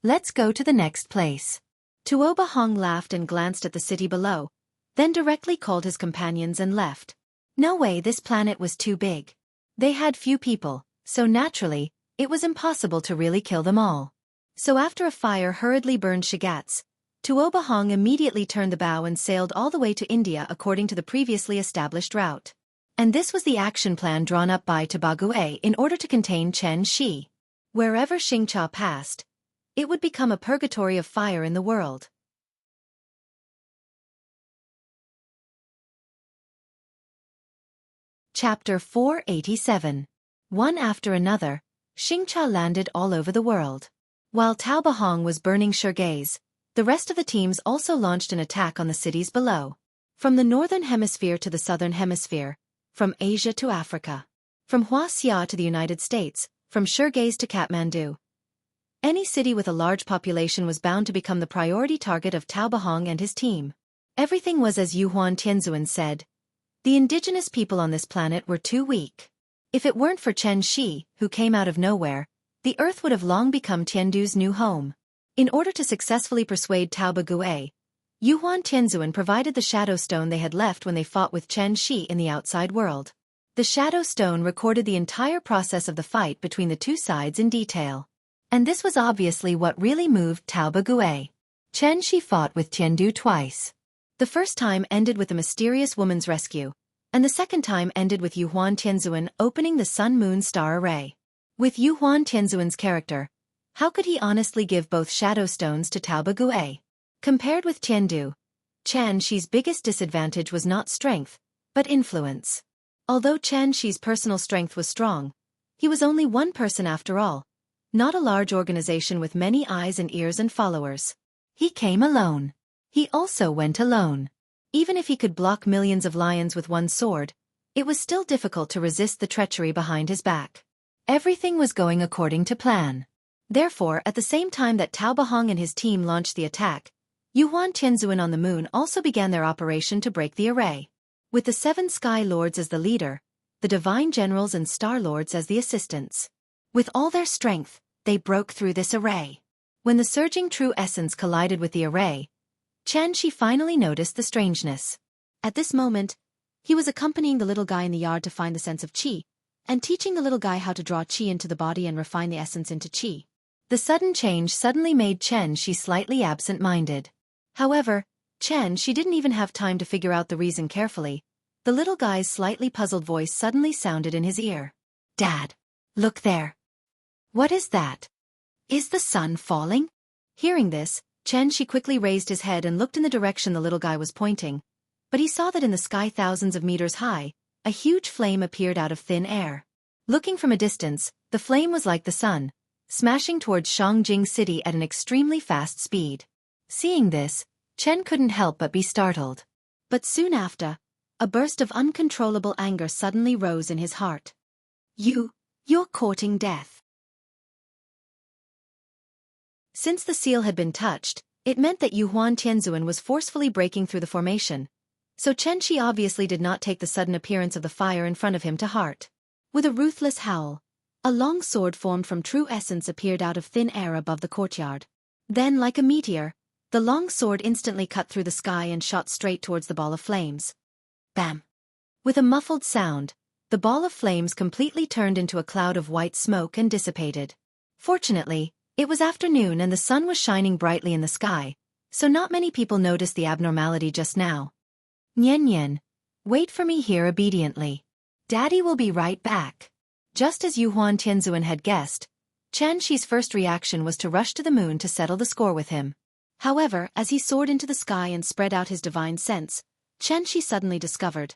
Let's go to the next place. Tuoba Hong laughed and glanced at the city below, then directly called his companions and left. No way, this planet was too big. They had few people, so naturally, it was impossible to really kill them all. So after a fire hurriedly burned Shigatse, Tuoba Hong immediately turned the bow and sailed all the way to India according to the previously established route. And this was the action plan drawn up by Tobague in order to contain Chen Shi. Wherever Xianxia passed, it would become a purgatory of fire in the world. Chapter 487. One after another, Xianxia landed all over the world. While Tuoba Hong was burning Shigatse, the rest of the teams also launched an attack on the cities below. From the northern hemisphere to the southern hemisphere, from Asia to Africa, from Wuxia to the United States, from Shigatse to Kathmandu. Any city with a large population was bound to become the priority target of Tuoba Hong and his team. Everything was as Yuhuan Tianzuan said. The indigenous people on this planet were too weak. If it weren't for Chen Shi, who came out of nowhere, the earth would have long become Tiandu's new home. In order to successfully persuade Tobague, Yuan Tianzuan provided the shadow stone they had left when they fought with Chen Shi in the outside world. The shadow stone recorded the entire process of the fight between the two sides in detail. And this was obviously what really moved Tao Bagui. Chen Shi fought with Tiandu twice. The first time ended with the mysterious woman's rescue, and the second time ended with Yuan Tianzuan opening the Sun-Moon Star Array. With Yuan Tianzuan's character, how could he honestly give both shadow stones to Tao Bagui? Compared with Tiandu, Chen Shi's biggest disadvantage was not strength, but influence. Although Chen Shi's personal strength was strong, he was only one person after all, not a large organization with many eyes and ears and followers. He came alone. He also went alone. Even if he could block millions of lions with one sword, it was still difficult to resist the treachery behind his back. Everything was going according to plan. Therefore, at the same time that Tao Bahong and his team launched the attack, Yuan Tianzuan on the moon also began their operation to break the array. With the 7 Sky Lords as the leader, the Divine Generals and Star Lords as the assistants. With all their strength, they broke through this array. When the surging true essence collided with the array, Chen Shi finally noticed the strangeness. At this moment, he was accompanying the little guy in the yard to find the sense of qi, and teaching the little guy how to draw qi into the body and refine the essence into qi. The sudden change suddenly made Chen Shi slightly absent-minded. However, Chen Shi didn't even have time to figure out the reason carefully. The little guy's slightly puzzled voice suddenly sounded in his ear. "Dad, look there." "What is that? Is the sun falling?" Hearing this, Chen Shi quickly raised his head and looked in the direction the little guy was pointing, but he saw that in the sky thousands of meters high, a huge flame appeared out of thin air. Looking from a distance, the flame was like the sun, smashing towards Shangjing City at an extremely fast speed. Seeing this, Chen couldn't help but be startled. But soon after, a burst of uncontrollable anger suddenly rose in his heart. You're courting death." Since the seal had been touched, it meant that Yuan Tianzuan was forcefully breaking through the formation, so Chen Shi obviously did not take the sudden appearance of the fire in front of him to heart. With a ruthless howl, a long sword formed from true essence appeared out of thin air above the courtyard. Then, like a meteor, the long sword instantly cut through the sky and shot straight towards the ball of flames. Bam! With a muffled sound, the ball of flames completely turned into a cloud of white smoke and dissipated. Fortunately, it was afternoon and the sun was shining brightly in the sky, so not many people noticed the abnormality just now. "Nian Nian, wait for me here obediently. Daddy will be right back." Just as Yuan Tianzuan had guessed, Chen Shi's first reaction was to rush to the moon to settle the score with him. However, as he soared into the sky and spread out his divine sense, Chen Shi suddenly discovered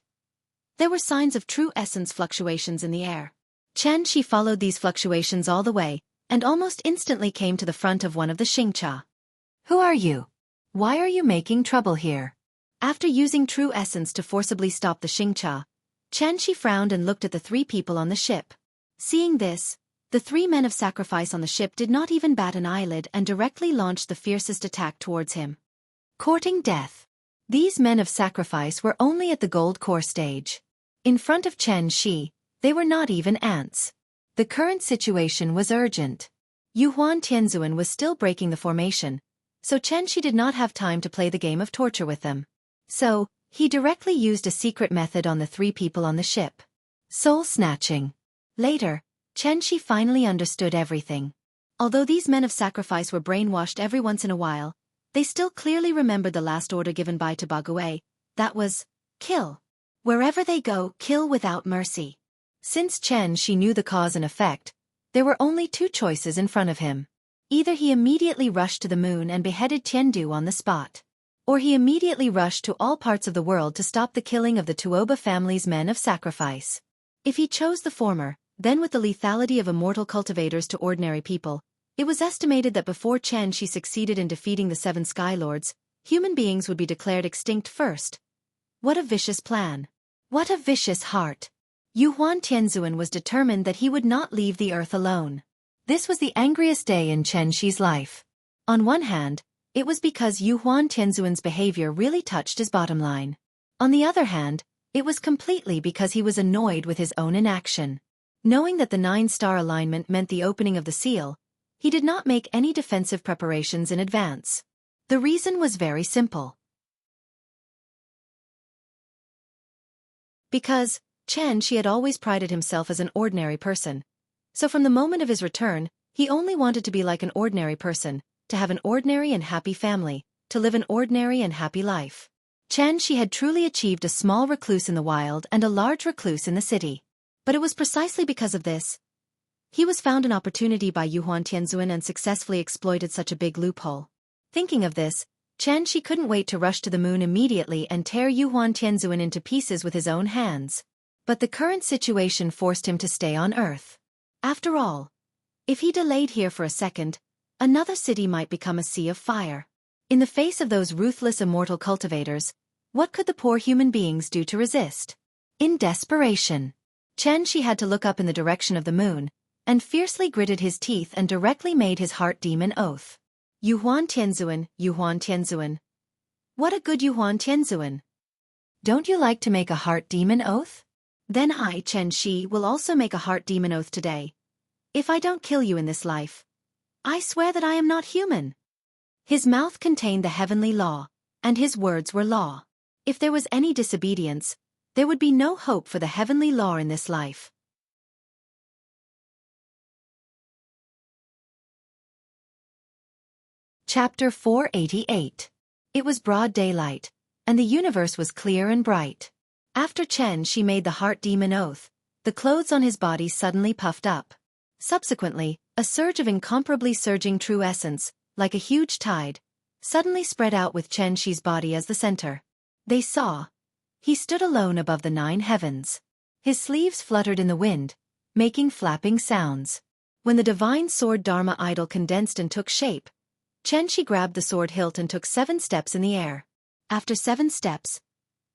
there were signs of true essence fluctuations in the air. Chen Shi followed these fluctuations all the way, and almost instantly came to the front of one of the Xianxia. "Who are you? Why are you making trouble here?" After using true essence to forcibly stop the Xianxia, Chen Shi frowned and looked at the 3 people on the ship. Seeing this, the 3 men of sacrifice on the ship did not even bat an eyelid and directly launched the fiercest attack towards him. Courting death. These men of sacrifice were only at the gold core stage. In front of Chen Shi, they were not even ants. The current situation was urgent. Yuan Tianzuan was still breaking the formation, so Chen Shi did not have time to play the game of torture with them. So, he directly used a secret method on the 3 people on the ship. Soul snatching. Later, Chen Shi finally understood everything. Although these men of sacrifice were brainwashed every once in a while, they still clearly remembered the last order given by Bagui, that was, kill. Wherever they go, kill without mercy. Since Chen Shi knew the cause and effect, there were only 2 choices in front of him. Either he immediately rushed to the moon and beheaded Tiandu on the spot, or he immediately rushed to all parts of the world to stop the killing of the Tuoba family's men of sacrifice. If he chose the former, then with the lethality of immortal cultivators to ordinary people, it was estimated that before Chen Shi succeeded in defeating the 7 Sky Lords, human beings would be declared extinct first. What a vicious plan. What a vicious heart. Yuan Tianzuan was determined that he would not leave the earth alone. This was the angriest day in Chen Shi's life. On one hand, it was because Yuan Tianzuan's behavior really touched his bottom line. On the other hand, it was completely because he was annoyed with his own inaction. Knowing that the 9-star alignment meant the opening of the seal, he did not make any defensive preparations in advance. The reason was very simple. Because, Xianxia had always prided himself as an ordinary person. So from the moment of his return, he only wanted to be like an ordinary person, to have an ordinary and happy family, to live an ordinary and happy life. Xianxia had truly achieved a small recluse in the wild and a large recluse in the city. But it was precisely because of this. He was found an opportunity by Yuhuan Tianzuan and successfully exploited such a big loophole. Thinking of this, Xianxia couldn't wait to rush to the moon immediately and tear Yuhuan Tianzuan into pieces with his own hands. But the current situation forced him to stay on Earth. After all, if he delayed here for a second, another city might become a sea of fire. In the face of those ruthless immortal cultivators, what could the poor human beings do to resist? In desperation, Xianxia had to look up in the direction of the moon, and fiercely gritted his teeth and directly made his heart demon oath. Yuhuan Tianzuan, Yuhuan Tianzuan. What a good Yuhuan Tianzuan! Don't you like to make a heart demon oath? Then I, Xianxia, will also make a heart demon oath today. If I don't kill you in this life, I swear that I am not human. His mouth contained the heavenly law, and his words were law. If there was any disobedience, there would be no hope for the heavenly law in this life. Chapter 488. It was broad daylight, and the universe was clear and bright. After Xianxia made the heart demon oath, the clothes on his body suddenly puffed up. Subsequently, a surge of incomparably surging true essence, like a huge tide, suddenly spread out with Xianxia's body as the center. They saw. He stood alone above the 9 heavens. His sleeves fluttered in the wind, making flapping sounds. When the divine sword Dharma idol condensed and took shape, Xianxia grabbed the sword hilt and took 7 steps in the air. After 7 steps,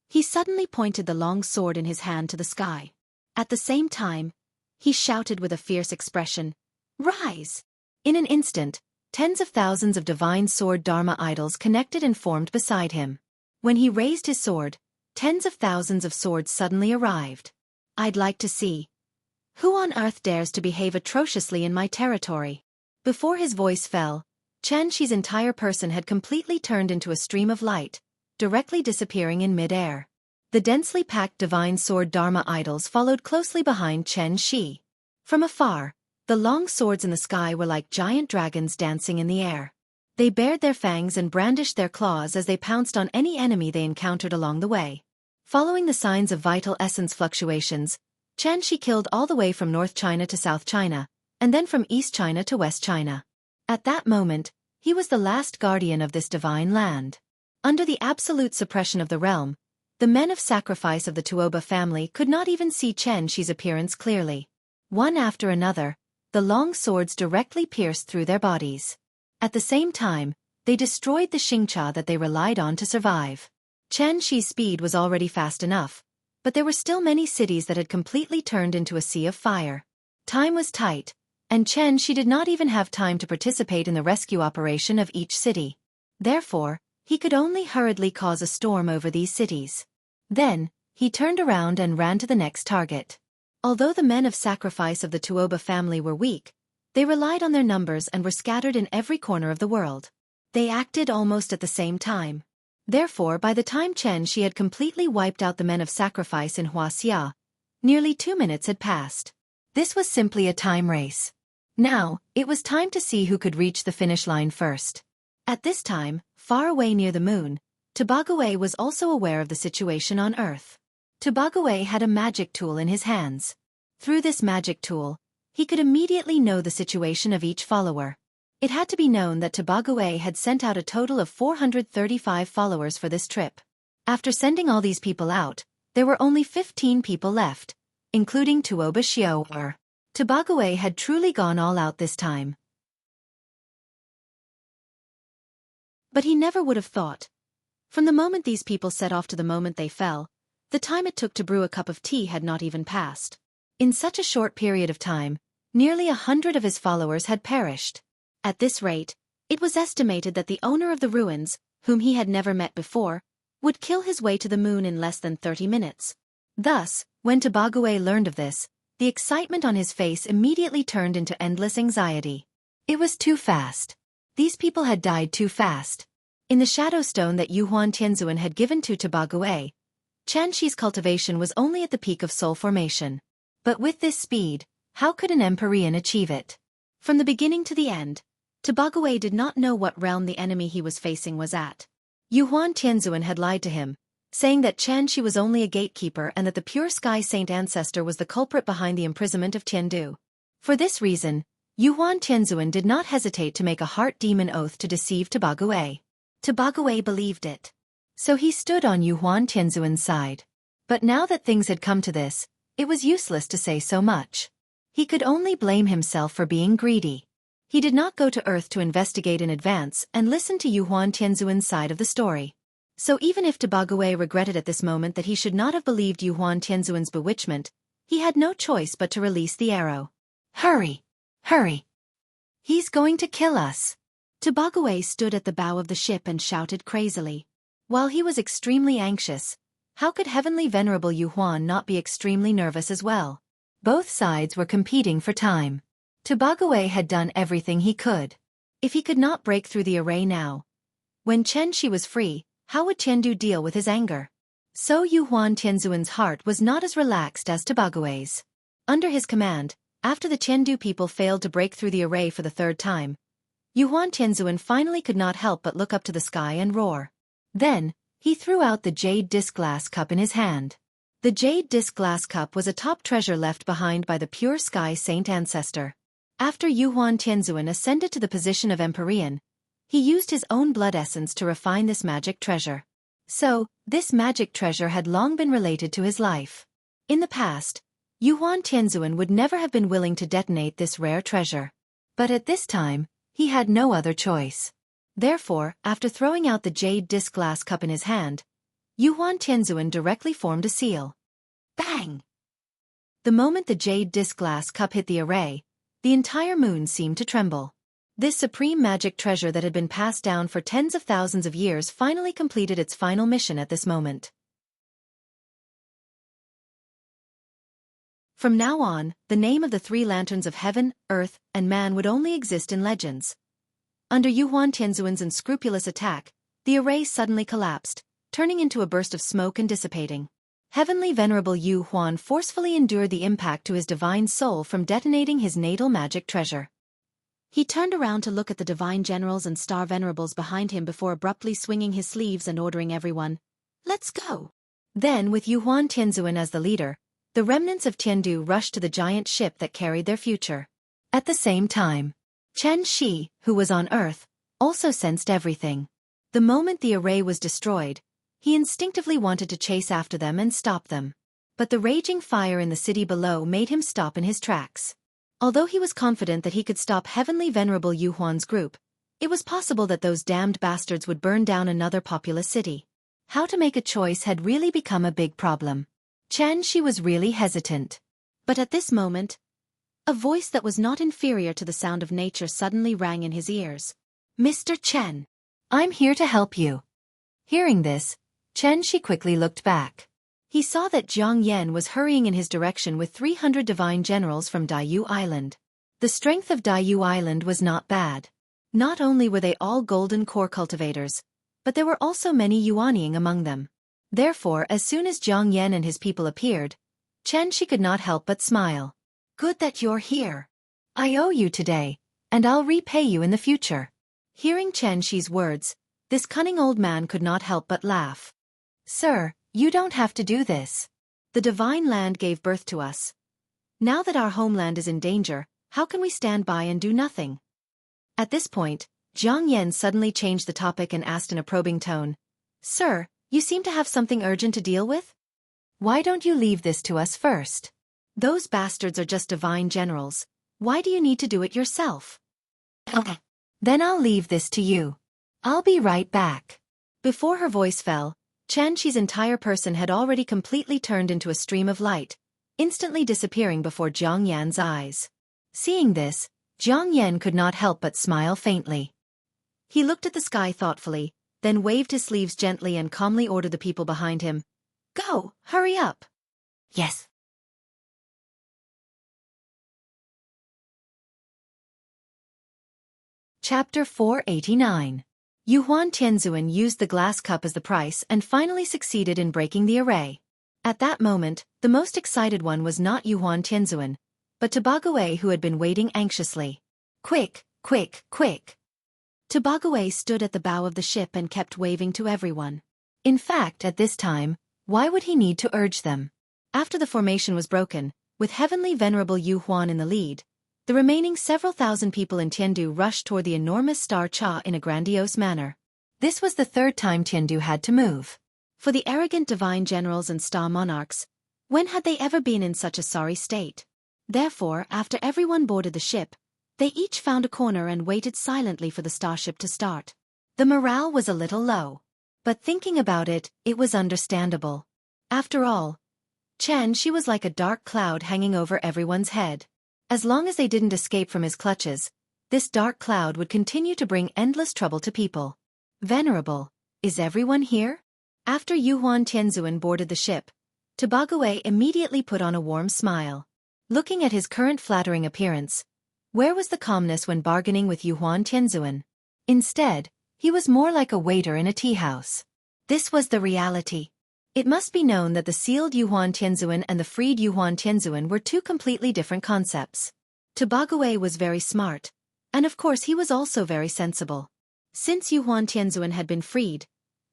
he suddenly pointed the long sword in his hand to the sky. At the same time, he shouted with a fierce expression, "Rise!" In an instant, tens of thousands of divine sword Dharma idols connected and formed beside him. When he raised his sword, tens of thousands of swords suddenly arrived. I'd like to see. Who on earth dares to behave atrociously in my territory? Before his voice fell, Xianxia's entire person had completely turned into a stream of light, directly disappearing in mid-air. The densely packed divine sword Dharma idols followed closely behind Xianxia. From afar, the long swords in the sky were like giant dragons dancing in the air. They bared their fangs and brandished their claws as they pounced on any enemy they encountered along the way. Following the signs of vital essence fluctuations, Xianxia killed all the way from North China to South China, and then from East China to West China. At that moment, he was the last guardian of this divine land. Under the absolute suppression of the realm, the men of sacrifice of the Tuoba family could not even see Xianxia's appearance clearly. One after another, the long swords directly pierced through their bodies. At the same time, they destroyed the Xianxia that they relied on to survive. Xianxia's speed was already fast enough, but there were still many cities that had completely turned into a sea of fire. Time was tight, and Xianxia did not even have time to participate in the rescue operation of each city. Therefore, he could only hurriedly cause a storm over these cities. Then, he turned around and ran to the next target. Although the men of sacrifice of the Tuoba family were weak, they relied on their numbers and were scattered in every corner of the world. They acted almost at the same time. Therefore, by the time Xianxia had completely wiped out the men of sacrifice in Wuxia, nearly 2 minutes had passed. This was simply a time race. Now, it was time to see who could reach the finish line first. At this time, far away near the moon, Tobagaway was also aware of the situation on Earth. Tobagaway had a magic tool in his hands. Through this magic tool, he could immediately know the situation of each follower. It had to be known that Tobagaway had sent out a total of 435 followers for this trip. After sending all these people out, there were only 15 people left, including Tuoba Xiao. Tobagaway had truly gone all out this time. But he never would have thought. From the moment these people set off to the moment they fell, the time it took to brew a cup of tea had not even passed. In such a short period of time, nearly 100 of his followers had perished. At this rate, it was estimated that the owner of the ruins, whom he had never met before, would kill his way to the moon in less than 30 minutes. Thus, when Tobagaway learned of this, the excitement on his face immediately turned into endless anxiety. It was too fast. These people had died too fast. In the shadow stone that Yuhuan Tianzuan had given to Tobagaway, Xianxi's cultivation was only at the peak of soul formation. But with this speed, how could an Empyrean achieve it? From the beginning to the end, Tobagaway did not know what realm the enemy he was facing was at. Yuhuan Tianzuan had lied to him, saying that Xianxi was only a gatekeeper and that the pure sky saint ancestor was the culprit behind the imprisonment of Tiandu. For this reason, Yuhuan Tianzuan did not hesitate to make a heart demon oath to deceive Tobagaway. Tobagaway believed it. So he stood on Yuhuan Tianzuan's side. But now that things had come to this, it was useless to say so much. He could only blame himself for being greedy. He did not go to Earth to investigate in advance and listen to Yuhuan Tianzuan's side of the story. So even if Tobagaway regretted at this moment that he should not have believed Yuhuan Tianzuan's bewitchment, he had no choice but to release the arrow. Hurry! Hurry! He's going to kill us! Tobagaway stood at the bow of the ship and shouted crazily. While he was extremely anxious, how could Heavenly Venerable Yuhuan not be extremely nervous as well? Both sides were competing for time. Tobagaway had done everything he could. If he could not break through the array now, when Xianxi was free, how would Tiandu deal with his anger? So Yuhuan Tianzuan's heart was not as relaxed as Tobagaway's. Under his command, after the Tiandu people failed to break through the array for the third time, Yuhuan Tianzuan finally could not help but look up to the sky and roar. Then, he threw out the jade disc glass cup in his hand. The jade disc glass cup was a top treasure left behind by the pure sky saint ancestor. After Yuhuan Tianzuan ascended to the position of Empyrean, he used his own blood essence to refine this magic treasure. So, this magic treasure had long been related to his life. In the past, Yuhuan Tianzuan would never have been willing to detonate this rare treasure. But at this time, he had no other choice. Therefore, after throwing out the jade disc glass cup in his hand, Yuhuan Tianzuan directly formed a seal. Bang! The moment the jade disc glass cup hit the array, the entire moon seemed to tremble. This supreme magic treasure that had been passed down for tens of thousands of years finally completed its final mission at this moment. From now on, the name of the three lanterns of heaven, earth, and man would only exist in legends. Under Yuhuan Tianzuan's unscrupulous attack, the array suddenly collapsed, turning into a burst of smoke and dissipating. Heavenly Venerable Yuhuan forcefully endured the impact to his divine soul from detonating his natal magic treasure. He turned around to look at the divine generals and star venerables behind him before abruptly swinging his sleeves and ordering everyone, "Let's go!" Then, with Yuhuan Tianzuan as the leader, the remnants of Tiandu rushed to the giant ship that carried their future. At the same time, Xianxi, who was on Earth, also sensed everything. The moment the array was destroyed, he instinctively wanted to chase after them and stop them. But the raging fire in the city below made him stop in his tracks. Although he was confident that he could stop Heavenly Venerable Yuhuan's group, it was possible that those damned bastards would burn down another populous city. How to make a choice had really become a big problem. Xianxi was really hesitant. But at this moment, a voice that was not inferior to the sound of nature suddenly rang in his ears. "Mr. Chen, I'm here to help you." Hearing this, Xianxi quickly looked back. He saw that Jiang Yan was hurrying in his direction with 300 divine generals from Daiyu Island. The strength of Daiyu Island was not bad. Not only were they all golden core cultivators, but there were also many Yuanying among them. Therefore, as soon as Jiang Yan and his people appeared, Xianxi could not help but smile. "Good that you're here. I owe you today, and I'll repay you in the future." Hearing Xianxi's words, this cunning old man could not help but laugh. "Sir, you don't have to do this. The divine land gave birth to us. Now that our homeland is in danger, how can we stand by and do nothing?" At this point, Jiang Yan suddenly changed the topic and asked in a probing tone, "Sir, you seem to have something urgent to deal with? Why don't you leave this to us first? Those bastards are just divine generals. Why do you need to do it yourself?" "Okay. Then I'll leave this to you. I'll be right back." Before her voice fell, Xianxi's entire person had already completely turned into a stream of light, instantly disappearing before Jiang Yan's eyes. Seeing this, Jiang Yan could not help but smile faintly. He looked at the sky thoughtfully, then waved his sleeves gently and calmly ordered the people behind him, "Go, hurry up." "Yes." Chapter 489. Yuhuan Tianzuan used the glass cup as the price and finally succeeded in breaking the array. At that moment, the most excited one was not Yuan Tianzuan, but Tobagaway, who had been waiting anxiously. Quick, quick, quick! Tobagaway stood at the bow of the ship and kept waving to everyone. In fact, at this time, why would he need to urge them? After the formation was broken, with Heavenly Venerable Yu Huan in the lead, the remaining several thousand people in Tiandu rushed toward the enormous star Cha in a grandiose manner. This was the third time Tiandu had to move. For the arrogant divine generals and star monarchs, when had they ever been in such a sorry state? Therefore, after everyone boarded the ship, they each found a corner and waited silently for the starship to start. The morale was a little low. But thinking about it, it was understandable. After all, Xianxia was like a dark cloud hanging over everyone's head. As long as they didn't escape from his clutches, this dark cloud would continue to bring endless trouble to people. Venerable, is everyone here? After Yuan Tianzuan boarded the ship, Tobagaway immediately put on a warm smile. Looking at his current flattering appearance, where was the calmness when bargaining with Yuan Tianzuan? Instead, he was more like a waiter in a tea house. This was the reality. It must be known that the sealed Yuan Tianzuan and the freed Yuan Tianzuan were two completely different concepts. Tobagaway was very smart, and of course he was also very sensible. Since Yuan Tianzuan had been freed,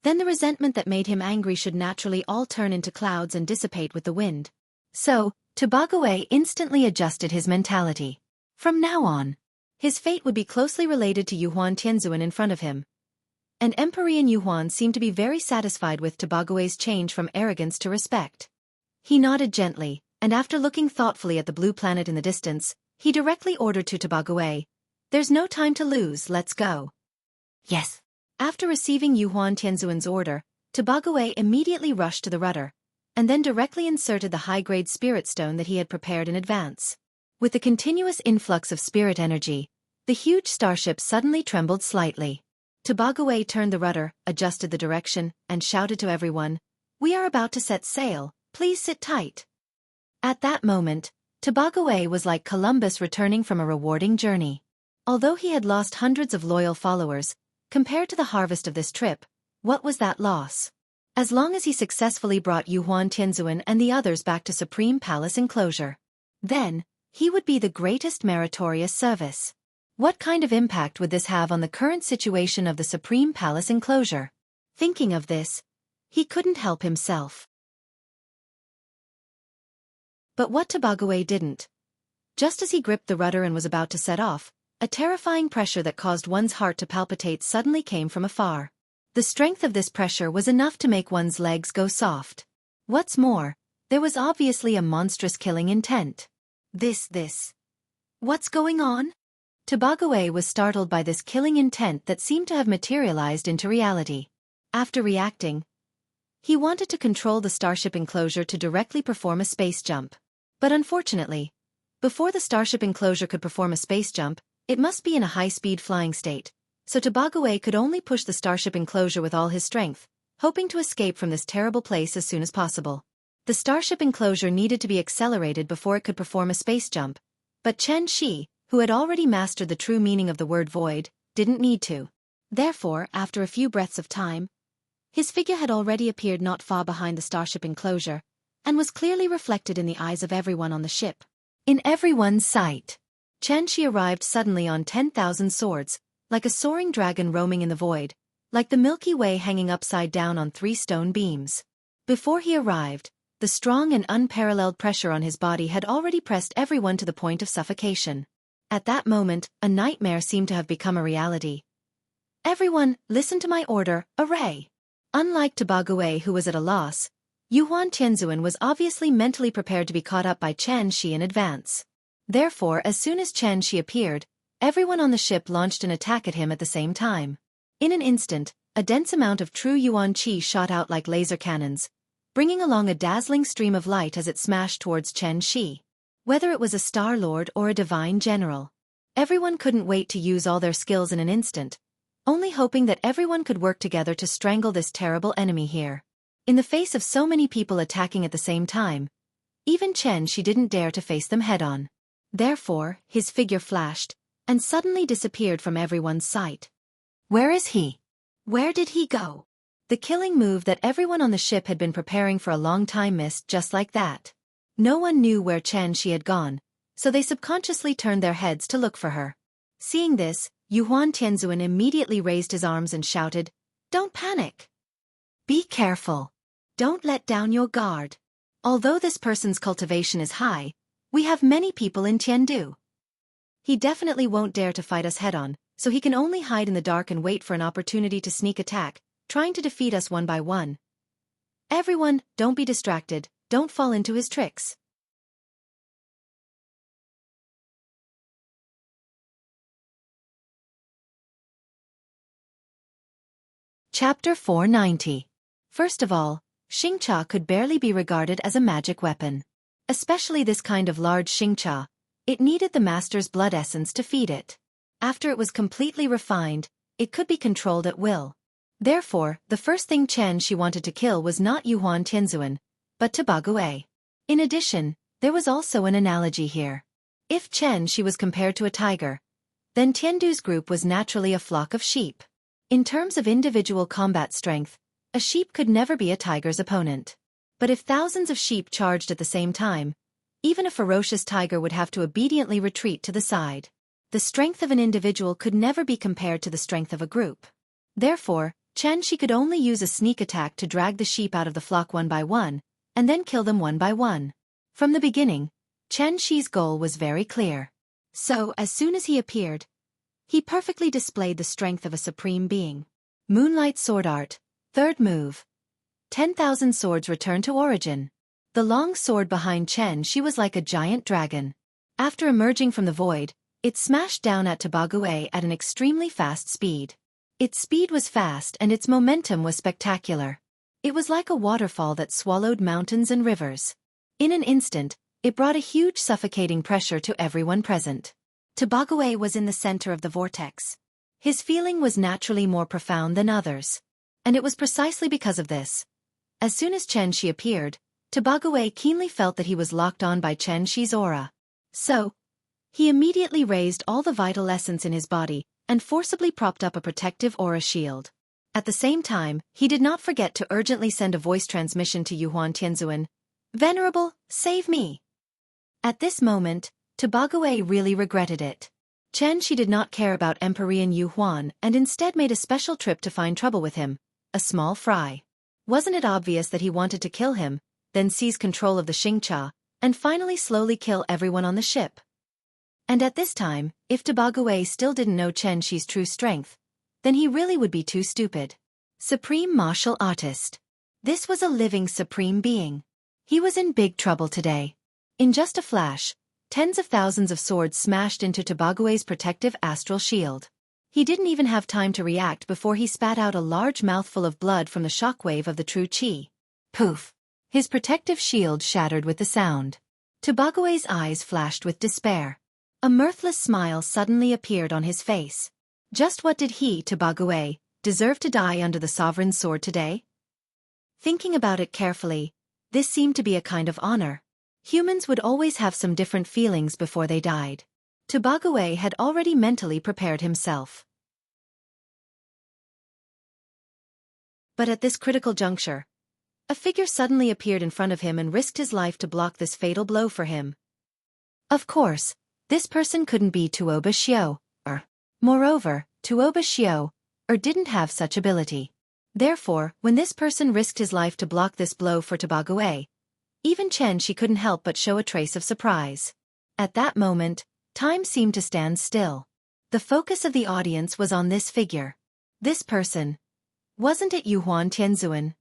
then the resentment that made him angry should naturally all turn into clouds and dissipate with the wind. So, Tobagaway instantly adjusted his mentality. From now on, his fate would be closely related to Yuan Tianzuan in front of him. And Emperor Yuan seemed to be very satisfied with Tobagaway's change from arrogance to respect. He nodded gently, and after looking thoughtfully at the blue planet in the distance, he directly ordered to Tobagaway, "There's no time to lose, let's go." Yes. After receiving Yuan Tianzuan's order, Tobagaway immediately rushed to the rudder, and then directly inserted the high-grade spirit stone that he had prepared in advance. With the continuous influx of spirit energy, the huge starship suddenly trembled slightly. Tobagaway turned the rudder, adjusted the direction, and shouted to everyone, "We are about to set sail, please sit tight." At that moment, Tobagaway was like Columbus returning from a rewarding journey. Although he had lost hundreds of loyal followers, compared to the harvest of this trip, what was that loss? As long as he successfully brought Yuan Tianzuan and the others back to Supreme Palace enclosure, then, he would be the greatest meritorious service. What kind of impact would this have on the current situation of the Supreme Palace enclosure? Thinking of this, he couldn't help himself. But what Tobagaway didn't. Just as he gripped the rudder and was about to set off, a terrifying pressure that caused one's heart to palpitate suddenly came from afar. The strength of this pressure was enough to make one's legs go soft. What's more, there was obviously a monstrous killing intent. What's going on? Tobagaway was startled by this killing intent that seemed to have materialized into reality. After reacting, he wanted to control the starship enclosure to directly perform a space jump. But unfortunately, before the starship enclosure could perform a space jump, it must be in a high-speed flying state, so Tobagaway could only push the starship enclosure with all his strength, hoping to escape from this terrible place as soon as possible. The starship enclosure needed to be accelerated before it could perform a space jump, but Xianxia, who had already mastered the true meaning of the word void, didn't need to. Therefore, after a few breaths of time, his figure had already appeared not far behind the starship enclosure, and was clearly reflected in the eyes of everyone on the ship. In everyone's sight, Xianxia arrived suddenly on 10,000 swords, like a soaring dragon roaming in the void, like the Milky Way hanging upside down on 3 stone beams. Before he arrived, the strong and unparalleled pressure on his body had already pressed everyone to the point of suffocation. At that moment, a nightmare seemed to have become a reality. "Everyone, listen to my order, array!" Unlike Tobagaway, who was at a loss, Yuan Tianzuan was obviously mentally prepared to be caught up by Xianxia in advance. Therefore, as soon as Xianxia appeared, everyone on the ship launched an attack at him at the same time. In an instant, a dense amount of true yuan qi shot out like laser cannons, bringing along a dazzling stream of light as it smashed towards Xianxia. Whether it was a Star Lord or a divine general, everyone couldn't wait to use all their skills in an instant, only hoping that everyone could work together to strangle this terrible enemy here. In the face of so many people attacking at the same time, even Xianxia didn't dare to face them head-on. Therefore, his figure flashed, and suddenly disappeared from everyone's sight. Where is he? Where did he go? The killing move that everyone on the ship had been preparing for a long time missed just like that. No one knew where Xianxia had gone, so they subconsciously turned their heads to look for her. Seeing this, Yuhuan Tianzuan immediately raised his arms and shouted, "Don't panic! Be careful! Don't let down your guard. Although this person's cultivation is high, we have many people in Tiandu. He definitely won't dare to fight us head-on, so he can only hide in the dark and wait for an opportunity to sneak attack, trying to defeat us one by one. Everyone, don't be distracted, don't fall into his tricks." Chapter 490. First of all, Xianxia could barely be regarded as a magic weapon. Especially this kind of large Xianxia, it needed the master's blood essence to feed it. After it was completely refined, it could be controlled at will. Therefore, the first thing she wanted to kill was not Yuhuan Tianzuan, but Tobague. In addition, there was also an analogy here. If she was compared to a tiger, then Tiandu's group was naturally a flock of sheep. In terms of individual combat strength, a sheep could never be a tiger's opponent. But if thousands of sheep charged at the same time, even a ferocious tiger would have to obediently retreat to the side. The strength of an individual could never be compared to the strength of a group. Therefore, she could only use a sneak attack to drag the sheep out of the flock one by one, and then kill them one by one. From the beginning, Xi's goal was very clear. So, as soon as he appeared, he perfectly displayed the strength of a supreme being. Moonlight Sword Art, third move. 10,000 swords return to origin. The long sword behind she was like a giant dragon. After emerging from the void, it smashed down at Tobague at an extremely fast speed. Its speed was fast and its momentum was spectacular. It was like a waterfall that swallowed mountains and rivers. In an instant, it brought a huge suffocating pressure to everyone present. Tobague was in the center of the vortex. His feeling was naturally more profound than others. And it was precisely because of this. As soon as Xianxia appeared, Tobague keenly felt that he was locked on by Xia's aura. So, he immediately raised all the vital essence in his body and forcibly propped up a protective aura shield. At the same time, he did not forget to urgently send a voice transmission to Yuhuan Tianzuan. "Venerable, save me!" At this moment, Tobague really regretted it. She did not care about Emperor Yuhuan and instead made a special trip to find trouble with him, a small fry. Wasn't it obvious that he wanted to kill him, then seize control of the Xianxia, and finally slowly kill everyone on the ship? And at this time, if Tobague still didn't know Xi's true strength, then he really would be too stupid. Supreme Martial Artist. This was a living supreme being. He was in big trouble today. In just a flash, tens of thousands of swords smashed into Tobague's protective astral shield. He didn't even have time to react before he spat out a large mouthful of blood from the shockwave of the true qi. Poof! His protective shield shattered with the sound. Tobague's eyes flashed with despair. A mirthless smile suddenly appeared on his face. Just what did he, Tobague, deserve to die under the sovereign's sword today? Thinking about it carefully, this seemed to be a kind of honor. Humans would always have some different feelings before they died. Tobague had already mentally prepared himself. But at this critical juncture, a figure suddenly appeared in front of him and risked his life to block this fatal blow for him. Of course, this person couldn't be Tuoba Xiao, moreover, Tuoba Xiao, didn't have such ability. Therefore, when this person risked his life to block this blow for Tobague, even she couldn't help but show a trace of surprise. At that moment, time seemed to stand still. The focus of the audience was on this figure. This person. Wasn't it Yuhuan Tianzuan?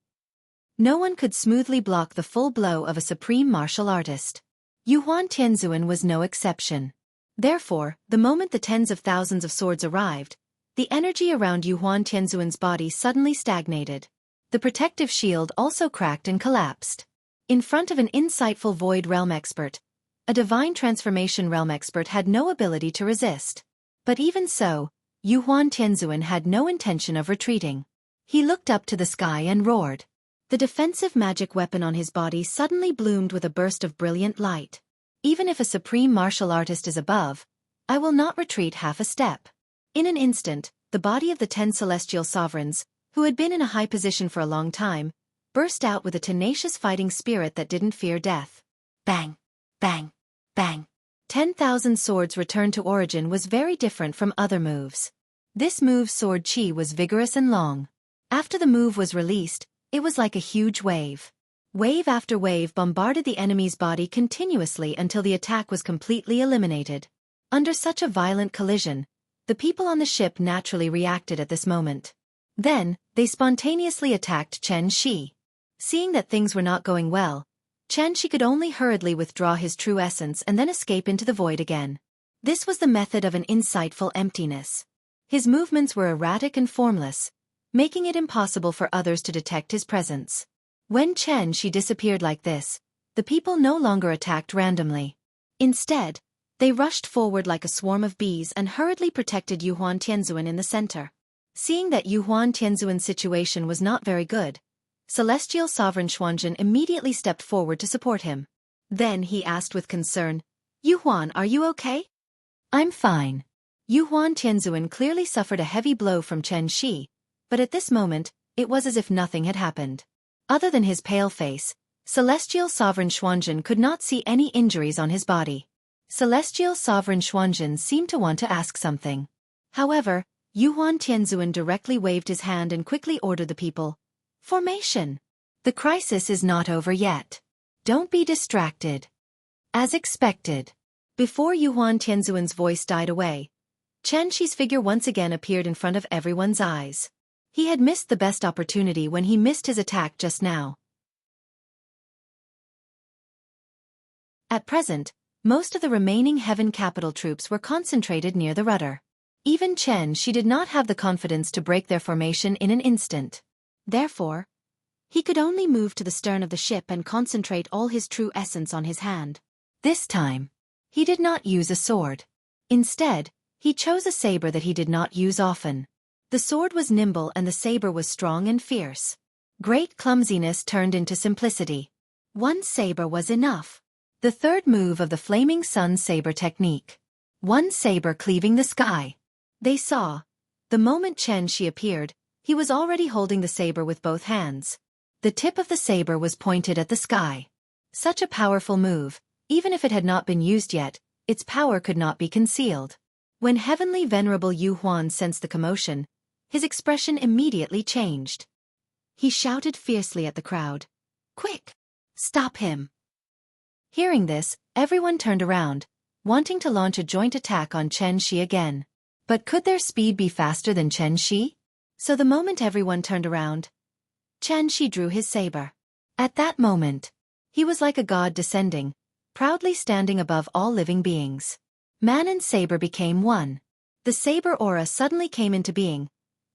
No one could smoothly block the full blow of a supreme martial artist. Yuhuan Tianzuan was no exception. Therefore, the moment the tens of thousands of swords arrived, the energy around Yuhuan Tianzuan's body suddenly stagnated. The protective shield also cracked and collapsed. In front of an insightful Void Realm expert, a Divine Transformation Realm expert had no ability to resist. But even so, Yuhuan Tianzuan had no intention of retreating. He looked up to the sky and roared. The defensive magic weapon on his body suddenly bloomed with a burst of brilliant light. Even if a supreme martial artist is above, I will not retreat half a step. In an instant, the body of the 10 celestial sovereigns, who had been in a high position for a long time, burst out with a tenacious fighting spirit that didn't fear death. Bang! Bang! Bang! 10,000 swords returned to origin was very different from other moves. This move's sword chi was vigorous and long. After the move was released, it was like a huge wave. Wave after wave bombarded the enemy's body continuously until the attack was completely eliminated. Under such a violent collision, the people on the ship naturally reacted at this moment. Then, they spontaneously attacked Xianxia. Seeing that things were not going well, Xianxia could only hurriedly withdraw his true essence and then escape into the void again. This was the method of an insightful emptiness. His movements were erratic and formless, making it impossible for others to detect his presence. When Xianxia disappeared like this, the people no longer attacked randomly. Instead, they rushed forward like a swarm of bees and hurriedly protected Yuhuan Tianzuan in the center. Seeing that Yuhuan Tianzuan's situation was not very good, Celestial Sovereign Xuanzhen immediately stepped forward to support him. Then he asked with concern, "Yuhuan, are you okay?" "I'm fine." Yuhuan Tianzuan clearly suffered a heavy blow from Xianxia, but at this moment, it was as if nothing had happened. Other than his pale face, Celestial Sovereign Xuanzhen could not see any injuries on his body. Celestial Sovereign Xuanzhen seemed to want to ask something. However, Yuhuan Tianzuan directly waved his hand and quickly ordered the people, "Formation! The crisis is not over yet. Don't be distracted." As expected. Before Yuhuan Tianzuan's voice died away, Qianxi's figure once again appeared in front of everyone's eyes. He had missed the best opportunity when he missed his attack just now. At present, most of the remaining Heaven Capital troops were concentrated near the rudder. Even Qianxia did not have the confidence to break their formation in an instant. Therefore, he could only move to the stern of the ship and concentrate all his true essence on his hand. This time, he did not use a sword. Instead, he chose a saber that he did not use often. The sword was nimble and the saber was strong and fierce. Great clumsiness turned into simplicity. One saber was enough. The third move of the Flaming Sun Saber technique. One saber cleaving the sky. They saw. The moment Qianxia appeared, he was already holding the saber with both hands. The tip of the saber was pointed at the sky. Such a powerful move, even if it had not been used yet, its power could not be concealed. When Heavenly Venerable Yuhuan sensed the commotion, his expression immediately changed. He shouted fiercely at the crowd, "Quick! Stop him!" Hearing this, everyone turned around, wanting to launch a joint attack on Qianxia again. But could their speed be faster than Qianxia? So the moment everyone turned around, Qianxia drew his saber. At that moment, he was like a god descending, proudly standing above all living beings. Man and saber became one. The saber aura suddenly came into being,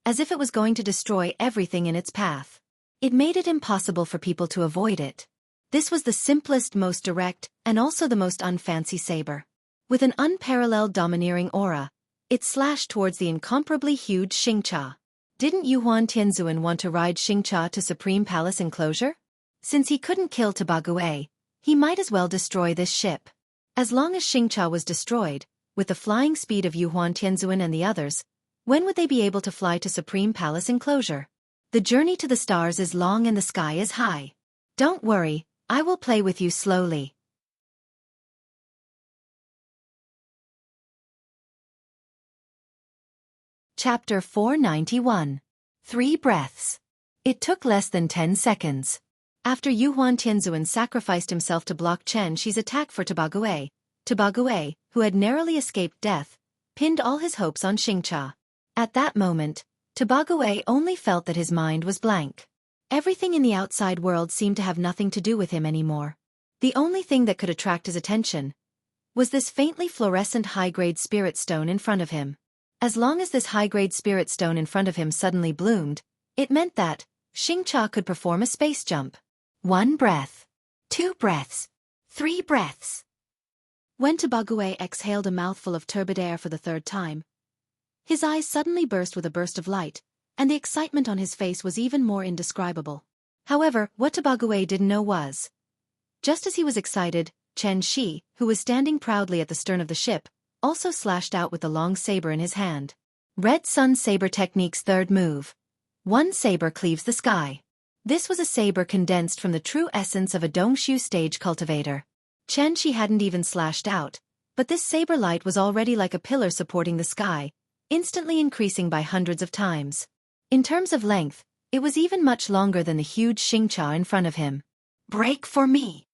as if it was going to destroy everything in its path. It made it impossible for people to avoid it. This was the simplest, most direct, and also the most unfancy saber. With an unparalleled domineering aura, it slashed towards the incomparably huge Xianxia. Didn't Yuhuan Tianzuan want to ride Xianxia to Supreme Palace enclosure? Since he couldn't kill Tabague, he might as well destroy this ship. As long as Xianxia was destroyed, with the flying speed of Yuhuan Tianzuan and the others, when would they be able to fly to Supreme Palace enclosure? The journey to the stars is long and the sky is high. Don't worry, I will play with you slowly. Chapter 491. 3 Breaths. It took less than 10 seconds. After Yuhuan Tianzuan sacrificed himself to block Qianxi's attack for Tabague, who had narrowly escaped death, pinned all his hopes on Xianxia. At that moment, Tabague only felt that his mind was blank. Everything in the outside world seemed to have nothing to do with him anymore. The only thing that could attract his attention was this faintly fluorescent high-grade spirit stone in front of him. As long as this high-grade spirit stone in front of him suddenly bloomed, it meant that Xianxia could perform a space jump. 1 breath. 2 breaths. 3 breaths. When Tabague exhaled a mouthful of turbid air for the 3rd time, his eyes suddenly burst with a burst of light, and the excitement on his face was even more indescribable. However, what Tabague didn't know was, just as he was excited, Qianxia, who was standing proudly at the stern of the ship, also slashed out with the long saber in his hand. Red Sun Saber Technique's 3rd move. One saber cleaves the sky. This was a saber condensed from the true essence of a Dongshu stage cultivator. Xianxia hadn't even slashed out, but this saber light was already like a pillar supporting the sky, instantly increasing by hundreds of times. In terms of length, it was even much longer than the huge Xianxia in front of him. "Break for me!"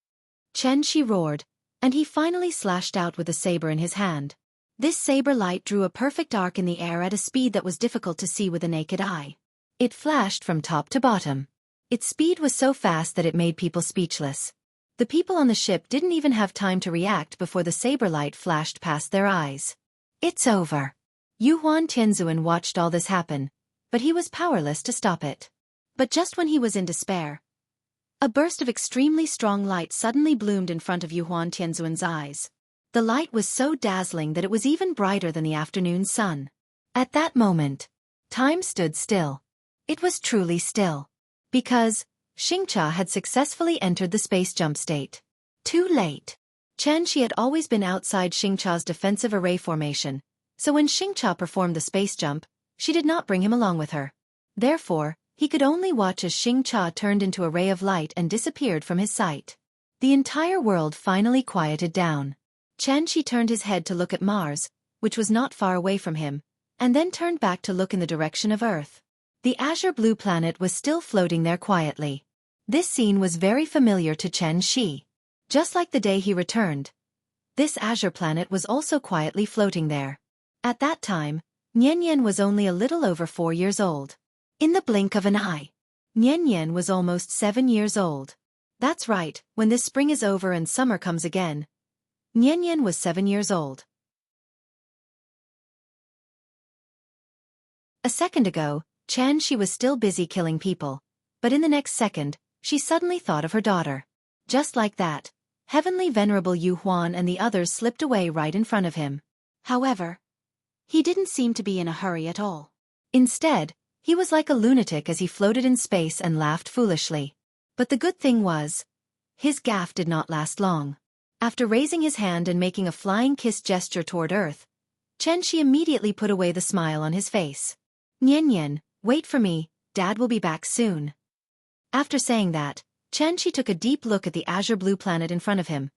Xianxia roared, and he finally slashed out with the saber in his hand. This saber light drew a perfect arc in the air at a speed that was difficult to see with the naked eye. It flashed from top to bottom. Its speed was so fast that it made people speechless. The people on the ship didn't even have time to react before the saber light flashed past their eyes. "It's over." Yuhuan Tianzuan watched all this happen, but he was powerless to stop it. But just when he was in despair, a burst of extremely strong light suddenly bloomed in front of Yuhuan Tianzuan's eyes. The light was so dazzling that it was even brighter than the afternoon sun. At that moment, time stood still. It was truly still. Because Xianxia had successfully entered the space jump state. Too late. Xianxia had always been outside Xianxia's defensive array formation, so when Xianxia performed the space jump, she did not bring him along with her. Therefore, he could only watch as Xianxia turned into a ray of light and disappeared from his sight. The entire world finally quieted down. Xianxia turned his head to look at Mars, which was not far away from him, and then turned back to look in the direction of Earth. The azure blue planet was still floating there quietly. This scene was very familiar to Xianxia. Just like the day he returned, this azure planet was also quietly floating there. At that time, Nian was only a little over 4 years old. In the blink of an eye, Nian was almost 7 years old. That's right, when this spring is over and summer comes again, Nian was 7 years old. A second ago, Xianxia was still busy killing people, but in the next second, she suddenly thought of her daughter. Just like that, Heavenly Venerable Yu Huan and the others slipped away right in front of him. However, he didn't seem to be in a hurry at all. Instead, he was like a lunatic as he floated in space and laughed foolishly. But the good thing was, his gaffe did not last long. After raising his hand and making a flying kiss gesture toward Earth, Xianxia immediately put away the smile on his face. "Nian, wait for me, Dad will be back soon." After saying that, Xianxia took a deep look at the azure blue planet in front of him,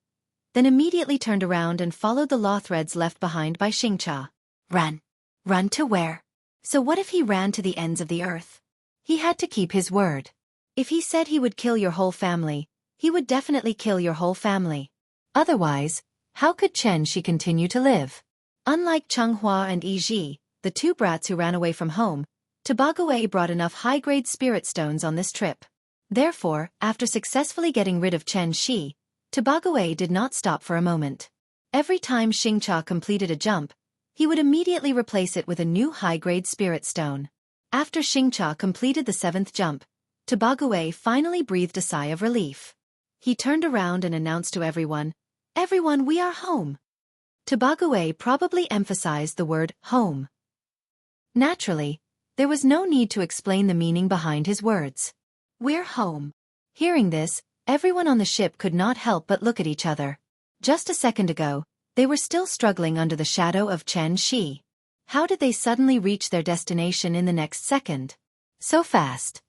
then immediately turned around and followed the law threads left behind by Xianxia. Run. Run to where? So what if he ran to the ends of the earth? He had to keep his word. If he said he would kill your whole family, he would definitely kill your whole family. Otherwise, how could Xianxia continue to live? Unlike Changhua and Yiji, the two brats who ran away from home, Tobague brought enough high-grade spirit stones on this trip. Therefore, after successfully getting rid of Xianxia, Tobague did not stop for a moment. Every time Xianxia completed a jump, he would immediately replace it with a new high-grade spirit stone. After Xianxia completed the 7th jump, Tobague finally breathed a sigh of relief. He turned around and announced to everyone, "Everyone, we are home." Tobague probably emphasized the word home. Naturally, there was no need to explain the meaning behind his words. "We're home." Hearing this, everyone on the ship could not help but look at each other. Just a second ago, they were still struggling under the shadow of Xianxia. How did they suddenly reach their destination in the next second? So fast.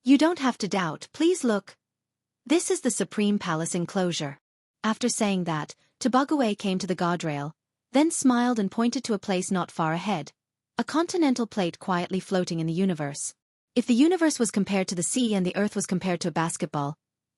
"You don't have to doubt, please look. This is the Supreme Palace enclosure." After saying that, Tobague came to the guardrail, then smiled and pointed to a place not far ahead. A continental plate quietly floating in the universe. If the universe was compared to the sea and the earth was compared to a basketball,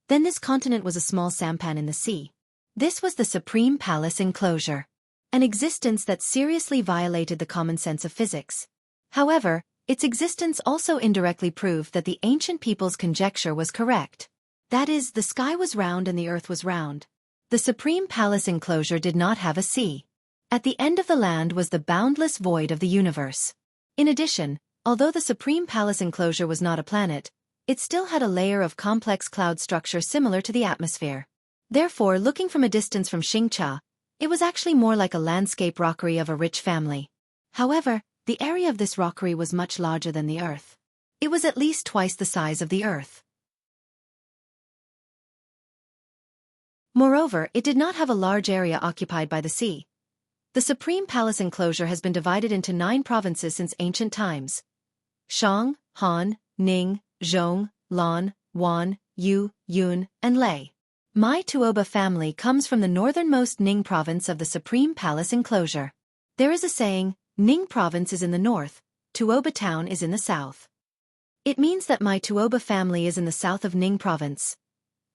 then this continent was a small sampan in the sea. This was the Supreme Palace enclosure. An existence that seriously violated the common sense of physics. However, its existence also indirectly proved that the ancient people's conjecture was correct. That is, the sky was round and the earth was round. The Supreme Palace enclosure did not have a sea. At the end of the land was the boundless void of the universe. In addition, although the Supreme Palace enclosure was not a planet, it still had a layer of complex cloud structure similar to the atmosphere. Therefore, looking from a distance from Xianxia, it was actually more like a landscape rockery of a rich family. However, the area of this rockery was much larger than the earth. It was at least twice the size of the earth. Moreover, it did not have a large area occupied by the sea. The Supreme Palace enclosure has been divided into 9 provinces since ancient times. Shang, Han, Ning, Zhong, Lan, Wan, Yu, Yun, and Lei. My Tuoba family comes from the northernmost Ning province of the Supreme Palace enclosure. There is a saying, Ning province is in the north, Tuoba town is in the south. It means that my Tuoba family is in the south of Ning province.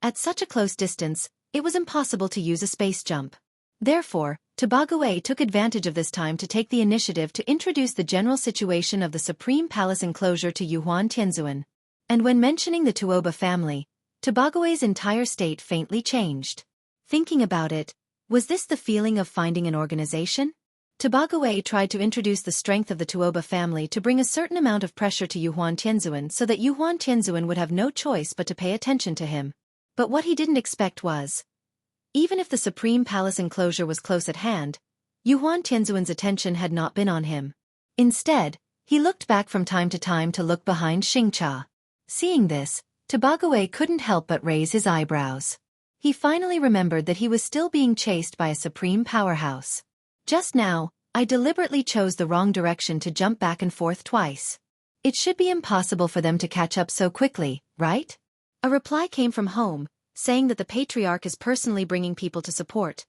At such a close distance, it was impossible to use a space jump. Therefore, Tobagaway took advantage of this time to take the initiative to introduce the general situation of the Supreme Palace enclosure to Yuhuan Tianzuan. And when mentioning the Tuoba family, Tobagaway's entire state faintly changed. Thinking about it, was this the feeling of finding an organization? Tobagaway tried to introduce the strength of the Tuoba family to bring a certain amount of pressure to Yuhuan Tianzuan so that Yuhuan Tianzuan would have no choice but to pay attention to him. But what he didn't expect was, even if the Supreme Palace enclosure was close at hand, Yuhuan Tianzuan's attention had not been on him. Instead, he looked back from time to look behind Xianxia. Seeing this, Tobagaway couldn't help but raise his eyebrows. He finally remembered that he was still being chased by a supreme powerhouse. Just now, I deliberately chose the wrong direction to jump back and forth twice. It should be impossible for them to catch up so quickly, right? A reply came from home, saying that the patriarch is personally bringing people to support.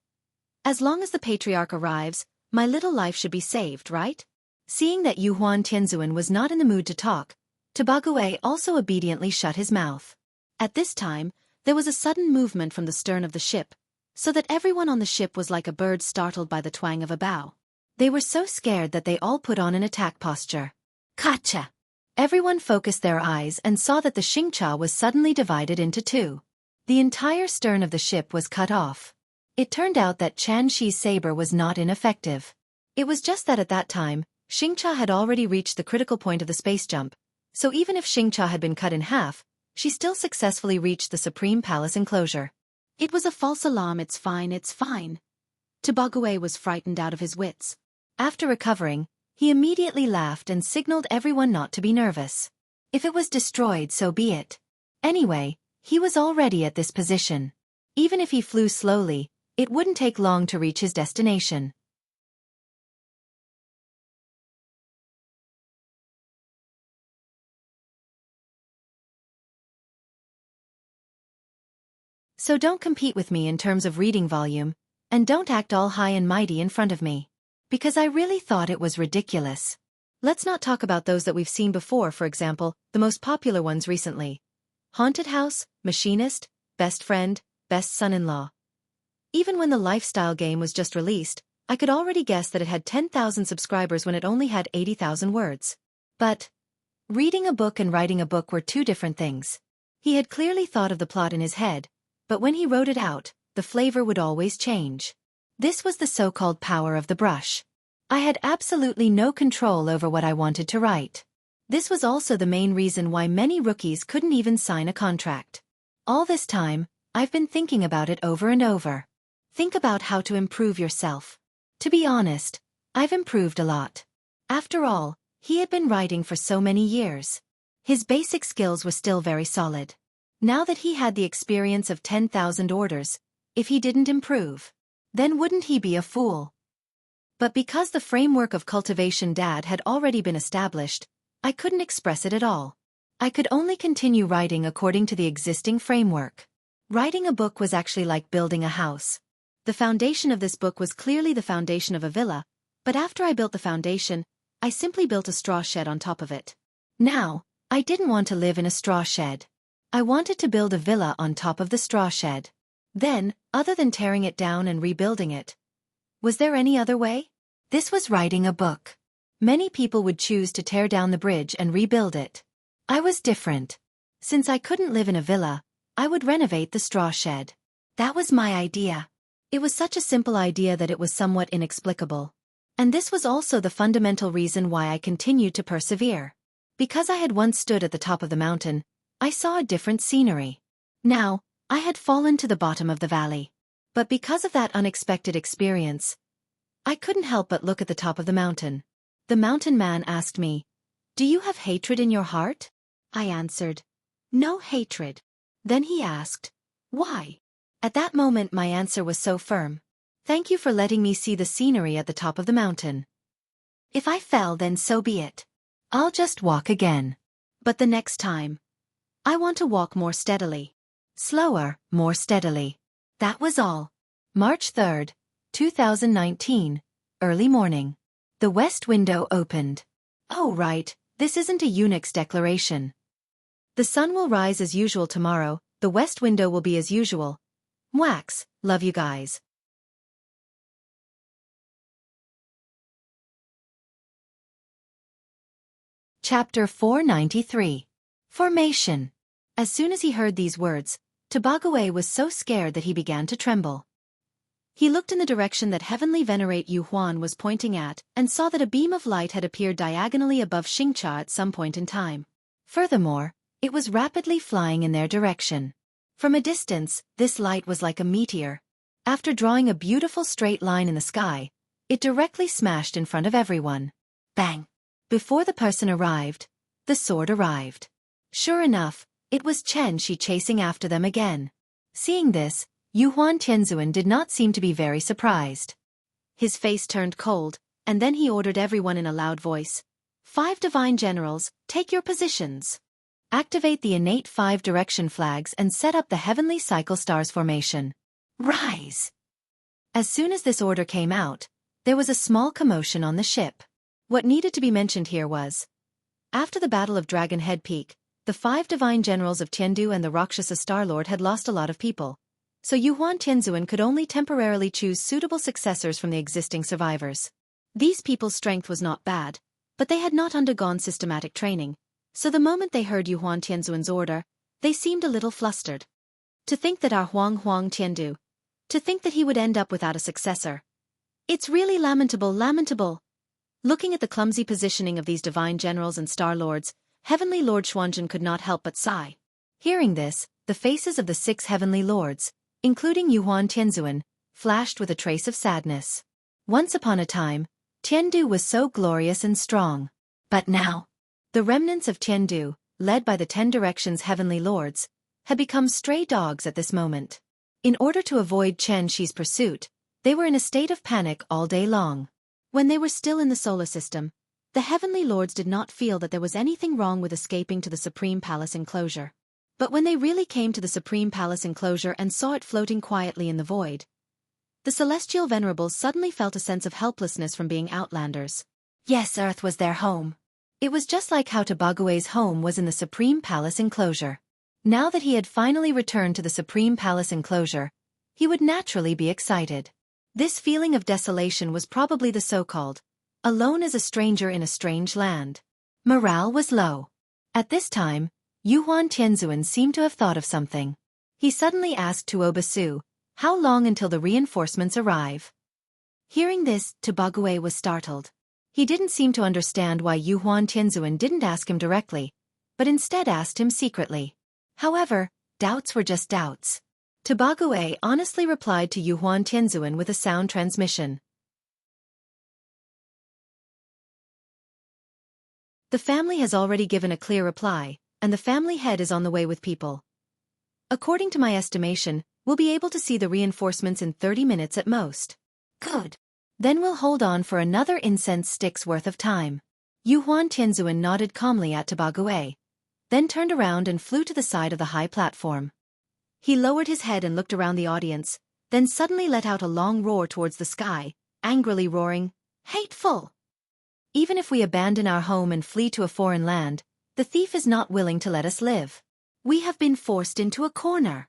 As long as the patriarch arrives, my little life should be saved, right? Seeing that Yuhuan Tianzuan was not in the mood to talk, Tobagaway also obediently shut his mouth. At this time, there was a sudden movement from the stern of the ship, so that everyone on the ship was like a bird startled by the twang of a bow. They were so scared that they all put on an attack posture. Gotcha! Everyone focused their eyes and saw that the Xianxia was suddenly divided into two. The entire stern of the ship was cut off. It turned out that Qian Shi's saber was not ineffective. It was just that at that time, Xianxia had already reached the critical point of the space jump, so even if Xianxia had been cut in half, she still successfully reached the Supreme Palace enclosure. It was a false alarm, it's fine, it's fine. Tobagaway was frightened out of his wits. After recovering, he immediately laughed and signaled everyone not to be nervous. If it was destroyed, so be it. Anyway, he was already at this position. Even if he flew slowly, it wouldn't take long to reach his destination. So don't compete with me in terms of reading volume, and don't act all high and mighty in front of me. Because I really thought it was ridiculous. Let's not talk about those that we've seen before, for example, the most popular ones recently. Haunted House, Machinist, Best Friend, Best Son-in-Law. Even when the lifestyle game was just released, I could already guess that it had 10,000 subscribers when it only had 80,000 words. But reading a book and writing a book were two different things. He had clearly thought of the plot in his head, but when he wrote it out, the flavor would always change. This was the so-called power of the brush. I had absolutely no control over what I wanted to write. This was also the main reason why many rookies couldn't even sign a contract. All this time, I've been thinking about it over and over. Think about how to improve yourself. To be honest, I've improved a lot. After all, he had been writing for so many years. His basic skills were still very solid. Now that he had the experience of 10,000 orders, if he didn't improve, then wouldn't he be a fool? But because the framework of Cultivation.At had already been established, I couldn't express it at all. I could only continue writing according to the existing framework. Writing a book was actually like building a house. The foundation of this book was clearly the foundation of a villa, but after I built the foundation, I simply built a straw shed on top of it. Now, I didn't want to live in a straw shed. I wanted to build a villa on top of the straw shed. Then, other than tearing it down and rebuilding it, was there any other way? This was writing a book. Many people would choose to tear down the bridge and rebuild it. I was different. Since I couldn't live in a villa, I would renovate the straw shed. That was my idea. It was such a simple idea that it was somewhat inexplicable. And this was also the fundamental reason why I continued to persevere. Because I had once stood at the top of the mountain, I saw a different scenery. Now, I had fallen to the bottom of the valley. But because of that unexpected experience, I couldn't help but look at the top of the mountain. The mountain man asked me, "Do you have hatred in your heart?" I answered, "No hatred." Then he asked, "Why?" At that moment my answer was so firm. "Thank you for letting me see the scenery at the top of the mountain. If I fell, then so be it. I'll just walk again. But the next time, I want to walk more steadily. Slower, more steadily. That was all. March 3rd, 2019, early morning. The west window opened. Oh right, this isn't a eunuch's declaration. The sun will rise as usual tomorrow, the west window will be as usual. Mwax, love you guys. Chapter 493. Formation. As soon as he heard these words, Tobagaway was so scared that he began to tremble. He looked in the direction that Heavenly Venerate Yu Huan was pointing at, and saw that a beam of light had appeared diagonally above Xianxia at some point in time. Furthermore, it was rapidly flying in their direction. From a distance, this light was like a meteor. After drawing a beautiful straight line in the sky, it directly smashed in front of everyone. Bang! Before the person arrived, the sword arrived. Sure enough, it was Xianxia chasing after them again. Seeing this, Yuhuan Tianzuan did not seem to be very surprised. His face turned cold, and then he ordered everyone in a loud voice. 5 divine generals, take your positions. Activate the innate 5 direction flags and set up the heavenly cycle stars formation. Rise! As soon as this order came out, there was a small commotion on the ship. What needed to be mentioned here was, after the Battle of Dragon Head Peak, the 5 divine generals of Tiandu and the Rakshasa Starlord had lost a lot of people. So Yuhuan Tianzuan could only temporarily choose suitable successors from the existing survivors. These people's strength was not bad, but they had not undergone systematic training, so the moment they heard Yuhuan Tianzuan's order, they seemed a little flustered. To think that our Huang Tiandu, to think that he would end up without a successor. It's really lamentable, lamentable. Looking at the clumsy positioning of these divine generals and star lords, Heavenly Lord Xuanzhen could not help but sigh. Hearing this, the faces of the 6 heavenly lords, including Yuhuan Tianzuan, flashed with a trace of sadness. Once upon a time, Tiandu was so glorious and strong. But now, the remnants of Tiandu, led by the 10 Directions heavenly lords, had become stray dogs at this moment. In order to avoid Xianxi's pursuit, they were in a state of panic all day long. When they were still in the solar system, the heavenly lords did not feel that there was anything wrong with escaping to the Supreme Palace enclosure. But when they really came to the Supreme Palace enclosure and saw it floating quietly in the void, the celestial venerables suddenly felt a sense of helplessness from being outlanders. Yes, Earth was their home. It was just like how Tobagaway's home was in the Supreme Palace enclosure. Now that he had finally returned to the Supreme Palace enclosure, he would naturally be excited. This feeling of desolation was probably the so-called, alone as a stranger in a strange land. Morale was low. At this time, Yuhuan Tianzuan seemed to have thought of something. He suddenly asked Tuo Basu, how long until the reinforcements arrive? Hearing this, Tobagaway was startled. He didn't seem to understand why Yuhuan Tianzuan didn't ask him directly, but instead asked him secretly. However, doubts were just doubts. Tobagaway honestly replied to Yuhuan Tianzuan with a sound transmission. The family has already given a clear reply, and the family head is on the way with people. According to my estimation, we'll be able to see the reinforcements in 30 minutes at most. Good. Then we'll hold on for another incense stick's worth of time. Yuhuan Tianzuan nodded calmly at Tobagaway, then turned around and flew to the side of the high platform. He lowered his head and looked around the audience, then suddenly let out a long roar towards the sky, angrily roaring, "Hateful! Even if we abandon our home and flee to a foreign land, the thief is not willing to let us live. We have been forced into a corner.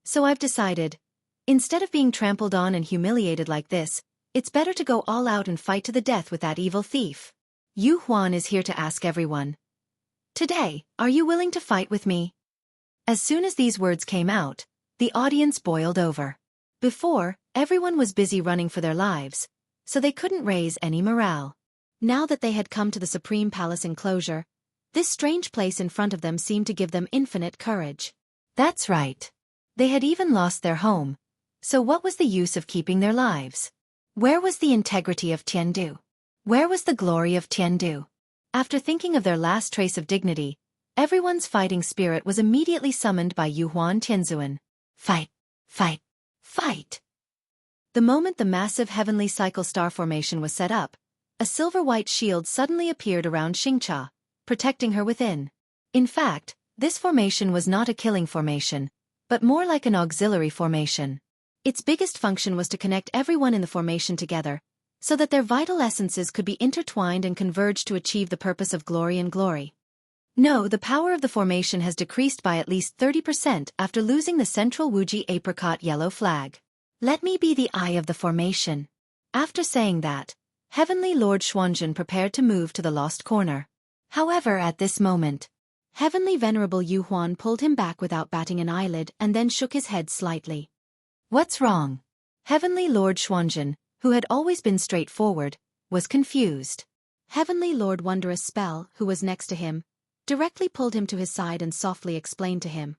So I've decided, instead of being trampled on and humiliated like this, it's better to go all out and fight to the death with that evil thief. Yu Huan is here to ask everyone. Today, are you willing to fight with me?" As soon as these words came out, the audience boiled over. Before, everyone was busy running for their lives, so they couldn't raise any morale. Now that they had come to the Supreme Palace enclosure, this strange place in front of them seemed to give them infinite courage. That's right. They had even lost their home, so what was the use of keeping their lives? Where was the integrity of Tiandu? Where was the glory of Tiandu? After thinking of their last trace of dignity, everyone's fighting spirit was immediately summoned by Yuhuan Tianzuan. Fight! Fight! Fight! The moment the massive heavenly cycle star formation was set up, a silver-white shield suddenly appeared around Xianxia, protecting her within. In fact, this formation was not a killing formation, but more like an auxiliary formation. Its biggest function was to connect everyone in the formation together, so that their vital essences could be intertwined and converge to achieve the purpose of glory and glory. No, the power of the formation has decreased by at least 30% after losing the central Wuji apricot yellow flag. Let me be the eye of the formation. After saying that, Heavenly Lord Xuanzhen prepared to move to the lost corner. However, at this moment, Heavenly Venerable Yu Huan pulled him back without batting an eyelid and then shook his head slightly. What's wrong? Heavenly Lord Xuanzhen, who had always been straightforward, was confused. Heavenly Lord Wondrous Spell, who was next to him, directly pulled him to his side and softly explained to him.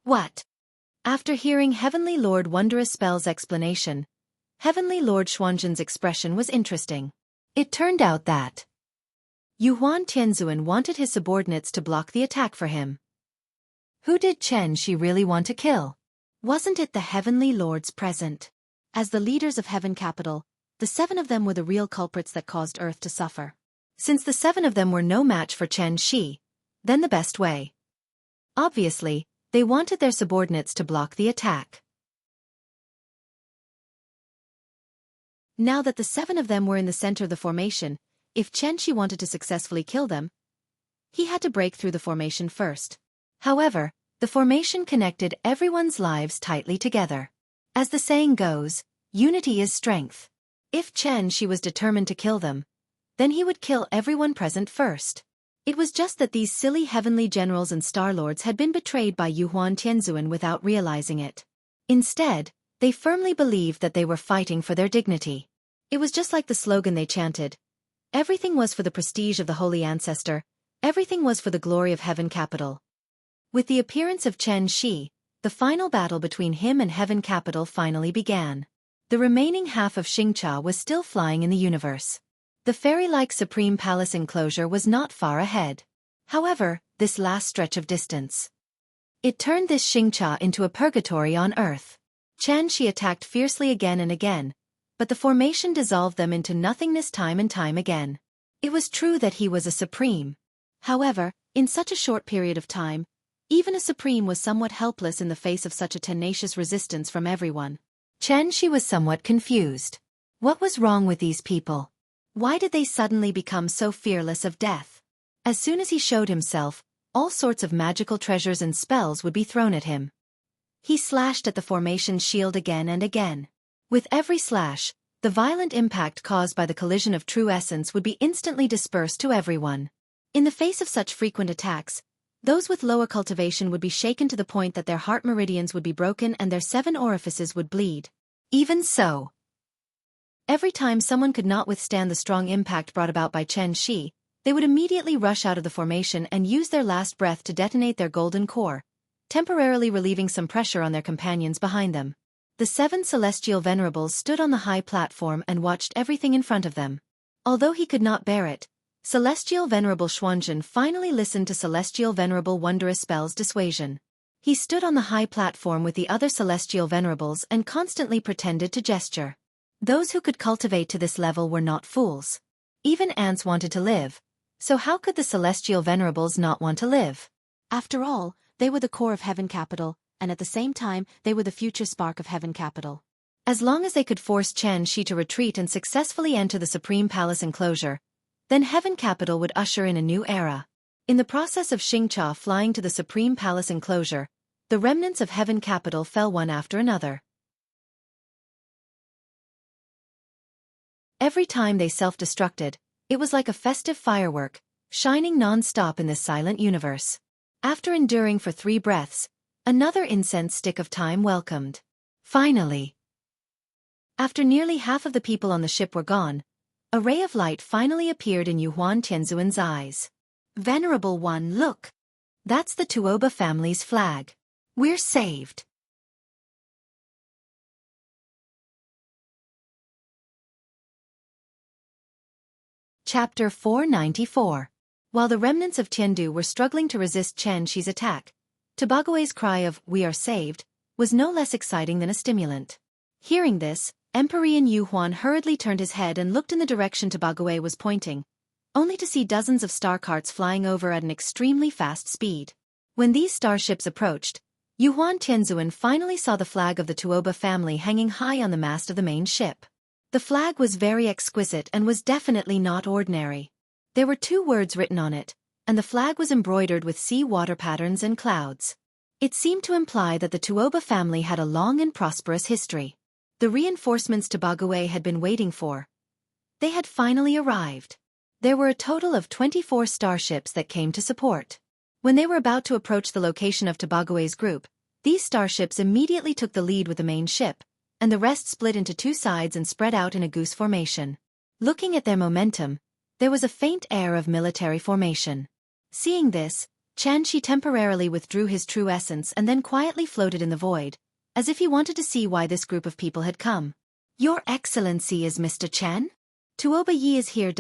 What? After hearing Heavenly Lord Wondrous Spell's explanation, Heavenly Lord Xuanzhen's expression was interesting. It turned out that Yuhuan Tianzuan wanted his subordinates to block the attack for him. Who did Xianxia really want to kill? Wasn't it the Heavenly Lords present? As the leaders of Heaven Capital, the 7 of them were the real culprits that caused Earth to suffer. Since the 7 of them were no match for Xianxia, then the best way. Obviously, they wanted their subordinates to block the attack. Now that the 7 of them were in the center of the formation, if Xianxia wanted to successfully kill them, he had to break through the formation first. However, the formation connected everyone's lives tightly together. As the saying goes, unity is strength. If Xianxia was determined to kill them, then he would kill everyone present first. It was just that these silly heavenly generals and star lords had been betrayed by Yuhuan Tianzuan without realizing it. Instead, they firmly believed that they were fighting for their dignity. It was just like the slogan they chanted. Everything was for the prestige of the Holy Ancestor, everything was for the glory of Heaven Capital. With the appearance of Xianxia, the final battle between him and Heaven Capital finally began. The remaining half of Xianxia was still flying in the universe. The fairy-like Supreme Palace enclosure was not far ahead. However, this last stretch of distance, it turned this Xianxia into a purgatory on Earth. Xianxia attacked fiercely again and again, but the formation dissolved them into nothingness time and time again. It was true that he was a supreme. However, in such a short period of time, even a supreme was somewhat helpless in the face of such a tenacious resistance from everyone. Xianxia was somewhat confused. What was wrong with these people? Why did they suddenly become so fearless of death? As soon as he showed himself, all sorts of magical treasures and spells would be thrown at him. He slashed at the formation's shield again and again. With every slash, the violent impact caused by the collision of true essence would be instantly dispersed to everyone. In the face of such frequent attacks, those with lower cultivation would be shaken to the point that their heart meridians would be broken and their 7 orifices would bleed. Even so, every time someone could not withstand the strong impact brought about by Xianxia, they would immediately rush out of the formation and use their last breath to detonate their golden core, temporarily relieving some pressure on their companions behind them. The 7 celestial venerables stood on the high platform and watched everything in front of them. Although he could not bear it, Celestial Venerable Xuanzhen finally listened to Celestial Venerable Wondrous Spell's dissuasion. He stood on the high platform with the other celestial venerables and constantly pretended to gesture. Those who could cultivate to this level were not fools. Even ants wanted to live, so how could the celestial venerables not want to live? After all, they were the core of Heaven Capital, and at the same time, they were the future spark of Heaven Capital. As long as they could force Xianxia to retreat and successfully enter the Supreme Palace enclosure, then Heaven Capital would usher in a new era. In the process of Xianxia flying to the Supreme Palace enclosure, the remnants of Heaven Capital fell one after another. Every time they self-destructed, it was like a festive firework, shining non-stop in this silent universe. After enduring for 3 breaths, another incense stick of time welcomed. Finally, after nearly half of the people on the ship were gone, a ray of light finally appeared in Yuhuan Tianzuan's eyes. Venerable One, look! That's the Tuoba family's flag. We're saved. Chapter 494. While the remnants of Tiandu were struggling to resist Xianxia's attack, Tobagoe's cry of, "We are saved," was no less exciting than a stimulant. Hearing this, Emperor Yu Huan hurriedly turned his head and looked in the direction Tobagoe was pointing, only to see dozens of star carts flying over at an extremely fast speed. When these starships approached, Yuhuan Tianzuan finally saw the flag of the Tuoba family hanging high on the mast of the main ship. The flag was very exquisite and was definitely not ordinary. There were 2 words written on it, and the flag was embroidered with sea water patterns and clouds. It seemed to imply that the Tuoba family had a long and prosperous history. The reinforcements Tobague had been waiting for. They had finally arrived. There were a total of 24 starships that came to support. When they were about to approach the location of Tobague's group, these starships immediately took the lead with the main ship, and the rest split into 2 sides and spread out in a goose formation. Looking at their momentum, there was a faint air of military formation. Seeing this, Xianxia temporarily withdrew his true essence and then quietly floated in the void, as if he wanted to see why this group of people had come. Your Excellency is Mr. Chen? Tuoba Yi is here.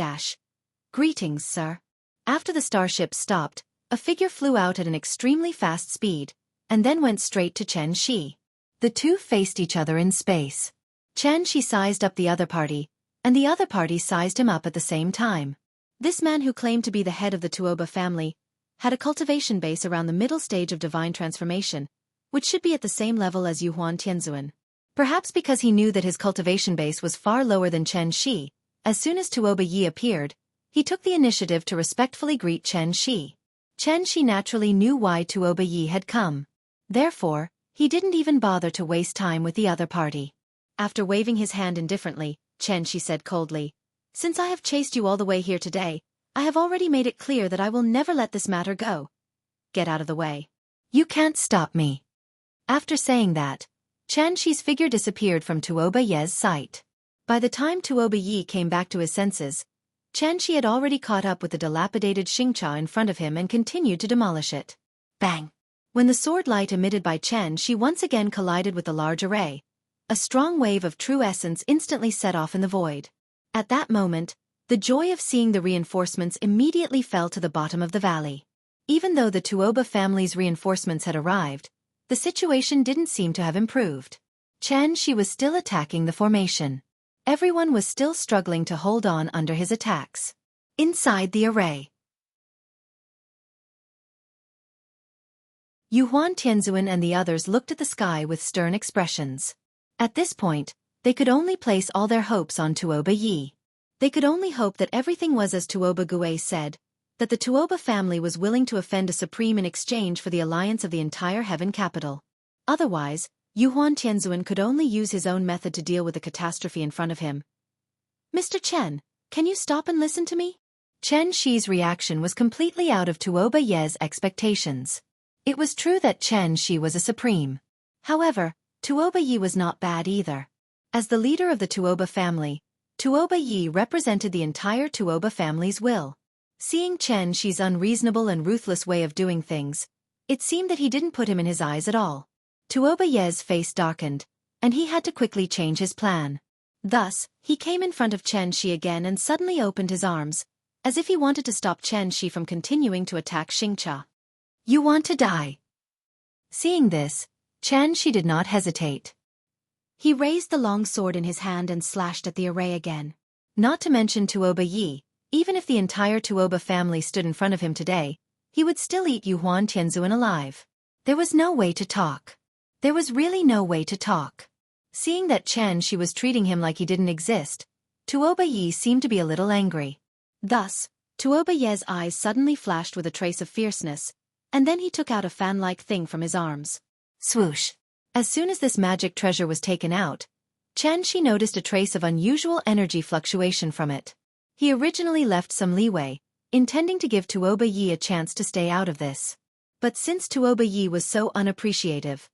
Greetings, sir. After the starship stopped, a figure flew out at an extremely fast speed, and then went straight to Xianxia. The 2 faced each other in space. Xianxia sized up the other party, and the other party sized him up at the same time. This man, who claimed to be the head of the Tuoba family, had a cultivation base around the middle stage of divine transformation, which should be at the same level as Yuhuan Tianzuan. Perhaps because he knew that his cultivation base was far lower than Xianxia, as soon as Tuoba Yi appeared, he took the initiative to respectfully greet Xianxia. Xianxia naturally knew why Tuoba Yi had come. Therefore, he didn't even bother to waste time with the other party. After waving his hand indifferently, Xianxia said coldly, "Since I have chased you all the way here today, I have already made it clear that I will never let this matter go. Get out of the way. You can't stop me." After saying that, Xianxia's figure disappeared from Tuoba Yi's sight. By the time Tuoba Yi came back to his senses, Xianxia had already caught up with the dilapidated Xianxia in front of him and continued to demolish it. Bang! When the sword light emitted by Xianxia once again collided with the large array, a strong wave of true essence instantly set off in the void. At that moment, the joy of seeing the reinforcements immediately fell to the bottom of the valley. Even though the Tuoba family's reinforcements had arrived, the situation didn't seem to have improved. Xianxia was still attacking the formation. Everyone was still struggling to hold on under his attacks. Inside the array, Yuhuan Tianzuan and the others looked at the sky with stern expressions. At this point, they could only place all their hopes on Tuoba Yi. They could only hope that everything was as Tuoba Gue said, that the Tuoba family was willing to offend a supreme in exchange for the alliance of the entire heaven capital. Otherwise, Yuhuan Tianzuan could only use his own method to deal with the catastrophe in front of him. "Mr. Chen, can you stop and listen to me?" Xianxia's reaction was completely out of Tuoba Yi's expectations. It was true that Xianxia was a supreme. However, Tuoba Yi was not bad either. As the leader of the Tuoba family, Tuoba Yi represented the entire Tuoba family's will. Seeing Xianxia's unreasonable and ruthless way of doing things, it seemed that he didn't put him in his eyes at all. Tuoba Yi's face darkened, and he had to quickly change his plan. Thus, he came in front of Xianxia again and suddenly opened his arms, as if he wanted to stop Xianxia from continuing to attack Xianxia. "You want to die." Seeing this, Xianxia did not hesitate. He raised the long sword in his hand and slashed at the array again. Not to mention Tuoba Yi, even if the entire Tuoba family stood in front of him today, he would still eat Yuhuan Tianzuan alive. There was no way to talk. There was really no way to talk. Seeing that Xianxia was treating him like he didn't exist, Tuoba Yi seemed to be a little angry. Thus, Tuoba Yi's eyes suddenly flashed with a trace of fierceness, and then he took out a fan-like thing from his arms. Swoosh! As soon as this magic treasure was taken out, Xianxia noticed a trace of unusual energy fluctuation from it. He originally left some leeway, intending to give Tuoba Yi a chance to stay out of this. But since Tuoba Yi was so unappreciative,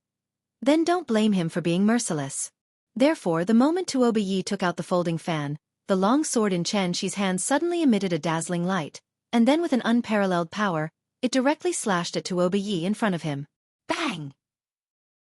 then don't blame him for being merciless. Therefore, the moment Tuoba Yi took out the folding fan, the long sword in Xianxia's hand suddenly emitted a dazzling light, and then with an unparalleled power, it directly slashed at Tuoba Yi in front of him. Bang!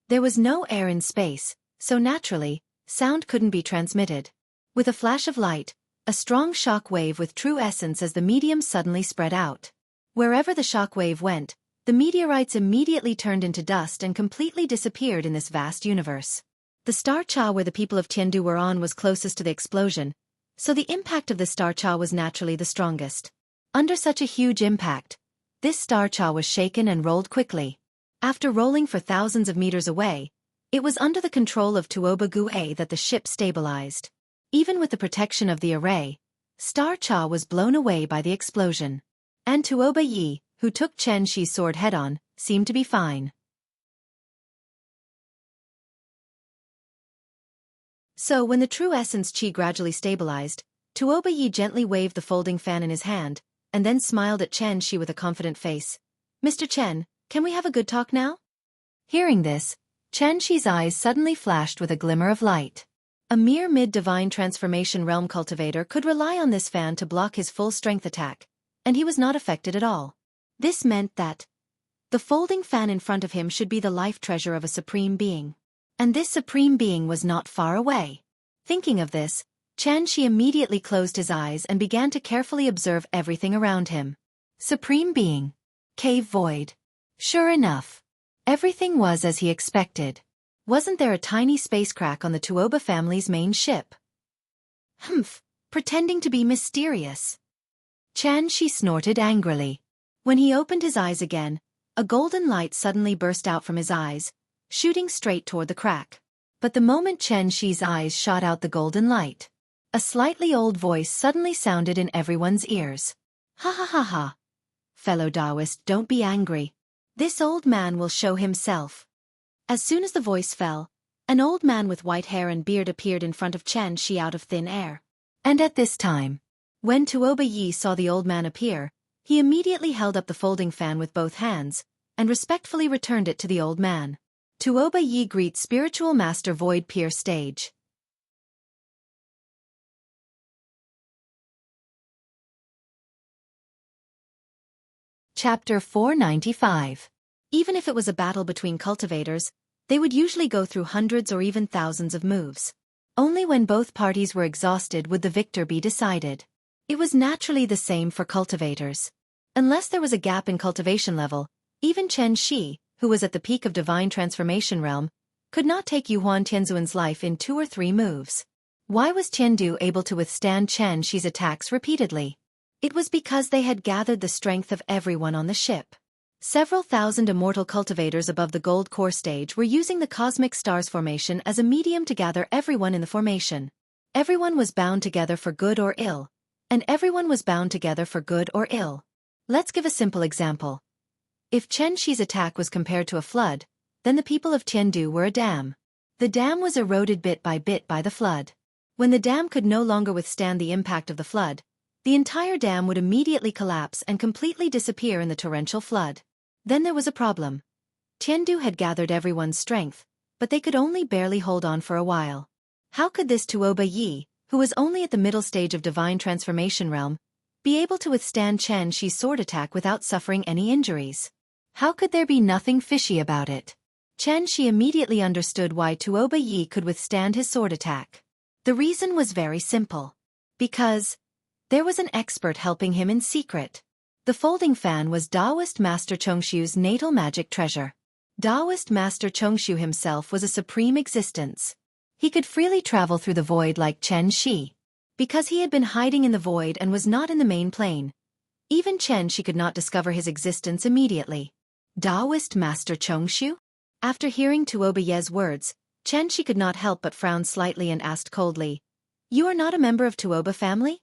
There was no air in space, so naturally, sound couldn't be transmitted. With a flash of light, a strong shock wave with true essence as the medium suddenly spread out. Wherever the shock wave went, the meteorites immediately turned into dust and completely disappeared in this vast universe. The star Cha where the people of Tiandu were on was closest to the explosion, so the impact of the star Cha was naturally the strongest. Under such a huge impact, this star cha was shaken and rolled quickly. After rolling for thousands of meters away, it was under the control of Tuoba Gue that the ship stabilized. Even with the protection of the array, Star Cha was blown away by the explosion. And Tuoba Yi, who took Xianxi's sword head-on, seemed to be fine. So when the true essence Qi gradually stabilized, Tuoba Yi gently waved the folding fan in his hand, and then smiled at Xianxi with a confident face. "Mr. Chen, can we have a good talk now?" Hearing this, Xianxi's eyes suddenly flashed with a glimmer of light. A mere mid-divine transformation realm cultivator could rely on this fan to block his full-strength attack, and he was not affected at all. This meant that the folding fan in front of him should be the life treasure of a supreme being. And this supreme being was not far away. Thinking of this, Xianxi immediately closed his eyes and began to carefully observe everything around him. Supreme being. Cave void. Sure enough, everything was as he expected. Wasn't there a tiny space crack on the Tuoba family's main ship? Humph, pretending to be mysterious. Xianxi snorted angrily. When he opened his eyes again, a golden light suddenly burst out from his eyes, shooting straight toward the crack. But the moment Xianxi's eyes shot out the golden light, a slightly old voice suddenly sounded in everyone's ears. "Ha ha ha ha. Fellow Taoist, don't be angry. This old man will show himself." As soon as the voice fell, an old man with white hair and beard appeared in front of Xianxi out of thin air. And at this time, when Tuoba Yi saw the old man appear, he immediately held up the folding fan with both hands, and respectfully returned it to the old man. Tuoba Yi greets Spiritual Master Void Peer Stage. Chapter 495. Even if it was a battle between cultivators, they would usually go through hundreds or even thousands of moves. Only when both parties were exhausted would the victor be decided. It was naturally the same for cultivators. Unless there was a gap in cultivation level, even Xianxi, who was at the peak of divine transformation realm, could not take Yuhuan Tianzuan's life in 2 or 3 moves. Why was Tiandu able to withstand Xianxi's attacks repeatedly? It was because they had gathered the strength of everyone on the ship. Several thousand immortal cultivators above the gold core stage were using the cosmic stars formation as a medium to gather everyone in the formation. Everyone was bound together for good or ill, and everyone was bound together for good or ill. Let's give a simple example. If Xianxi's attack was compared to a flood, then the people of Tiandu were a dam. The dam was eroded bit by the flood. When the dam could no longer withstand the impact of the flood, the entire dam would immediately collapse and completely disappear in the torrential flood. Then there was a problem. Tiandu had gathered everyone's strength, but they could only barely hold on for a while. How could this Tuoba Yi, who was only at the middle stage of divine transformation realm, be able to withstand Xianxi's sword attack without suffering any injuries? How could there be nothing fishy about it? Xianxi immediately understood why Tuoba Yi could withstand his sword attack. The reason was very simple. Because there was an expert helping him in secret. The folding fan was Taoist Master Chongxiu's natal magic treasure. Taoist Master Chongxiu himself was a supreme existence. He could freely travel through the void like Xianxi. Because he had been hiding in the void and was not in the main plane, even Xianxi could not discover his existence immediately. Taoist Master Chongxiu? After hearing Tuoba Ye's words, Xianxi could not help but frown slightly and asked coldly, "You are not a member of Tuoba family?"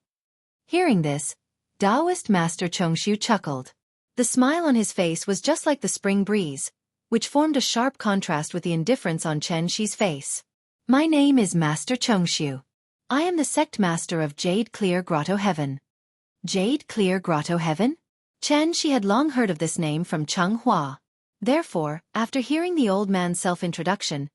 Hearing this, Taoist Master Chongxiu chuckled. The smile on his face was just like the spring breeze, which formed a sharp contrast with the indifference on Xianxi's face. "My name is Master Chongxiu. I am the sect master of Jade Clear Grotto Heaven." Jade Clear Grotto Heaven? Xianxi had long heard of this name from Changhua. Therefore, after hearing the old man's self-introduction,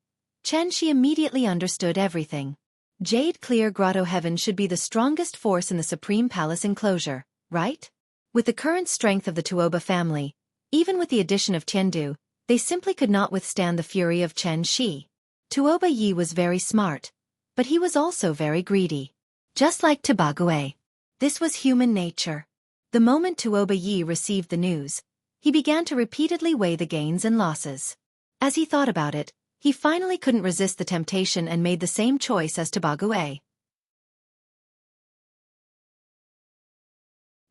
Xianxi immediately understood everything. Jade Clear Grotto Heaven should be the strongest force in the Supreme Palace enclosure, right? With the current strength of the Tuoba family, even with the addition of Tiandu, they simply could not withstand the fury of Xianxi. Tuoba Yi was very smart, but he was also very greedy. Just like Tuoba. This was human nature. The moment Tuoba Yi received the news, he began to repeatedly weigh the gains and losses. As he thought about it, he finally couldn't resist the temptation and made the same choice as Tuoba.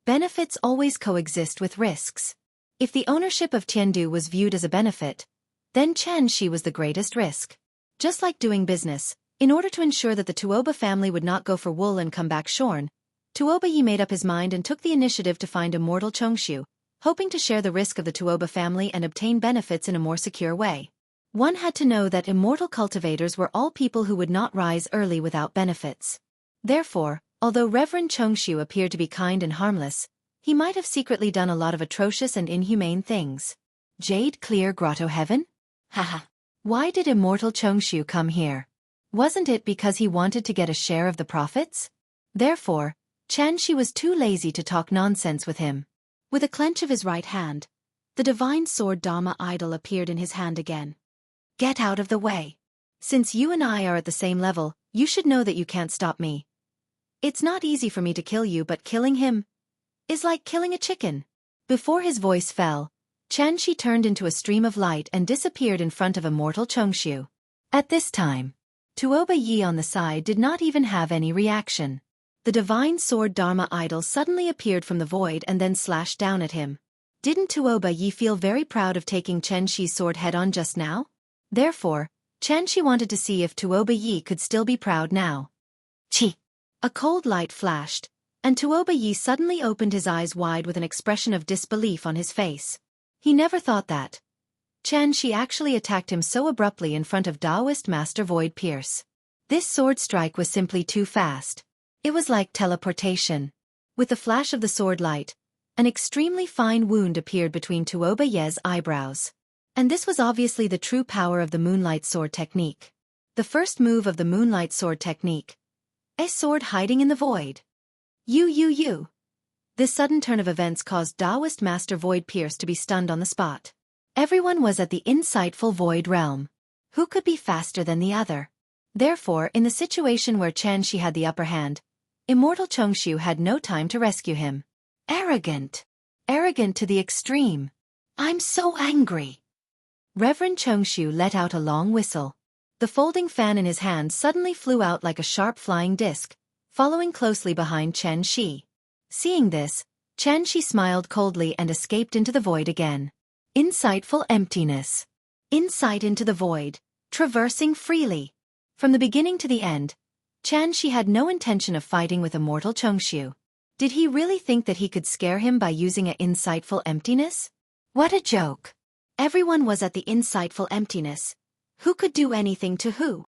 Benefits always coexist with risks. If the ownership of Tiandu was viewed as a benefit, then Xianxia was the greatest risk. Just like doing business, in order to ensure that the Tuoba family would not go for wool and come back shorn, Tuoba Yi made up his mind and took the initiative to find immortal Chongxiu, hoping to share the risk of the Tuoba family and obtain benefits in a more secure way. One had to know that immortal cultivators were all people who would not rise early without benefits. Therefore, although Reverend Chongxiu appeared to be kind and harmless, he might have secretly done a lot of atrocious and inhumane things. Jade Clear Grotto Heaven? Haha. Why did immortal Chongxiu come here? Wasn't it because he wanted to get a share of the profits? Therefore, Xianxia was too lazy to talk nonsense with him. With a clench of his right hand, the divine sword Dharma idol appeared in his hand again. Get out of the way. Since you and I are at the same level, you should know that you can't stop me. It's not easy for me to kill you, but killing him is like killing a chicken. Before his voice fell, Xianxia turned into a stream of light and disappeared in front of immortal Chongxiu. At this time, Tuoba Yi on the side did not even have any reaction. The divine sword Dharma idol suddenly appeared from the void and then slashed down at him. Didn't Tuoba Yi feel very proud of taking Xianxia's sword head-on just now? Therefore, Xianxia wanted to see if Tuoba Yi could still be proud now. Chi! A cold light flashed, and Tuoba Yi suddenly opened his eyes wide with an expression of disbelief on his face. He never thought that Xianxia actually attacked him so abruptly in front of Taoist Master Void Pierce. This sword strike was simply too fast. It was like teleportation. With the flash of the sword light, an extremely fine wound appeared between Tuoba Yi's eyebrows. And this was obviously the true power of the Moonlight Sword technique. The first move of the Moonlight Sword technique. A sword hiding in the void. You. This sudden turn of events caused Taoist Master Void Pierce to be stunned on the spot. Everyone was at the insightful Void Realm. Who could be faster than the other? Therefore, in the situation where Xianxia had the upper hand, immortal Chongxiu had no time to rescue him. Arrogant. Arrogant to the extreme. I'm so angry. Reverend Chongxiu let out a long whistle. The folding fan in his hand suddenly flew out like a sharp flying disc, following closely behind Xianxia. Seeing this, Xianxia smiled coldly and escaped into the void again. Insightful emptiness. Insight into the void, traversing freely. From the beginning to the end, Xianxia had no intention of fighting with immortal Chongxiu. Did he really think that he could scare him by using an insightful emptiness? What a joke. Everyone was at the insightful emptiness. Who could do anything to who?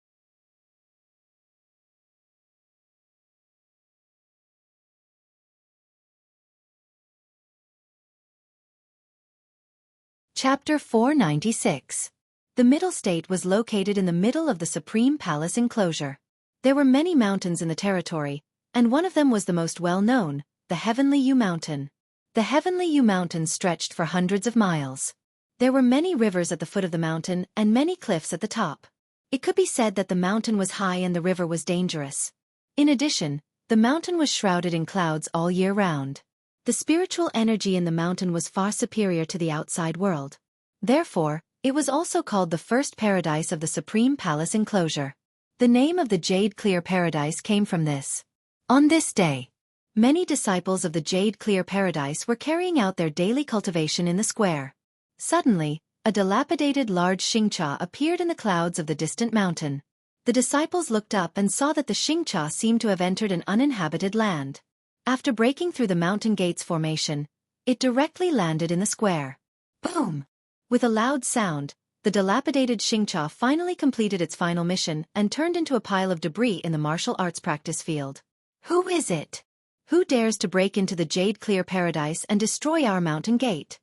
Chapter 496. The Middle State was located in the middle of the Supreme Palace enclosure. There were many mountains in the territory, and one of them was the most well-known, the Heavenly Yu Mountain. The Heavenly Yu Mountain stretched for hundreds of miles. There were many rivers at the foot of the mountain and many cliffs at the top. It could be said that the mountain was high and the river was dangerous. In addition, the mountain was shrouded in clouds all year round. The spiritual energy in the mountain was far superior to the outside world. Therefore, it was also called the first paradise of the Supreme Palace enclosure. The name of the Jade Clear Paradise came from this. On this day, many disciples of the Jade Clear Paradise were carrying out their daily cultivation in the square. Suddenly, a dilapidated large Xianxia appeared in the clouds of the distant mountain. The disciples looked up and saw that the Xianxia seemed to have entered an uninhabited land. After breaking through the mountain gates formation, it directly landed in the square. Boom! With a loud sound, the dilapidated Xianxia finally completed its final mission and turned into a pile of debris in the martial arts practice field. Who is it? Who dares to break into the Jade Clear Paradise and destroy our mountain gate?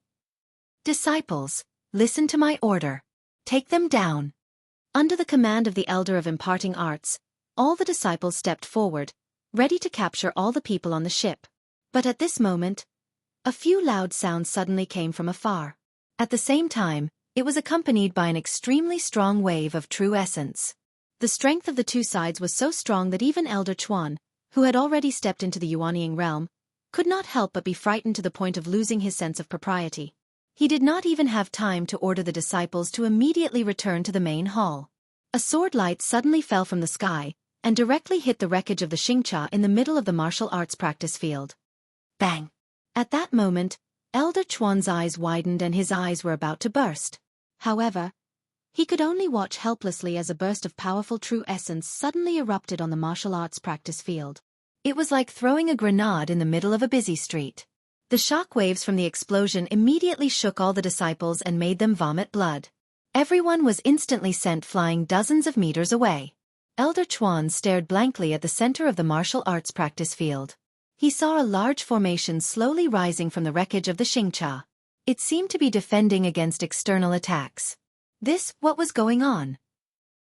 Disciples, listen to my order. Take them down. Under the command of the Elder of Imparting Arts, all the disciples stepped forward, ready to capture all the people on the ship. But at this moment, a few loud sounds suddenly came from afar. At the same time, it was accompanied by an extremely strong wave of true essence. The strength of the two sides was so strong that even Elder Chuan, who had already stepped into the Yuanying realm, could not help but be frightened to the point of losing his sense of propriety. He did not even have time to order the disciples to immediately return to the main hall. A sword light suddenly fell from the sky, and directly hit the wreckage of the Xianxia in the middle of the martial arts practice field. Bang! At that moment, Elder Chuan's eyes widened and his eyes were about to burst. However, he could only watch helplessly as a burst of powerful true essence suddenly erupted on the martial arts practice field. It was like throwing a grenade in the middle of a busy street. The shock waves from the explosion immediately shook all the disciples and made them vomit blood. Everyone was instantly sent flying dozens of meters away. Elder Chuan stared blankly at the center of the martial arts practice field. He saw a large formation slowly rising from the wreckage of the Xianxia. It seemed to be defending against external attacks. What was going on?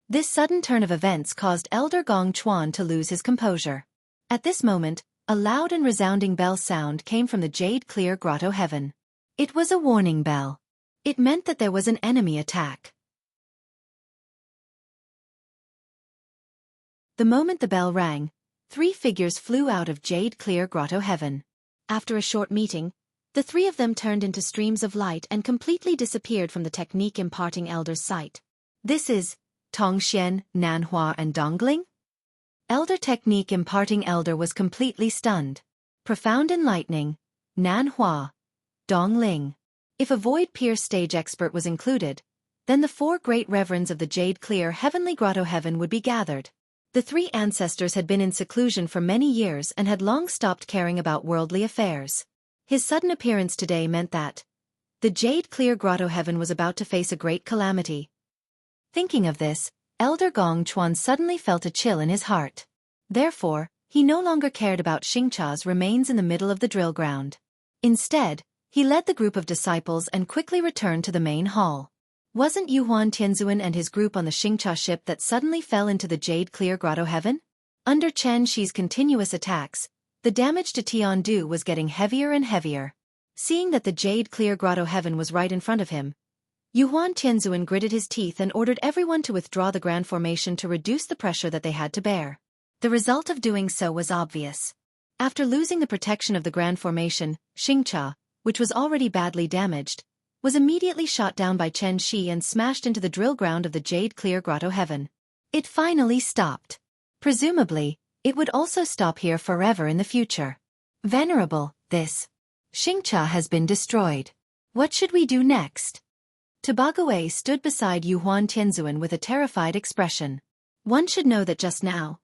This sudden turn of events caused Elder Gong Chuan to lose his composure. At this moment, a loud and resounding bell sound came from the jade-clear grotto heaven. It was a warning bell. It meant that there was an enemy attack. The moment the bell rang, 3 figures flew out of jade-clear grotto heaven. After a short meeting, the 3 of them turned into streams of light and completely disappeared from the technique imparting elder's sight. This is Tongxian, Nanhua and Dongling? Elder technique imparting elder was completely stunned. Profound enlightening, Nanhua, Dongling. If a void pierce stage expert was included, then the 4 great reverends of the jade-clear heavenly grotto heaven would be gathered. The 3 ancestors had been in seclusion for many years and had long stopped caring about worldly affairs. His sudden appearance today meant that the jade-clear grotto heaven was about to face a great calamity. Thinking of this, Elder Gong Chuan suddenly felt a chill in his heart. Therefore, he no longer cared about Xianxia's remains in the middle of the drill ground. Instead, he led the group of disciples and quickly returned to the main hall. Wasn't Yuhuan Tianzuan and his group on the Xianxia ship that suddenly fell into the jade-clear grotto heaven? Under Chen Shi's continuous attacks, the damage to Tiandu was getting heavier and heavier. Seeing that the jade-clear grotto heaven was right in front of him, Yuhuan Tianzuan gritted his teeth and ordered everyone to withdraw the grand formation to reduce the pressure that they had to bear. The result of doing so was obvious. After losing the protection of the grand formation, Xianxia, which was already badly damaged, was immediately shot down by Chen Shi and smashed into the drill ground of the jade-clear grotto heaven. It finally stopped. Presumably, it would also stop here forever in the future. Venerable, this Xianxia has been destroyed. What should we do next? Tobagawei stood beside Yuhuan Tianzuan with a terrified expression. One should know that just now,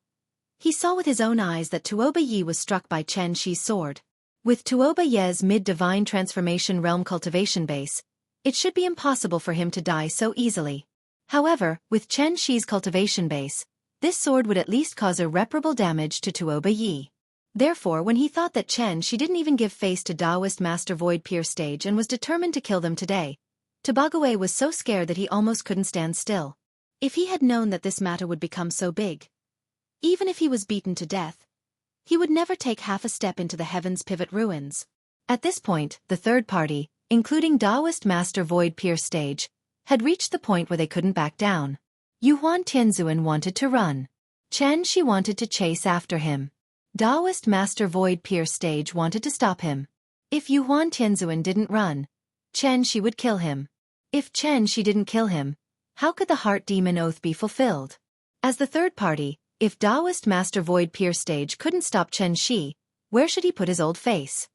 he saw with his own eyes that Tuoba Yi was struck by Chen Shi's sword. With Tuoba Ye's mid-divine transformation realm cultivation base, it should be impossible for him to die so easily. However, with Chen Shi's cultivation base, this sword would at least cause irreparable damage to Tuoba Yi. Therefore, when he thought that Chen Shi didn't even give face to Taoist Master Void Pierce stage and was determined to kill them today, Tobagawei was so scared that he almost couldn't stand still. If he had known that this matter would become so big, even if he was beaten to death, he would never take half a step into the Heaven's Pivot ruins. At this point, the third party, including Taoist Master Void Pierce stage, had reached the point where they couldn't back down. Yuhuan Tianzuan wanted to run. Chen Shi wanted to chase after him. Taoist Master Void Pierce stage wanted to stop him. If Yuhuan Tianzuan didn't run, Chen Shi would kill him. If Chen Shi didn't kill him, how could the Heart Demon Oath be fulfilled? As the third party, if Taoist Master Void Pierce stage couldn't stop Chen Shi, where should he put his old face?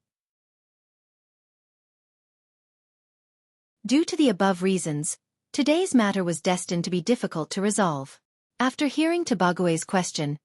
Due to the above reasons, today's matter was destined to be difficult to resolve. After hearing Tobagawei's question,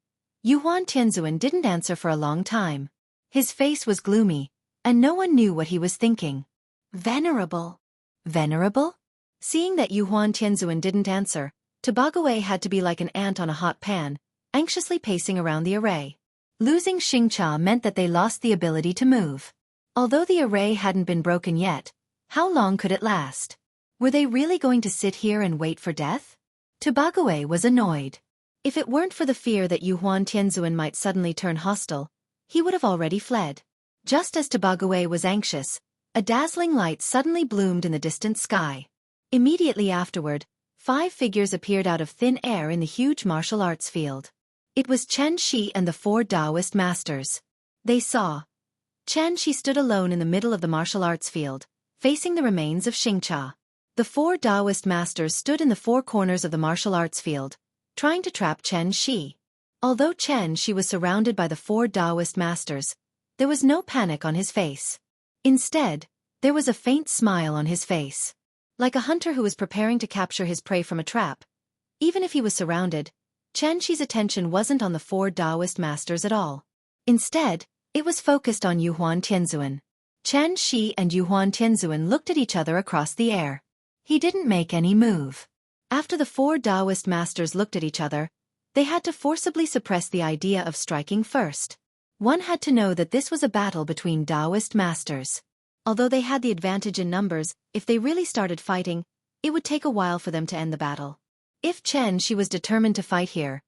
Yuhuan Tianzuan didn't answer for a long time. His face was gloomy, and no one knew what he was thinking. Venerable. Venerable? Seeing that Yuhuan Tianzuan didn't answer, Tobagawei had to be like an ant on a hot pan, anxiously pacing around the array. Losing Xianxia meant that they lost the ability to move. Although the array hadn't been broken yet, how long could it last? Were they really going to sit here and wait for death? Tobagawei was annoyed. If it weren't for the fear that Yuhuan Tianzuan might suddenly turn hostile, he would have already fled. Just as Tobagawei was anxious, a dazzling light suddenly bloomed in the distant sky. Immediately afterward, 5 figures appeared out of thin air in the huge martial arts field. It was Chen Shi and the 4 Taoist masters. They saw. Chen Shi stood alone in the middle of the martial arts field, facing the remains of Xianxia. The 4 Taoist masters stood in the 4 corners of the martial arts field, trying to trap Chen Shi. Although Chen Shi was surrounded by the 4 Taoist masters, there was no panic on his face. Instead, there was a faint smile on his face. Like a hunter who was preparing to capture his prey from a trap. Even if he was surrounded, Xianxi's attention wasn't on the four Taoist masters at all. Instead, it was focused on Yuhuan Tianzuan. Xianxi and Yuhuan Tianzuan looked at each other across the air. He didn't make any move. After the four Taoist masters looked at each other, they had to forcibly suppress the idea of striking first. One had to know that this was a battle between Taoist masters. Although they had the advantage in numbers, if they really started fighting, it would take a while for them to end the battle. If Xianxi was determined to fight here,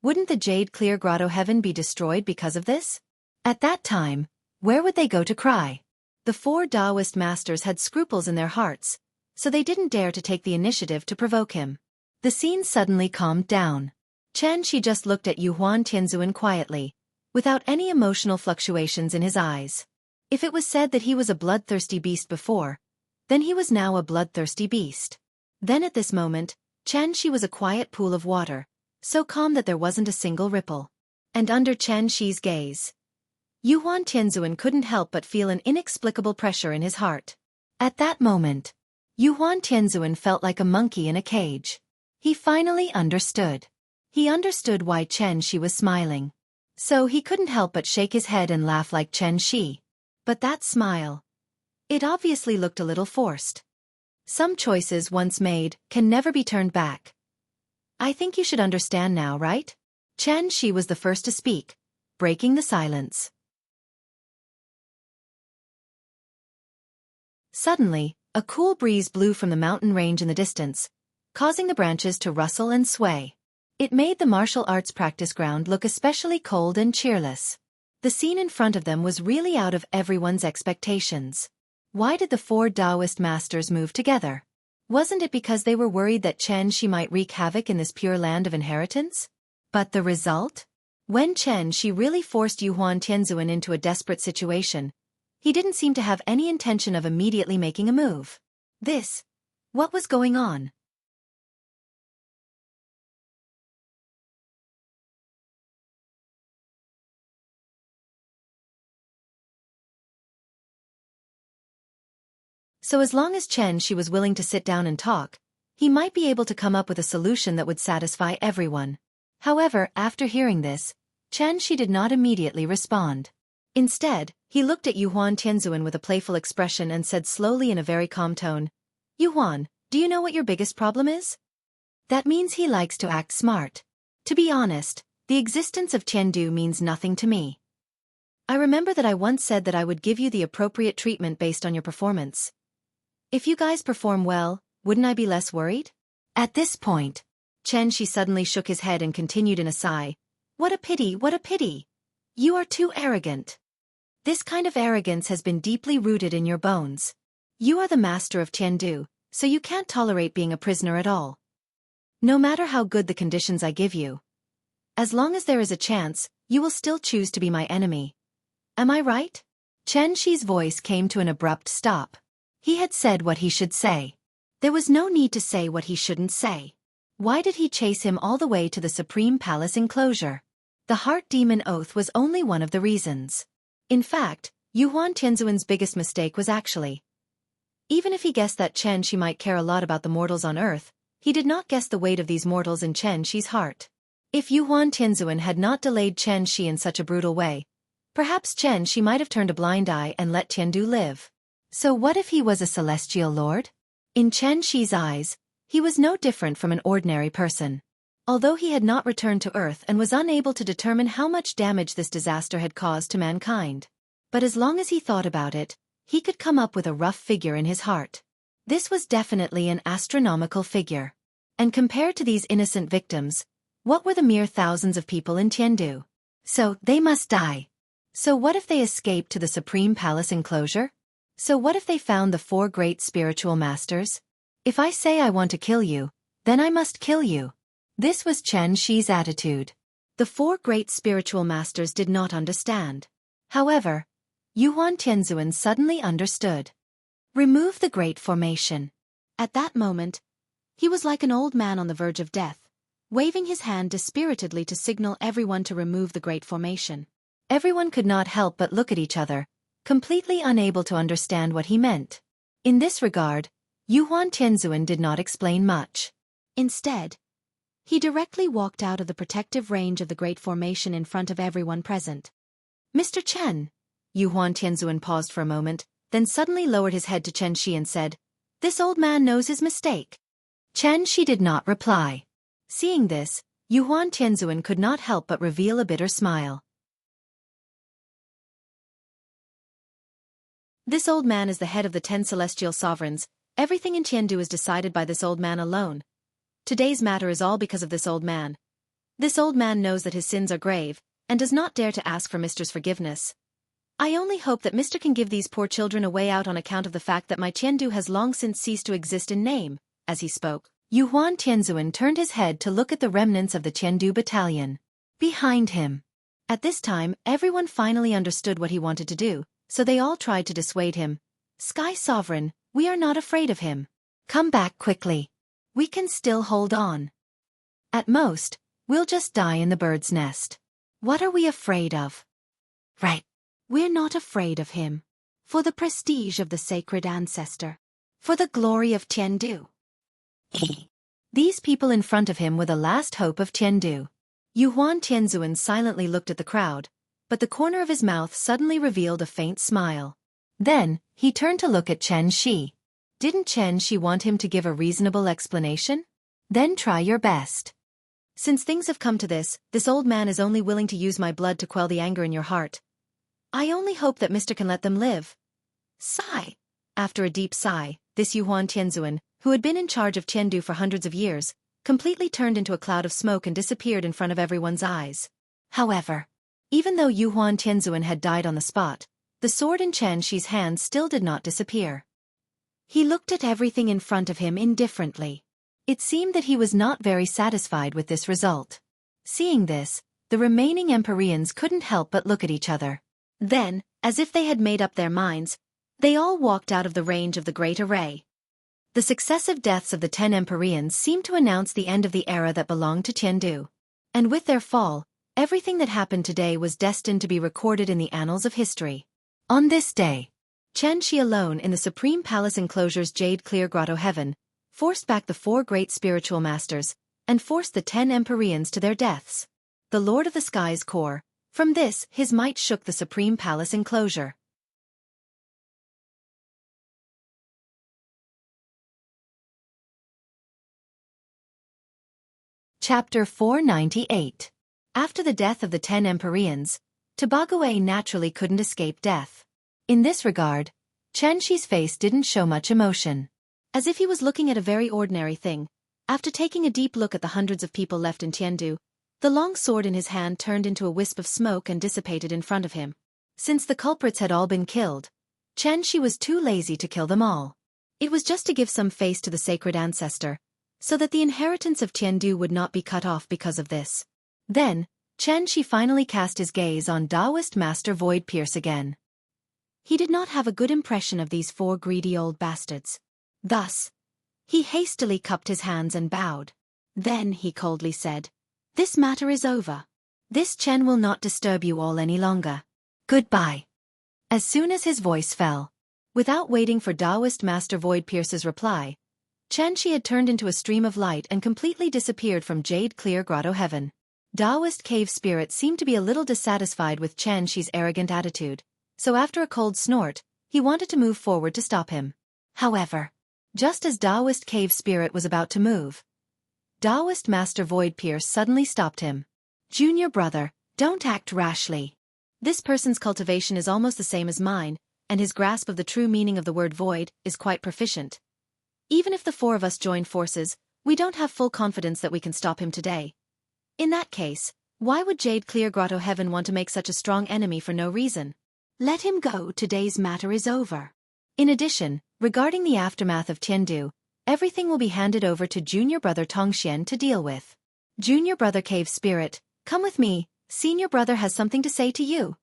wouldn't the Jade Clear Grotto Heaven be destroyed because of this? At that time, where would they go to cry? The four Taoist masters had scruples in their hearts, so they didn't dare to take the initiative to provoke him. The scene suddenly calmed down. Xianxi just looked at Yuhuan Tianzuan quietly, without any emotional fluctuations in his eyes. If it was said that he was a bloodthirsty beast before, then he was now a bloodthirsty beast. Then at this moment, Xianxi was a quiet pool of water, so calm that there wasn't a single ripple. And under Xianxi's gaze, Yuhuan Tianzuan couldn't help but feel an inexplicable pressure in his heart. At that moment, Yuhuan Tianzuan felt like a monkey in a cage. He finally understood. He understood why Xianxi was smiling. So he couldn't help but shake his head and laugh like Xianxi. But that smile, it obviously looked a little forced. Some choices once made can never be turned back. I think you should understand now, right? Xianxi was the first to speak, breaking the silence. Suddenly, a cool breeze blew from the mountain range in the distance, causing the branches to rustle and sway. It made the martial arts practice ground look especially cold and cheerless. The scene in front of them was really out of everyone's expectations. Why did the four Taoist masters move together? Wasn't it because they were worried that Xianxi might wreak havoc in this pure land of inheritance? But the result? When Xianxi really forced Yuhuan Tianzuan into a desperate situation, he didn't seem to have any intention of immediately making a move. What was going on? So as long as Xianxi was willing to sit down and talk, he might be able to come up with a solution that would satisfy everyone. However, after hearing this, Xianxi did not immediately respond. Instead, he looked at Yuhuan Tianzuan with a playful expression and said slowly in a very calm tone, "Yuhuan, do you know what your biggest problem is?" That means he likes to act smart. To be honest, the existence of Tiandu means nothing to me. I remember that I once said that I would give you the appropriate treatment based on your performance. If you guys perform well, wouldn't I be less worried? At this point, Xianxi suddenly shook his head and continued in a sigh, "What a pity, what a pity! You are too arrogant. This kind of arrogance has been deeply rooted in your bones. You are the master of Tiandu, so you can't tolerate being a prisoner at all. No matter how good the conditions I give you, as long as there is a chance, you will still choose to be my enemy. Am I right?" Xianxi's voice came to an abrupt stop. He had said what he should say. There was no need to say what he shouldn't say. Why did he chase him all the way to the Supreme Palace enclosure? The Heart Demon Oath was only one of the reasons. In fact, Yuhuan Tianzuan's biggest mistake was actually, even if he guessed that Xianxi might care a lot about the mortals on Earth, he did not guess the weight of these mortals in Xianxi's heart. If Yuhuan Tianzuan had not delayed Xianxi in such a brutal way, perhaps Xianxi might have turned a blind eye and let Tiandu live. So what if he was a celestial lord? In Xianxi's eyes, he was no different from an ordinary person. Although he had not returned to Earth and was unable to determine how much damage this disaster had caused to mankind. But as long as he thought about it, he could come up with a rough figure in his heart. This was definitely an astronomical figure. And compared to these innocent victims, what were the mere thousands of people in Tiandu? So, they must die. So what if they escaped to the Supreme Palace enclosure? So what if they found the four great spiritual masters? If I say I want to kill you, then I must kill you. This was Xianxi's attitude. The four great spiritual masters did not understand. However, Yuhuan Tianzuan suddenly understood. Remove the great formation. At that moment, he was like an old man on the verge of death, waving his hand dispiritedly to signal everyone to remove the great formation. Everyone could not help but look at each other, completely unable to understand what he meant. In this regard, Yuan Tianzuan did not explain much. Instead, he directly walked out of the protective range of the Great Formation in front of everyone present. Mr. Chen. Yuan Tianzuan paused for a moment, then suddenly lowered his head to Chen Shi and said, "This old man knows his mistake." Chen Shi did not reply. Seeing this, Yuan Tianzuan could not help but reveal a bitter smile. This old man is the head of the 10 celestial sovereigns. Everything in Tiandu is decided by this old man alone. Today's matter is all because of this old man. This old man knows that his sins are grave, and does not dare to ask for Mr.'s forgiveness. I only hope that Mr. can give these poor children a way out on account of the fact that my Tiandu has long since ceased to exist in name. As he spoke, Yuan Tianzuan turned his head to look at the remnants of the Tiandu battalion behind him. At this time, everyone finally understood what he wanted to do, so they all tried to dissuade him. "Sky Sovereign, we are not afraid of him. Come back quickly. We can still hold on. At most, we'll just die in the bird's nest. What are we afraid of?" "Right. We're not afraid of him. For the prestige of the sacred ancestor. For the glory of Tiandu." These people in front of him were the last hope of Tiandu. Yuan Tianzuan silently looked at the crowd, but the corner of his mouth suddenly revealed a faint smile. Then, he turned to look at Chen Shi. Didn't Chen Shi want him to give a reasonable explanation? Then try your best. Since things have come to this old man is only willing to use my blood to quell the anger in your heart. I only hope that Mr. can let them live. Sigh. After a deep sigh, this Yuan Tianzuan, who had been in charge of Tiandu for hundreds of years, completely turned into a cloud of smoke and disappeared in front of everyone's eyes. However, even though Yuan Tianzuan had died on the spot, the sword in Chen Shi's hand still did not disappear. He looked at everything in front of him indifferently. It seemed that he was not very satisfied with this result. Seeing this, the remaining Empyreans couldn't help but look at each other. Then, as if they had made up their minds, they all walked out of the range of the Great Array. The successive deaths of the 10 Empyreans seemed to announce the end of the era that belonged to Tiandu. And with their fall, everything that happened today was destined to be recorded in the annals of history. On this day, Chen Shi alone in the Supreme Palace enclosure's Jade Clear Grotto Heaven, forced back the 4 great spiritual masters, and forced the 10 Empyreans to their deaths. The Lord of the Skies core. From this, his might shook the Supreme Palace enclosure. Chapter 498. After the death of the 10 Empyreans, Tobague naturally couldn't escape death. In this regard, Chen Shi's face didn't show much emotion. As if he was looking at a very ordinary thing, after taking a deep look at the hundreds of people left in Tiandu, the long sword in his hand turned into a wisp of smoke and dissipated in front of him. Since the culprits had all been killed, Chen Shi was too lazy to kill them all. It was just to give some face to the sacred ancestor, so that the inheritance of Tiandu would not be cut off because of this. Then, Chen Shi finally cast his gaze on Taoist Master Void Pierce again. He did not have a good impression of these 4 greedy old bastards. Thus, he hastily cupped his hands and bowed. Then he coldly said, "This matter is over. This Chen will not disturb you all any longer. Goodbye." As soon as his voice fell, without waiting for Taoist Master Void Pierce's reply, Chen Shi had turned into a stream of light and completely disappeared from Jade Clear Grotto Heaven. Taoist Cave Spirit seemed to be a little dissatisfied with Chen Shi's arrogant attitude, so after a cold snort, he wanted to move forward to stop him. However, just as Taoist Cave Spirit was about to move, Taoist Master Void Pierce suddenly stopped him. "Junior brother, don't act rashly. This person's cultivation is almost the same as mine, and his grasp of the true meaning of the word void is quite proficient. Even if the 4 of us join forces, we don't have full confidence that we can stop him today. In that case, why would Jade Clear Grotto Heaven want to make such a strong enemy for no reason? Let him go, today's matter is over. In addition, regarding the aftermath of Tiandu, everything will be handed over to Junior Brother Tongxian to deal with. Junior Brother Cave Spirit, come with me, Senior Brother has something to say to you."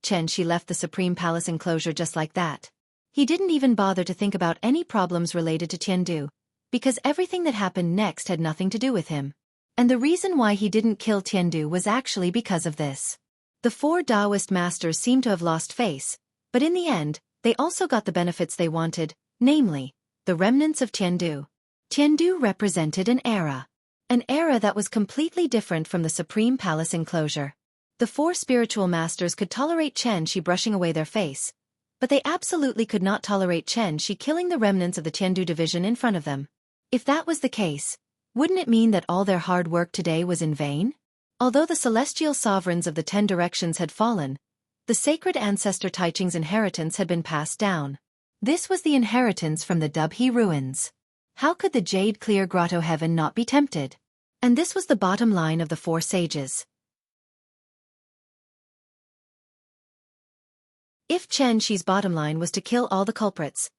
Chen Shi left the Supreme Palace enclosure just like that. He didn't even bother to think about any problems related to Tiandu, because everything that happened next had nothing to do with him. And the reason why he didn't kill Tiandu was actually because of this. The 4 Taoist masters seemed to have lost face, But in the end, they also got the benefits they wanted, namely, the remnants of Tiandu. Tiandu represented an era that was completely different from the Supreme Palace enclosure. The four spiritual masters could tolerate Xianxia brushing away their face, but they absolutely could not tolerate Xianxia killing the remnants of the Tiandu division in front of them. If that was the case, wouldn't it mean that all their hard work today was in vain? Although the celestial sovereigns of the 10 directions had fallen, the sacred ancestor Taiching's inheritance had been passed down. This was the inheritance from the Dubhe ruins. How could the jade clear grotto heaven not be tempted? And this was the bottom line of the four sages. If Xianxi's bottom line was to kill all the culprits,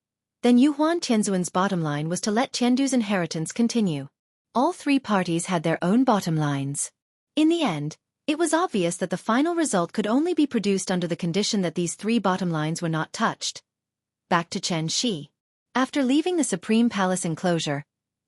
then Yuhuan Tianzuan's bottom line was to let Tiandu's inheritance continue. All three parties had their own bottom lines. In the end, it was obvious that the final result could only be produced under the condition that these three bottom lines were not touched. Back to Xianxia. After leaving the Supreme Palace enclosure,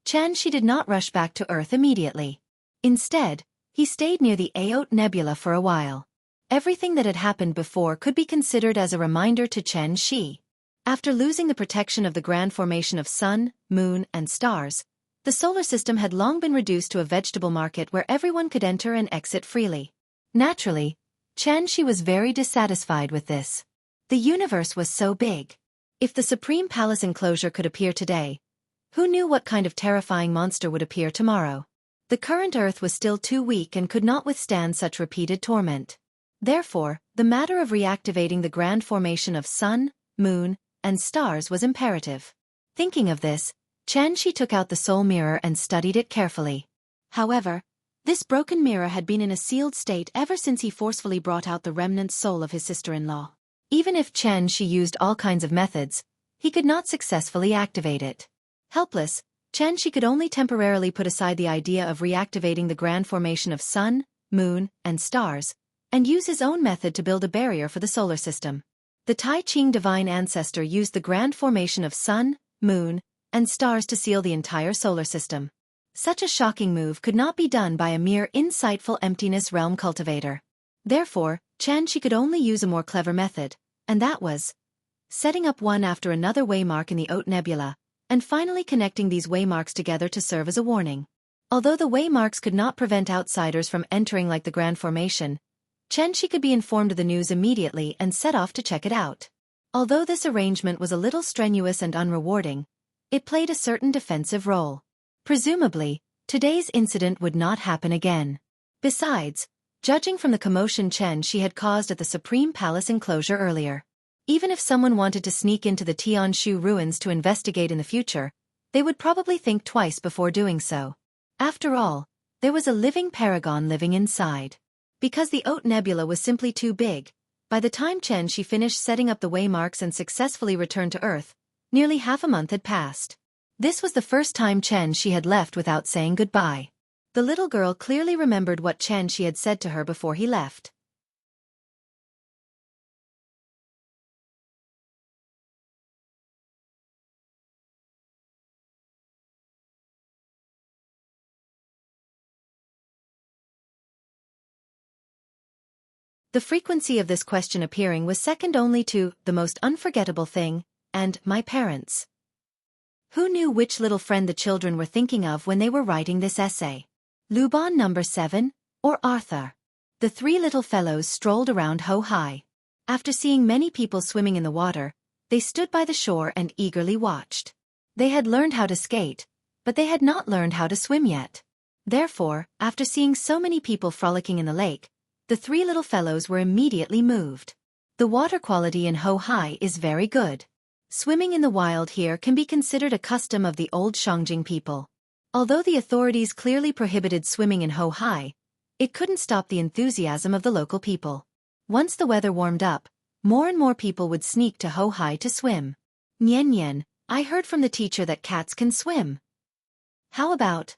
Xianxia did not rush back to Earth immediately. Instead, he stayed near the Aot Nebula for a while. Everything that had happened before could be considered as a reminder to Xianxia. After losing the protection of the grand formation of sun, moon, and stars, the solar system had long been reduced to a vegetable market where everyone could enter and exit freely. Naturally, Xianxia was very dissatisfied with this. The universe was so big. If the Supreme Palace enclosure could appear today, who knew what kind of terrifying monster would appear tomorrow? The current Earth was still too weak and could not withstand such repeated torment. Therefore, the matter of reactivating the grand formation of sun, moon, and stars was imperative. Thinking of this, Xianxia took out the soul mirror and studied it carefully. However, this broken mirror had been in a sealed state ever since he forcefully brought out the remnant soul of his sister-in-law. Even if Xianxia used all kinds of methods, he could not successfully activate it. Helpless, Xianxia could only temporarily put aside the idea of reactivating the grand formation of sun, moon, and stars, and use his own method to build a barrier for the solar system. The Tai Ching divine ancestor used the grand formation of sun, moon, and stars to seal the entire solar system. Such a shocking move could not be done by a mere insightful emptiness realm cultivator. Therefore, Xianxia could only use a more clever method, and that was setting up one after another waymark in the Aot Nebula, and finally connecting these waymarks together to serve as a warning. Although the waymarks could not prevent outsiders from entering like the grand formation, Xianxia could be informed of the news immediately and set off to check it out. Although this arrangement was a little strenuous and unrewarding, it played a certain defensive role. Presumably, today's incident would not happen again. Besides, judging from the commotion Xianxia had caused at the Supreme Palace enclosure earlier, even if someone wanted to sneak into the Tianshu ruins to investigate in the future, they would probably think twice before doing so. After all, there was a living paragon living inside. Because the Aot Nebula was simply too big, by the time Xianxia finished setting up the waymarks and successfully returned to Earth, nearly half a month had passed. This was the first time Xianxia had left without saying goodbye. The little girl clearly remembered what Xianxia had said to her before he left. The frequency of this question appearing was second only to the most unforgettable thing, and my parents. Who knew which little friend the children were thinking of when they were writing this essay? Luban number 7, or Arthur? The three little fellows strolled around Ho-Hai. After seeing many people swimming in the water, they stood by the shore and eagerly watched. They had learned how to skate, but they had not learned how to swim yet. Therefore, after seeing so many people frolicking in the lake, the three little fellows were immediately moved. The water quality in Ho-Hai is very good. Swimming in the wild here can be considered a custom of the old Shangjing people. Although the authorities clearly prohibited swimming in Ho-Hai, it couldn't stop the enthusiasm of the local people. Once the weather warmed up, more and more people would sneak to Ho-Hai to swim. Nian Nian, I heard from the teacher that cats can swim. How about,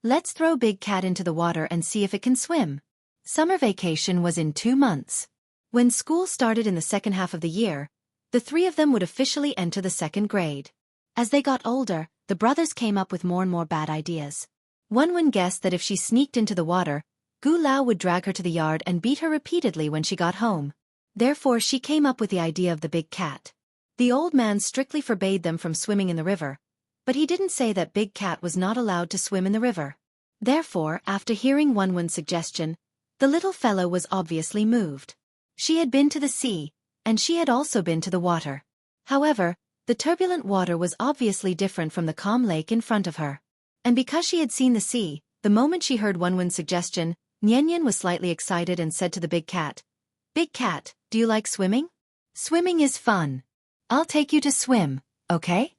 let's throw Big Cat into the water and see if it can swim. Summer vacation was in 2 months. When school started in the second half of the year, the three of them would officially enter the 2nd grade. As they got older, the brothers came up with more and more bad ideas. One guessed that if she sneaked into the water, Gu Lao would drag her to the yard and beat her repeatedly when she got home. Therefore she came up with the idea of the big cat. The old man strictly forbade them from swimming in the river, but he didn't say that big cat was not allowed to swim in the river. Therefore, after hearing Wenwen's suggestion, the little fellow was obviously moved. She had been to the sea, and she had also been to the water. However, the turbulent water was obviously different from the calm lake in front of her. And because she had seen the sea, the moment she heard Wenwen's suggestion, Nian was slightly excited and said to the big cat, "Big cat, do you like swimming? Swimming is fun. I'll take you to swim, okay?"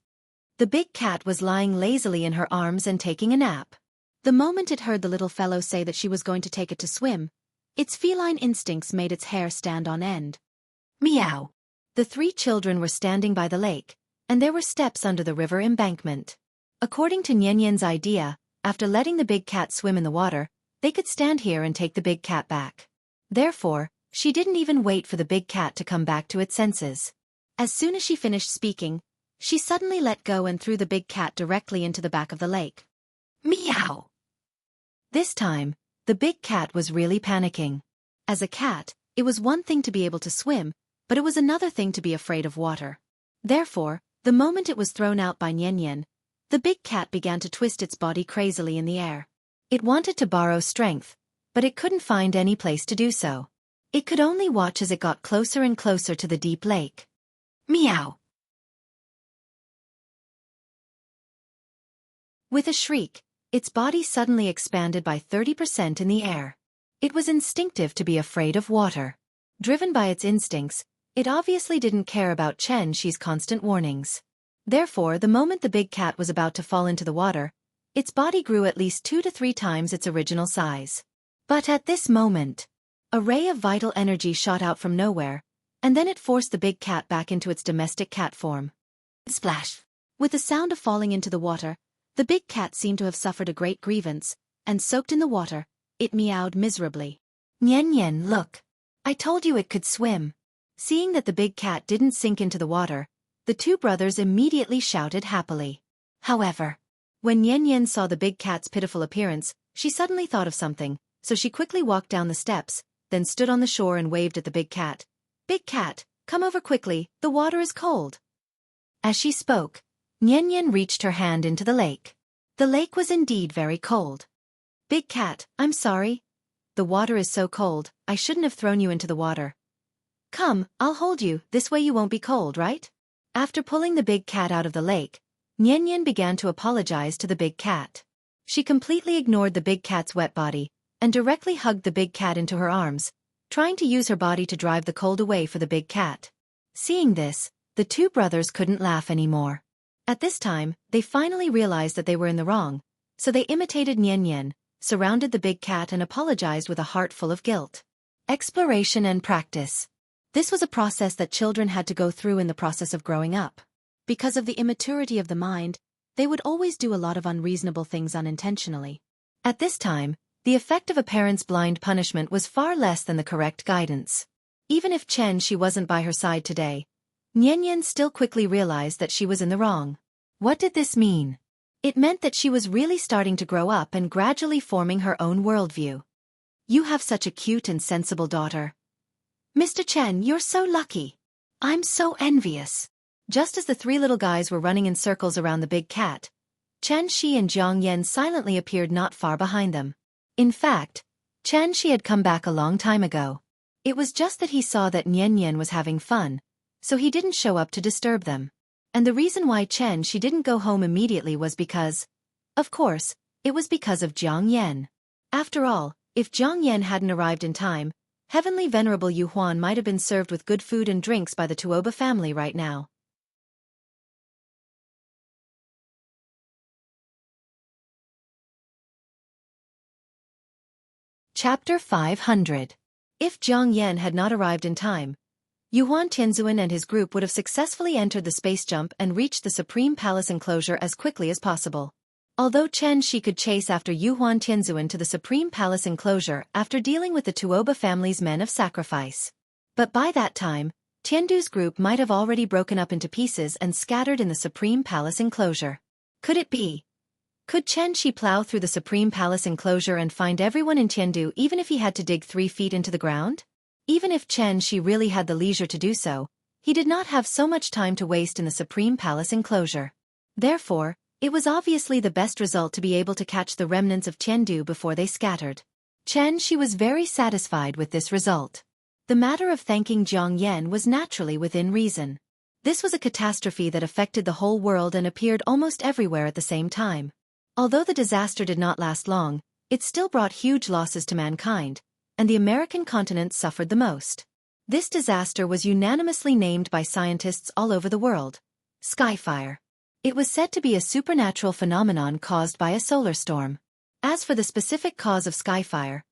The big cat was lying lazily in her arms and taking a nap. The moment it heard the little fellow say that she was going to take it to swim, its feline instincts made its hair stand on end. Meow. The three children were standing by the lake, and there were steps under the river embankment. According to Nian's idea, after letting the big cat swim in the water, they could stand here and take the big cat back. Therefore, she didn't even wait for the big cat to come back to its senses. As soon as she finished speaking, she suddenly let go and threw the big cat directly into the back of the lake. Meow! This time, the big cat was really panicking. As a cat, it was one thing to be able to swim, but it was another thing to be afraid of water. Therefore, the moment it was thrown out by Nian, the big cat began to twist its body crazily in the air. It wanted to borrow strength, but it couldn't find any place to do so. It could only watch as it got closer and closer to the deep lake. Meow! With a shriek, its body suddenly expanded by 30% in the air. It was instinctive to be afraid of water. Driven by its instincts, it obviously didn't care about Xianxi's constant warnings. Therefore, the moment the big cat was about to fall into the water, its body grew at least 2 to 3 times its original size. But at this moment, a ray of vital energy shot out from nowhere, and then it forced the big cat back into its domestic cat form. Splash! With the sound of falling into the water, the big cat seemed to have suffered a great grievance, and soaked in the water, it meowed miserably. Nian, look! I told you it could swim. Seeing that the big cat didn't sink into the water, the two brothers immediately shouted happily. However, when Nian saw the big cat's pitiful appearance, she suddenly thought of something, so she quickly walked down the steps, then stood on the shore and waved at the big cat. "Big cat, come over quickly, the water is cold." As she spoke, Nian reached her hand into the lake. The lake was indeed very cold. "Big cat, I'm sorry. The water is so cold, I shouldn't have thrown you into the water. Come, I'll hold you, this way you won't be cold, right?" After pulling the big cat out of the lake, Nian began to apologize to the big cat. She completely ignored the big cat's wet body, and directly hugged the big cat into her arms, trying to use her body to drive the cold away for the big cat. Seeing this, the two brothers couldn't laugh anymore. At this time, they finally realized that they were in the wrong, so they imitated Nian, surrounded the big cat and apologized with a heart full of guilt. Exploration and practice. This was a process that children had to go through in the process of growing up. Because of the immaturity of the mind, they would always do a lot of unreasonable things unintentionally. At this time, the effect of a parent's blind punishment was far less than the correct guidance. Even if she wasn't by her side today, Nian still quickly realized that she was in the wrong. What did this mean? It meant that she was really starting to grow up and gradually forming her own worldview. "You have such a cute and sensible daughter. Mr. Chen, you're so lucky. I'm so envious." Just as the three little guys were running in circles around the big cat, Xianxia and Jianghu silently appeared not far behind them. In fact, Xianxia had come back a long time ago. It was just that he saw that Nian was having fun, so he didn't show up to disturb them. And the reason why she didn't go home immediately was because, of course, it was because of Jianghu. After all, if Jianghu hadn't arrived in time, Heavenly Venerable Yuhuan might have been served with good food and drinks by the Tuoba family right now. Chapter 500. If Jianghu had not arrived in time, Yuhuan Tianzuan and his group would have successfully entered the space jump and reached the Supreme Palace enclosure as quickly as possible. Although she could chase after Yuhuan Tianzuan to the Supreme Palace enclosure after dealing with the Tuoba family's men of sacrifice. But by that time, Tiandu's group might have already broken up into pieces and scattered in the Supreme Palace enclosure. Could it be? Could she plow through the Supreme Palace enclosure and find everyone in Tiandu even if he had to dig 3 feet into the ground? Even if Xianxia really had the leisure to do so, he did not have so much time to waste in the Supreme Palace enclosure. Therefore, it was obviously the best result to be able to catch the remnants of Tiandu before they scattered. Xianxia was very satisfied with this result. The matter of thanking Jiang Yan was naturally within reason. This was a catastrophe that affected the whole world and appeared almost everywhere at the same time. Although the disaster did not last long, it still brought huge losses to mankind, and the American continent suffered the most. This disaster was unanimously named by scientists all over the world Skyfire. It was said to be a supernatural phenomenon caused by a solar storm. As for the specific cause of Skyfire,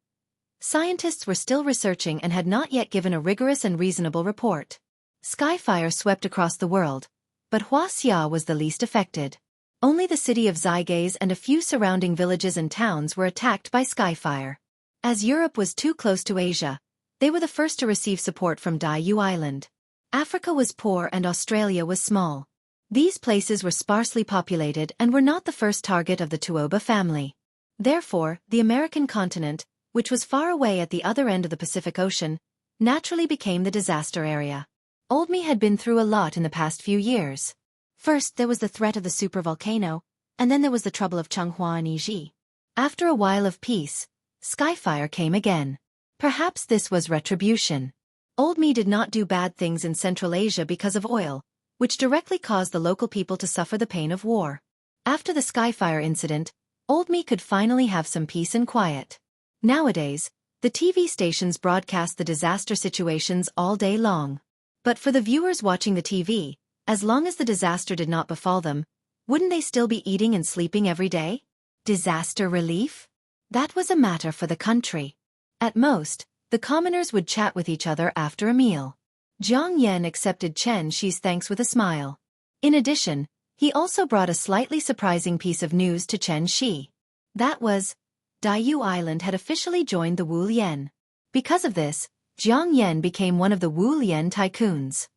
scientists were still researching and had not yet given a rigorous and reasonable report. Skyfire swept across the world, but Wuxia was the least affected. Only the city of Xianxia and a few surrounding villages and towns were attacked by Skyfire. As Europe was too close to Asia, they were the first to receive support from Diyu Island. Africa was poor and Australia was small. These places were sparsely populated and were not the first target of the Tuoba family. Therefore, the American continent, which was far away at the other end of the Pacific Ocean, naturally became the disaster area. Old Me had been through a lot in the past few years. First there was the threat of the supervolcano, and then there was the trouble of Changhua and Yiji. After a while of peace, Skyfire came again. Perhaps this was retribution. Old Me did not do bad things in Central Asia because of oil, which directly caused the local people to suffer the pain of war. After the Skyfire incident, Old Me could finally have some peace and quiet. Nowadays, the TV stations broadcast the disaster situations all day long. But for the viewers watching the TV, as long as the disaster did not befall them, wouldn't they still be eating and sleeping every day? Disaster relief? That was a matter for the country. At most, the commoners would chat with each other after a meal. Jiang Yan accepted Xianxia's thanks with a smile. In addition, he also brought a slightly surprising piece of news to Xianxia. That was, Diyu Island had officially joined the Wu Lian. Because of this, Jiang Yan became one of the Wu Lian tycoons.